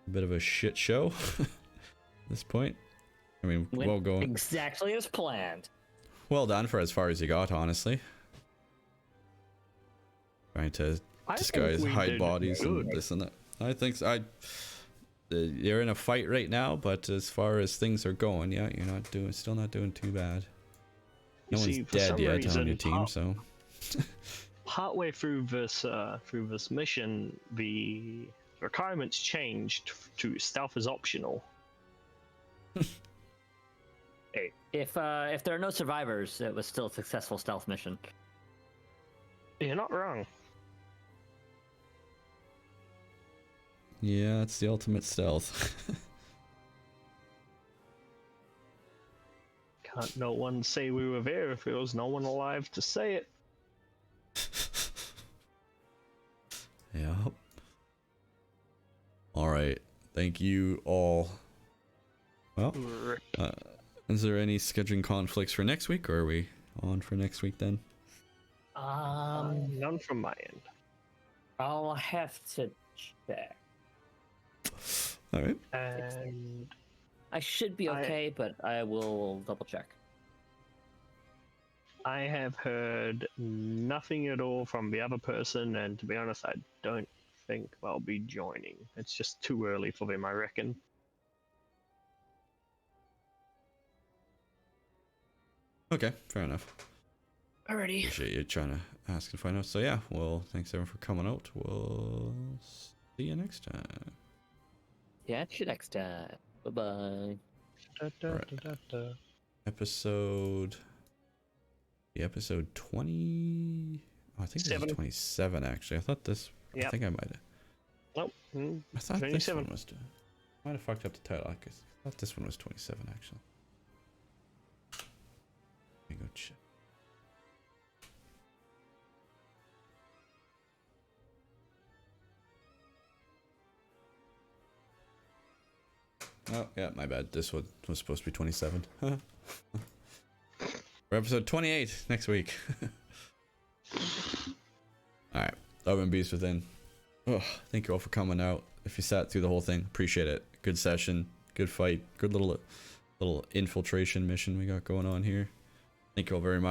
a bit of a shit show at this point. I mean, Went well going. exactly as planned. Well done for as far as you got, honestly. Trying to I think disguise, we hide did bodies and good. this and that. I think so. You're in a fight right now, but as far as things are going, yeah, you're still not doing too bad. No You one's see, for dead some yet on reason, your team, so. Partway through this mission, the requirements changed to stealth is optional. Hey, if there are no survivors, it was still a successful stealth mission. You're not wrong. Yeah, it's the ultimate stealth. Can't no one say we were there if there was no one alive to say it. Yep. Alright. Thank you all. Well, is there any scheduling conflicts for next week, or are we on for next week then? None from my end. I'll have to check. Alright. And I should be okay, but I will double check. I have heard nothing at all from the other person, and to be honest, I don't think I'll be joining. It's just too early for them, I reckon. Okay, fair enough. Alrighty. Appreciate you trying to ask and find out. So yeah, well, thanks everyone for coming out. We'll see you next time. Yeah, see you next time. Bye-bye. Episode 20. Oh, I think this is 7. 27 actually. I thought this. I Yep. think I might have. Nope. I thought this 27. one was. Might have fucked up the title. I thought this one was 27 actually. Let me go check. Oh, yeah, my bad. This one was supposed to be 27. For episode 28 next week. Alright. Love and Beast Within. Oh, thank you all for coming out. If you sat through the whole thing, appreciate it. Good session. Good fight. Good little infiltration mission we got going on here. Thank you all very much.